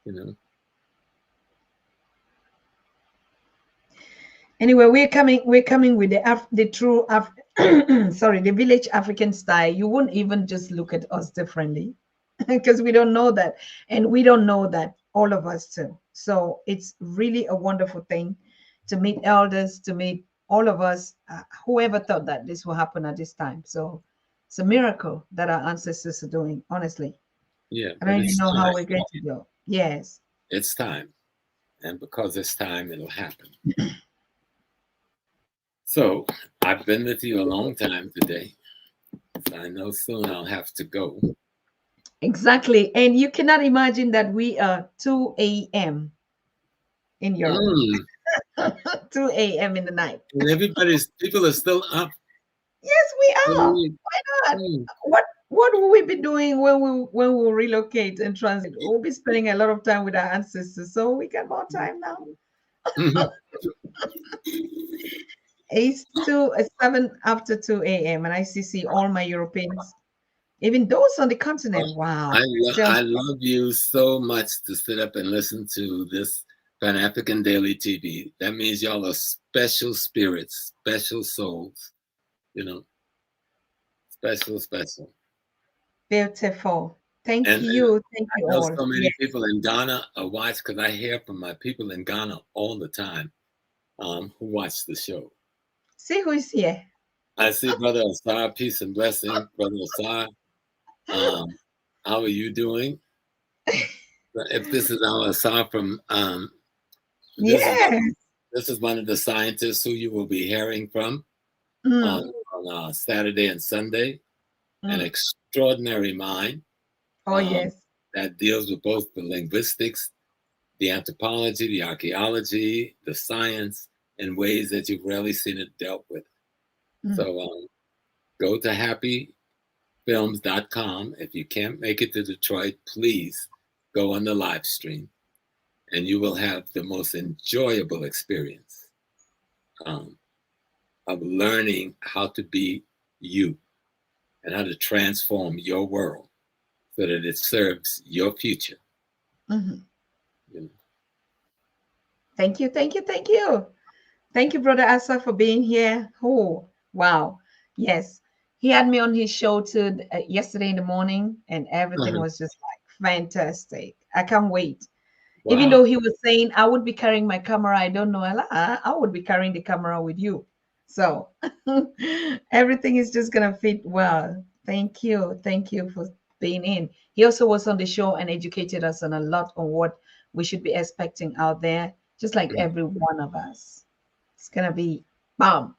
you know. Anyway, we're coming with the true sorry, the village African style. You won't even just look at us differently because we don't know that, and we don't know that all of us too. So it's really a wonderful thing to meet elders, to meet all of us. Whoever thought that this will happen at this time? So it's a miracle that our ancestors are doing. Honestly, Yeah, I but don't even it's know how time. we're going to go. Yes. It's time, and because it's time, it'll happen. So I've been with you a long time today. So I know soon I'll have to go. Exactly. And you cannot imagine that we are 2 a.m. in Europe. Mm. 2 a.m. in the night. And people are still up. Yes, we are. Mm. Why not? Mm. What will we be doing when we relocate and transit? We'll be spending a lot of time with our ancestors, so we got more time now. It's 7 after 2 a.m. and I see all my Europeans, even those on the continent. Wow. I Just love you so much to sit up and listen to this Pan African Daily TV. That means y'all are special spirits, special souls, you know, special, special. beautiful. Thank And you. Thank I you know all. so many Yes. people in Ghana are watching because I hear from my people in Ghana all the time who watch the show. See who is here. I see Brother Asar, peace and blessing. Brother Asar, how are you doing? If this is our Asar from, this is Yes. this is one of the scientists who you will be hearing from Mm, on Saturday and Sunday. An mm. extraordinary mind Oh, um, yes. that deals with both the linguistics, the anthropology, the archaeology, the science in ways that you've rarely seen it dealt with. Mm, So go to happyfilms.com. If you can't make it to Detroit, please go on the live stream and you will have the most enjoyable experience um, of learning how to be you and how to transform your world so that it serves your future. mhm. You know? Thank you. Thank you. Thank you. Thank you, Brother Asa, for being here. Oh, wow. Yes. He had me on his show too yesterday in the morning, and everything Uh-huh. was just like fantastic. I can't wait. Even Wow. though he was saying I would be carrying my camera, I don't know. I would be carrying the camera with you. So everything is just gonna fit well. Thank you. Thank you for being in. He also was on the show and educated us on a lot on what we should be expecting out there, just like every one of us. It's gonna be bomb.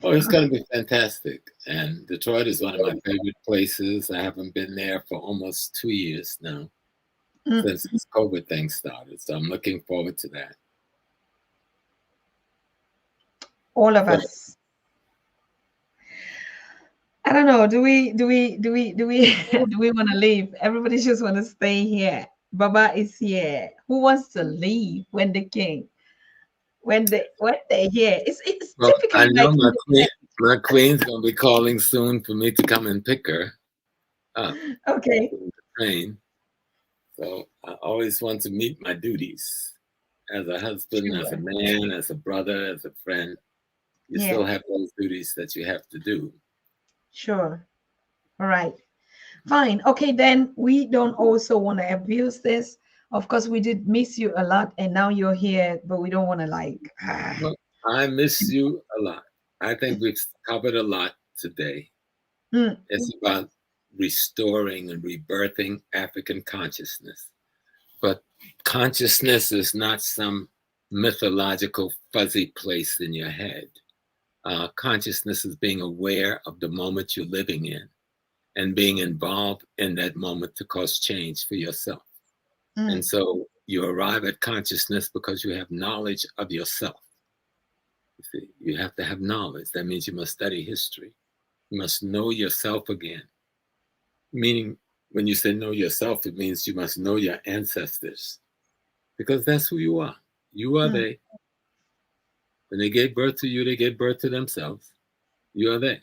Oh, it's going to be fantastic. And Detroit is one of my favorite places. I haven't been there for almost 2 years now Mm, since this COVID thing started. So I'm looking forward to that. all of So, us. I don't know. Do we do we want to leave? Everybody just want to stay here. Baba is here. Who wants to leave when the king when they're here? It's well, I typically know like in the my queen's going to be calling soon for me to come and pick her up okay, from the train. So I always want to meet my duties as a husband, as a sure, man, as a brother, as a friend. You still yeah, have those duties that you have to do. sure. All right. Fine. Okay, then we don't also want to abuse this. Of course, we did miss you a lot, and now you're here, but we don't want to like. Well, I miss you a lot. I think we've covered a lot today. Mm, It's about restoring and rebirthing African consciousness. But consciousness is not some mythological fuzzy place in your head. Consciousness is being aware of the moment you're living in and being involved in that moment to cause change for yourself. And mm, so you arrive at consciousness because you have knowledge of yourself. You see, you have to have knowledge. That means you must study history. You must know yourself again. Meaning, when you say know yourself, it means you must know your ancestors because that's who you are. You are mm, they. When they gave birth to you, they gave birth to themselves. You are they.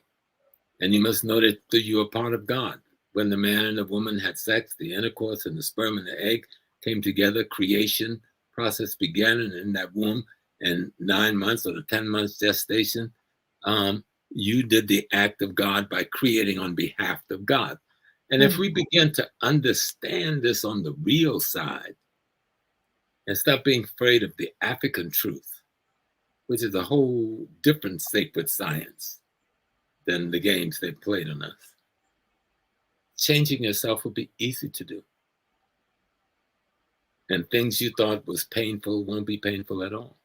And you must know that you are part of God. When the man and the woman had sex, the intercourse and the sperm and the egg came together, creation process began in that womb, and 9 months or the 10 months gestation, you did the act of God by creating on behalf of God. And if mm, we begin to understand this on the real side and stop being afraid of the African truth, which is a whole different sacred science than the games they played on us, changing yourself will be easy to do. And things you thought was painful won't be painful at all.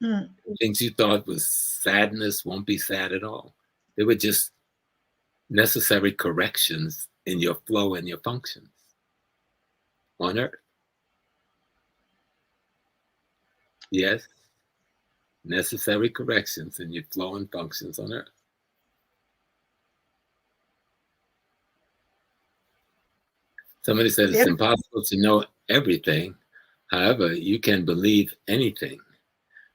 mm. Things you thought was sadness won't be sad at all. They were just necessary corrections in your flow and your functions on earth. Yes, necessary corrections in your flow and functions on earth. Somebody said it's Yes. impossible to know everything. However, you can believe anything.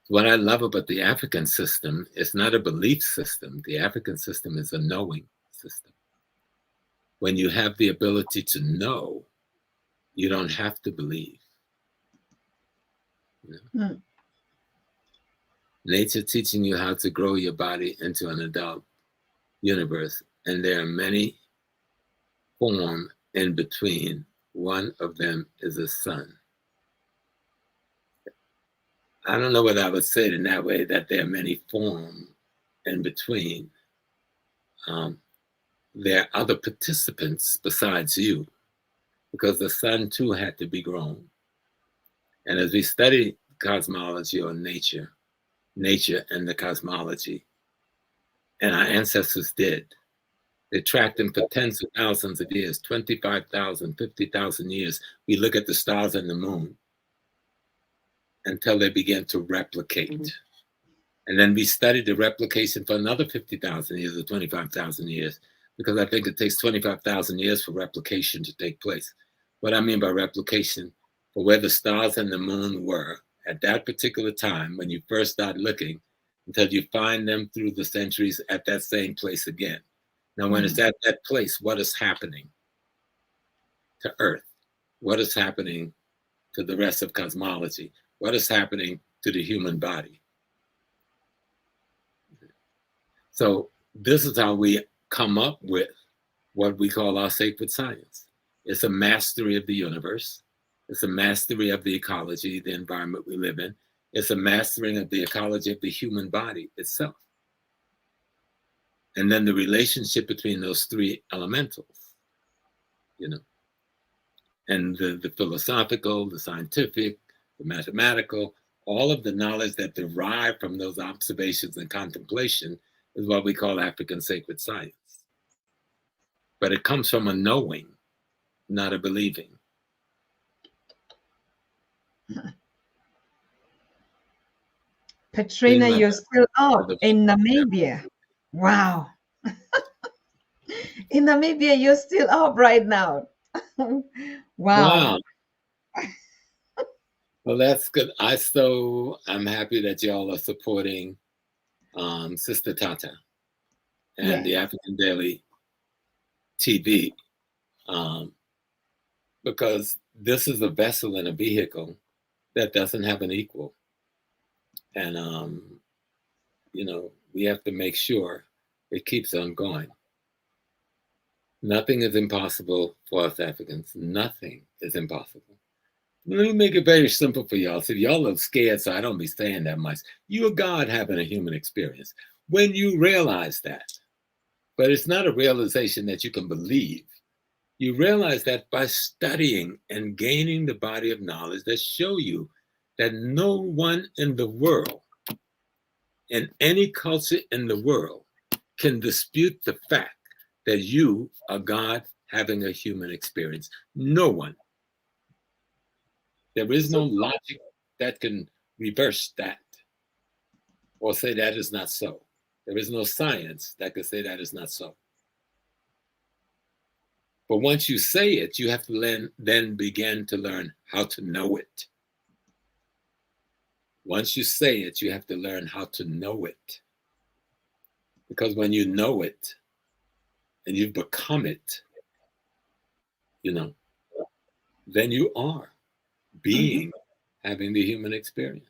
What I love about the African system is not a belief system. The African system is a knowing system. When you have the ability to know, you don't have to believe. You know? Mm, Nature teaching you how to grow your body into an adult universe, and there are many forms in between. One of them is a sun. I don't know whether I would say it in that way, that there are many forms in between. There are other participants besides you, because the sun too had to be grown. And as we study cosmology or nature and the cosmology, and our ancestors did, they tracked them for tens of thousands of years, 25,000, 50,000 years. We look at the stars and the moon until they began to replicate. And then we studied the replication for another 50,000 years or 25,000 years, because I think it takes 25,000 years for replication to take place. What I mean by replication, for where the stars and the moon were at that particular time when you first start looking, until you find them through the centuries at that same place again. Now, when it's mm, at that place, what is happening to Earth? What is happening to the rest of cosmology? What is happening to the human body? So this is how we come up with what we call our sacred science. It's a mastery of the universe. It's a mastery of the ecology, the environment we live in. It's a mastering of the ecology of the human body itself. And then the relationship between those three elementals, you know, and the philosophical, the scientific, the mathematical, all of the knowledge that derive from those observations and contemplation is what we call African sacred science. But it comes from a knowing, not a believing. Katrina, you're still up in Namibia. Wow. In Namibia, you're still up right now. Wow. Wow. Well, that's good. I'm happy that y'all are supporting Sister Tata and the Yes. African Daily TV, because this is a vessel and a vehicle that doesn't have an equal. And, we have to make sure it keeps on going. Nothing is impossible for us Africans. Nothing is impossible. Let me make it very simple for y'all. So y'all look scared, so I don't be saying that much. You're God having a human experience. When you realize that, but it's not a realization that you can believe. You realize that by studying and gaining the body of knowledge that show you that no one in the world, in any culture in the world, can dispute the fact that you are God having a human experience. No one. There is no logic that can reverse that or say that is not so. There is no science that can say that is not so. But once you say it, you have to then begin to learn how to know it. Once you say it, you have to learn how to know it. Because when you know it and you've become it, then you are being, having the human experience.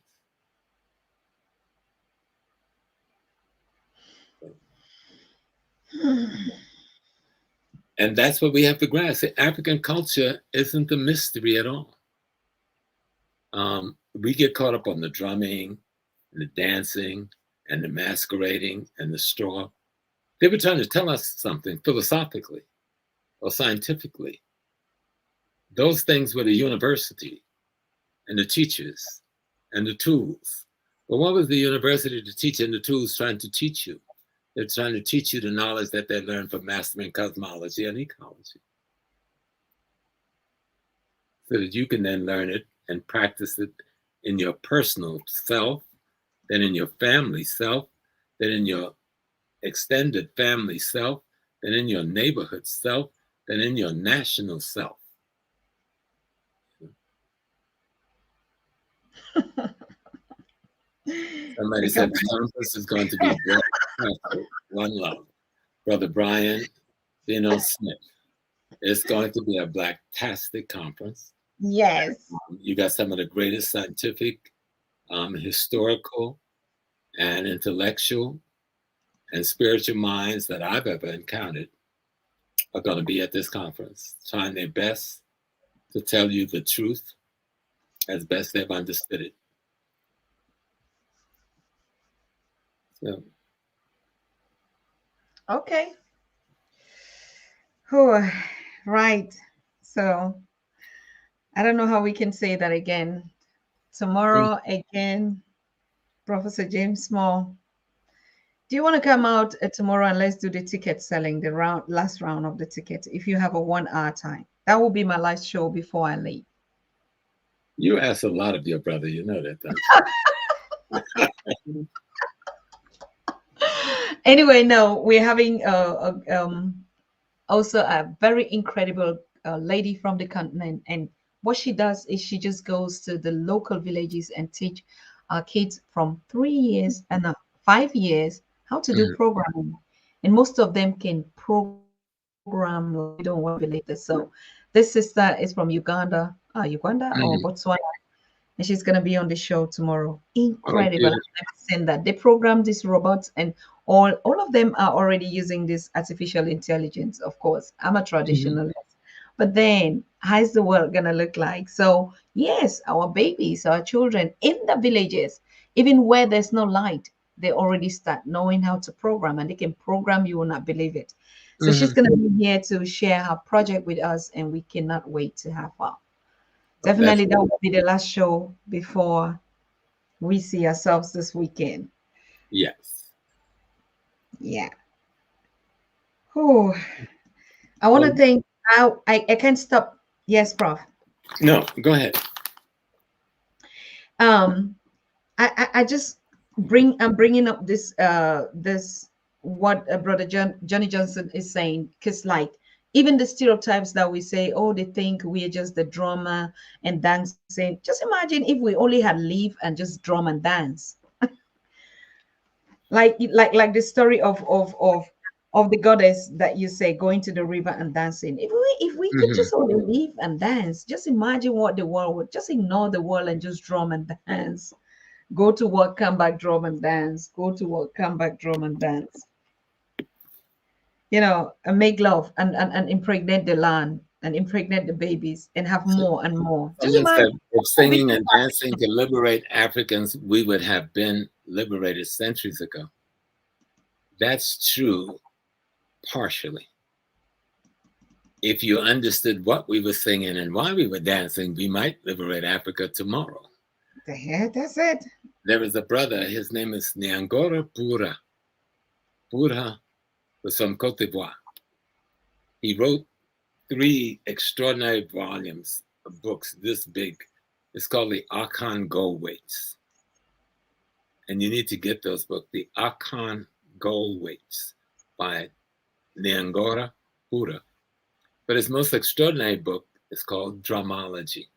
And that's what we have to grasp. African culture isn't a mystery at all. We get caught up on the drumming, and the dancing, and the masquerading, and the straw. They were trying to tell us something philosophically or scientifically. Those things were the university and the teachers and the tools. But what was the university, the teacher, and the tools trying to teach you? They're trying to teach you the knowledge that they learned from mastering cosmology and ecology, so that you can then learn it and practice it in your personal self, then in your family self, then in your extended family self, then in your neighborhood self, then in your national self. Somebody said the conference is going to be one love. Brother Brian Smith. It's going to be a blacktastic conference. Yes. You got some of the greatest scientific, historical, and intellectual and spiritual minds that I've ever encountered are going to be at this conference, trying their best to tell you the truth as best they've understood it. So. Okay. Oh, right. So I don't know how we can say that again. Tomorrow again, Professor James Small. Do you want to come out tomorrow and let's do the ticket selling, the last round of the ticket, if you have a 1 hour time? That will be my last show before I leave. You ask a lot of your brother, you know that, don't you? Anyway, no, we're having also a very incredible lady from the continent, and what she does is she just goes to the local villages and teach our kids from 3 years and 5 years how to do programming, and most of them can program like you don't want to believe this. So this sister is from Uganda, Uganda or Botswana, and she's going to be on the show tomorrow. Incredible. I've never seen that. They program these robots, and all of them are already using this artificial intelligence. Of course, I'm a traditionalist, but then how's the world going to look like? So yes, our babies, our children in the villages, even where there's no light, they already start knowing how to program, and they can program, you will not believe it. So she's going to be here to share her project with us, and we cannot wait to have her. Definitely, that will be the last show before we see ourselves this weekend. Yes. Yeah. Oh, I want to Well, think. I can't stop. Yes, Prof. no, go ahead. Um, I just I'm bringing up this what Brother Johnny Johnson is saying, because like even the stereotypes that we say, oh, they think we're just the drummer and dancing. Just imagine if we only had live and just drum and dance, like the story of the goddess that you say going to the river and dancing. If we could Hmm. just only live and dance, just imagine what the world would. Just ignore the world and just drum and dance. Go to work, come back, drum and dance. Go to work, come back, drum and dance. And make love and impregnate the land and impregnate the babies and have more and more. Just Someone imagine said if how big singing the and dancing could liberate Africans, we would have been liberated centuries ago. That's true partially. If you understood what we were singing and why we were dancing, we might liberate Africa tomorrow. that's it. There is a brother, his name is Nyangora Pura. Pura was from Cote d'Ivoire. He wrote 3 extraordinary volumes of books this big. It's called the Akan Gold Weights. And you need to get those books, the Akan Gold Weights by Nyangora Pura. But his most extraordinary book is called Drumology.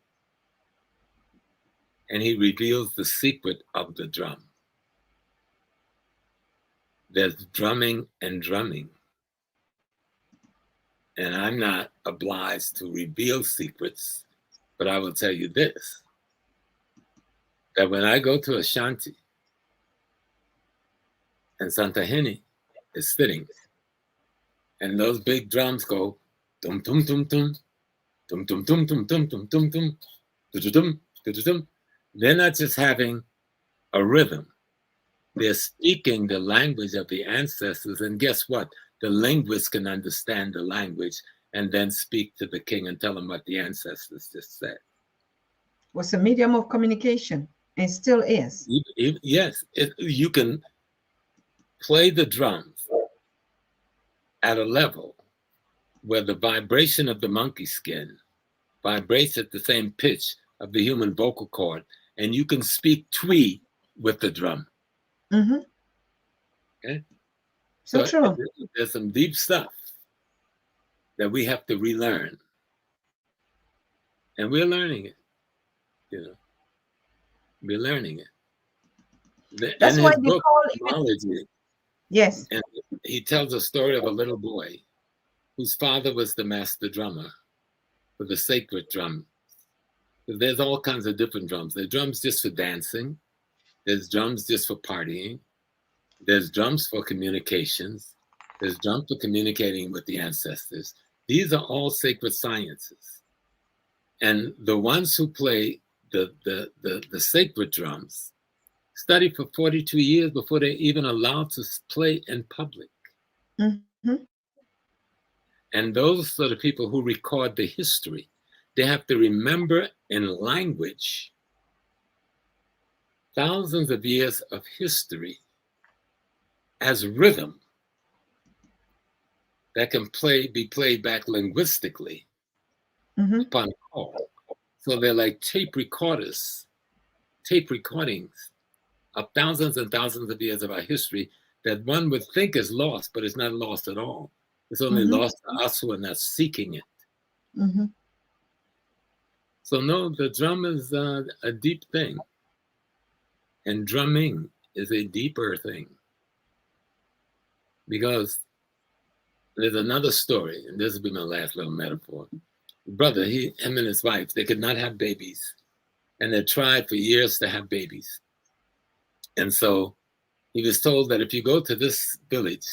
And he reveals the secret of the drum. There's drumming and drumming. And I'm not obliged to reveal secrets, but I will tell you this, that when I go to Ashanti and Santa Hene is sitting, and those big drums go tum tum tum tum, tum tum tum tum tum tum tum tum, tum tum tum, they're not just having a rhythm. They're speaking the language of the ancestors, and guess what? The linguist can understand the language and then speak to the king and tell him what the ancestors just said. Was a medium of communication and still is. Yes, you can play the drums at a level where the vibration of the monkey skin vibrates at the same pitch of the human vocal cord, and you can speak Twi with the drum. Mm-hmm. Okay, So so true. there's some deep stuff that we have to relearn, and we're learning it. You know, we're learning it. In That's why his they book, call even. Etymology, Yes. and he tells a story of a little boy whose father was the master drummer for the sacred drum. There's all kinds of different drums. There's drums just for dancing. There's drums just for partying. There's drums for communications. There's drums for communicating with the ancestors. These are all sacred sciences. And the ones who play the sacred drums study for 42 years before they're even allowed to play in public. Mm-hmm. And those are the people who record the history. They have to remember in language thousands of years of history as rhythm that can be played back linguistically Mm-hmm. upon call. So they're like tape recordings of thousands and thousands of years of our history that one would think is lost, but it's not lost at all. It's only Mm-hmm. lost to us who are not seeking it. Mm-hmm. So no, the drum is a deep thing. And drumming is a deeper thing. Because there's another story, and this will be my last little metaphor. Brother, him and his wife, they could not have babies. And they tried for years to have babies. And so he was told that if you go to this village,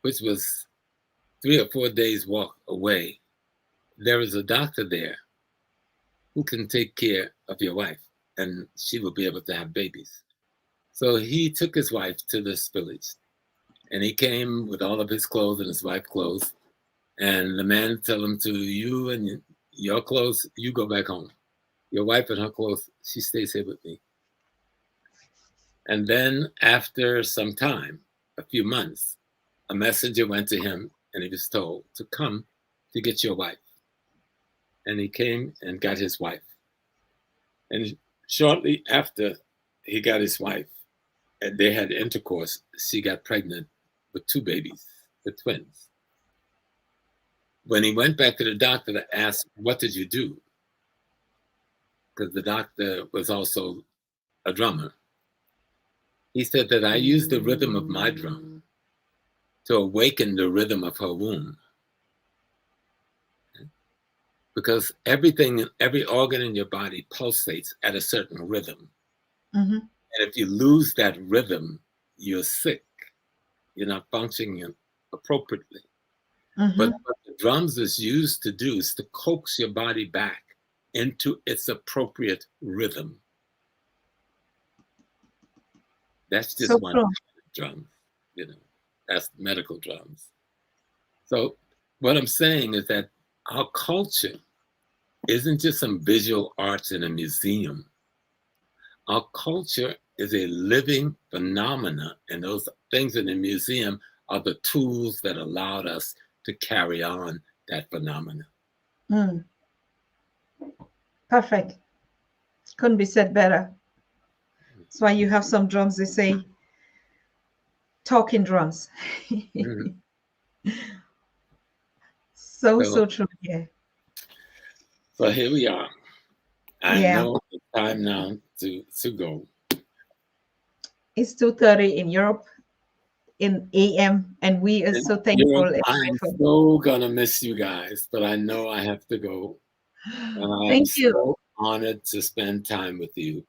which was 3 or 4 days walk away, there is a doctor there who can take care of your wife, and she will be able to have babies. So he took his wife to this village, and he came with all of his clothes and his wife's clothes. And the man told him to, you and your clothes, you go back home. Your wife and her clothes, she stays here with me. And then after some time, a few months, a messenger went to him and he was told to come to get your wife. And he came and got his wife. And shortly after he got his wife, and they had intercourse, she got pregnant with 2 babies, with twins. When he went back to the doctor to ask, what did you do? Because the doctor was also a drummer. He said that I used the rhythm of my drum to awaken the rhythm of her womb. Because everything, every organ in your body pulsates at a certain rhythm. Mm-hmm. And if you lose that rhythm, you're sick. You're not functioning appropriately. Mm-hmm. But what the drums is used to do is to coax your body back into its appropriate rhythm. That's just So one true. kind of drum, that's medical drums. So what I'm saying is that our culture isn't just some visual arts in a museum. Our culture is a living phenomena, and those things in the museum are the tools that allowed us to carry on that phenomena. Perfect. Couldn't be said better. That's why you have some drums, they say, talking drums. Mm-hmm. So true. Yeah. So here we are. I Yeah. know it's time now to go. It's 2:30 in Europe in AM, and we are so thankful. I'm so gonna miss you guys, but I know I have to go. And I am so honored to spend time with you.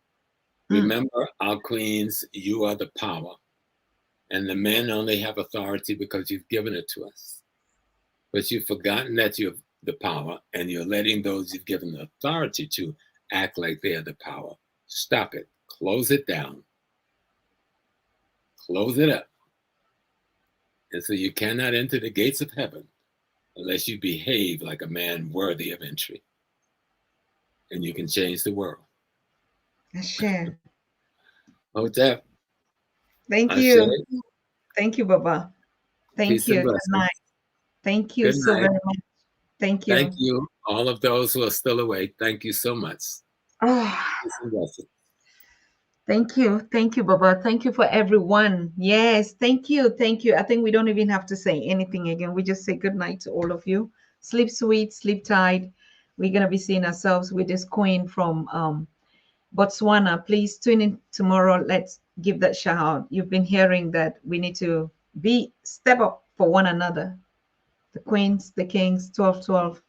Remember, our queens, you are the power. And the men only have authority because you've given it to us. But you've forgotten that you have the power, and you're letting those you've given the authority to act like they're the power. Stop it. Close it down. Close it up. And so you cannot enter the gates of heaven unless you behave like a man worthy of entry. And you can change the world. Sure. Hotep. Thank you. Thank you, Baba. Thank you. Good night. Thank you so very much. Thank you. Thank you, all of those who are still awake. Thank you so much. Thank you. Thank you, Baba. Thank you for everyone. Yes, thank you. Thank you. I think we don't even have to say anything again. We just say good night to all of you. Sleep sweet, sleep tight. We're going to be seeing ourselves with this queen from Botswana. Please tune in tomorrow. Let's give that shout out. You've been hearing that we need to step up for one another. The queens, the kings, 12-12,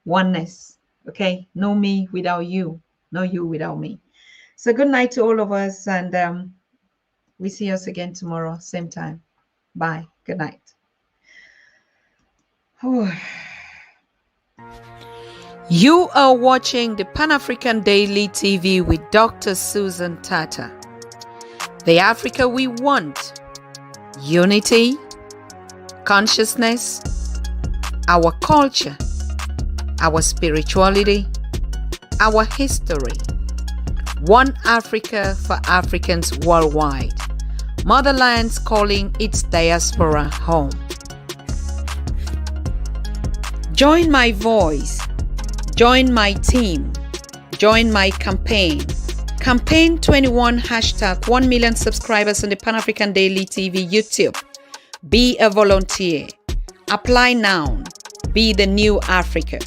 oneness. Okay, no me without you, no you without me. So good night to all of us, and we see us again tomorrow, same time. Bye. Good night. You are watching the Pan-African Daily TV with Dr. Susan Tata. The Africa we want. Unity, consciousness, our culture, our spirituality, our history. One Africa for Africans worldwide. Motherland's calling its diaspora home. Join my voice. Join my team. Join my campaign. Campaign 21 hashtag 1 million subscribers on the Pan-African Daily TV YouTube. Be a volunteer. Apply now. Be the new Africa.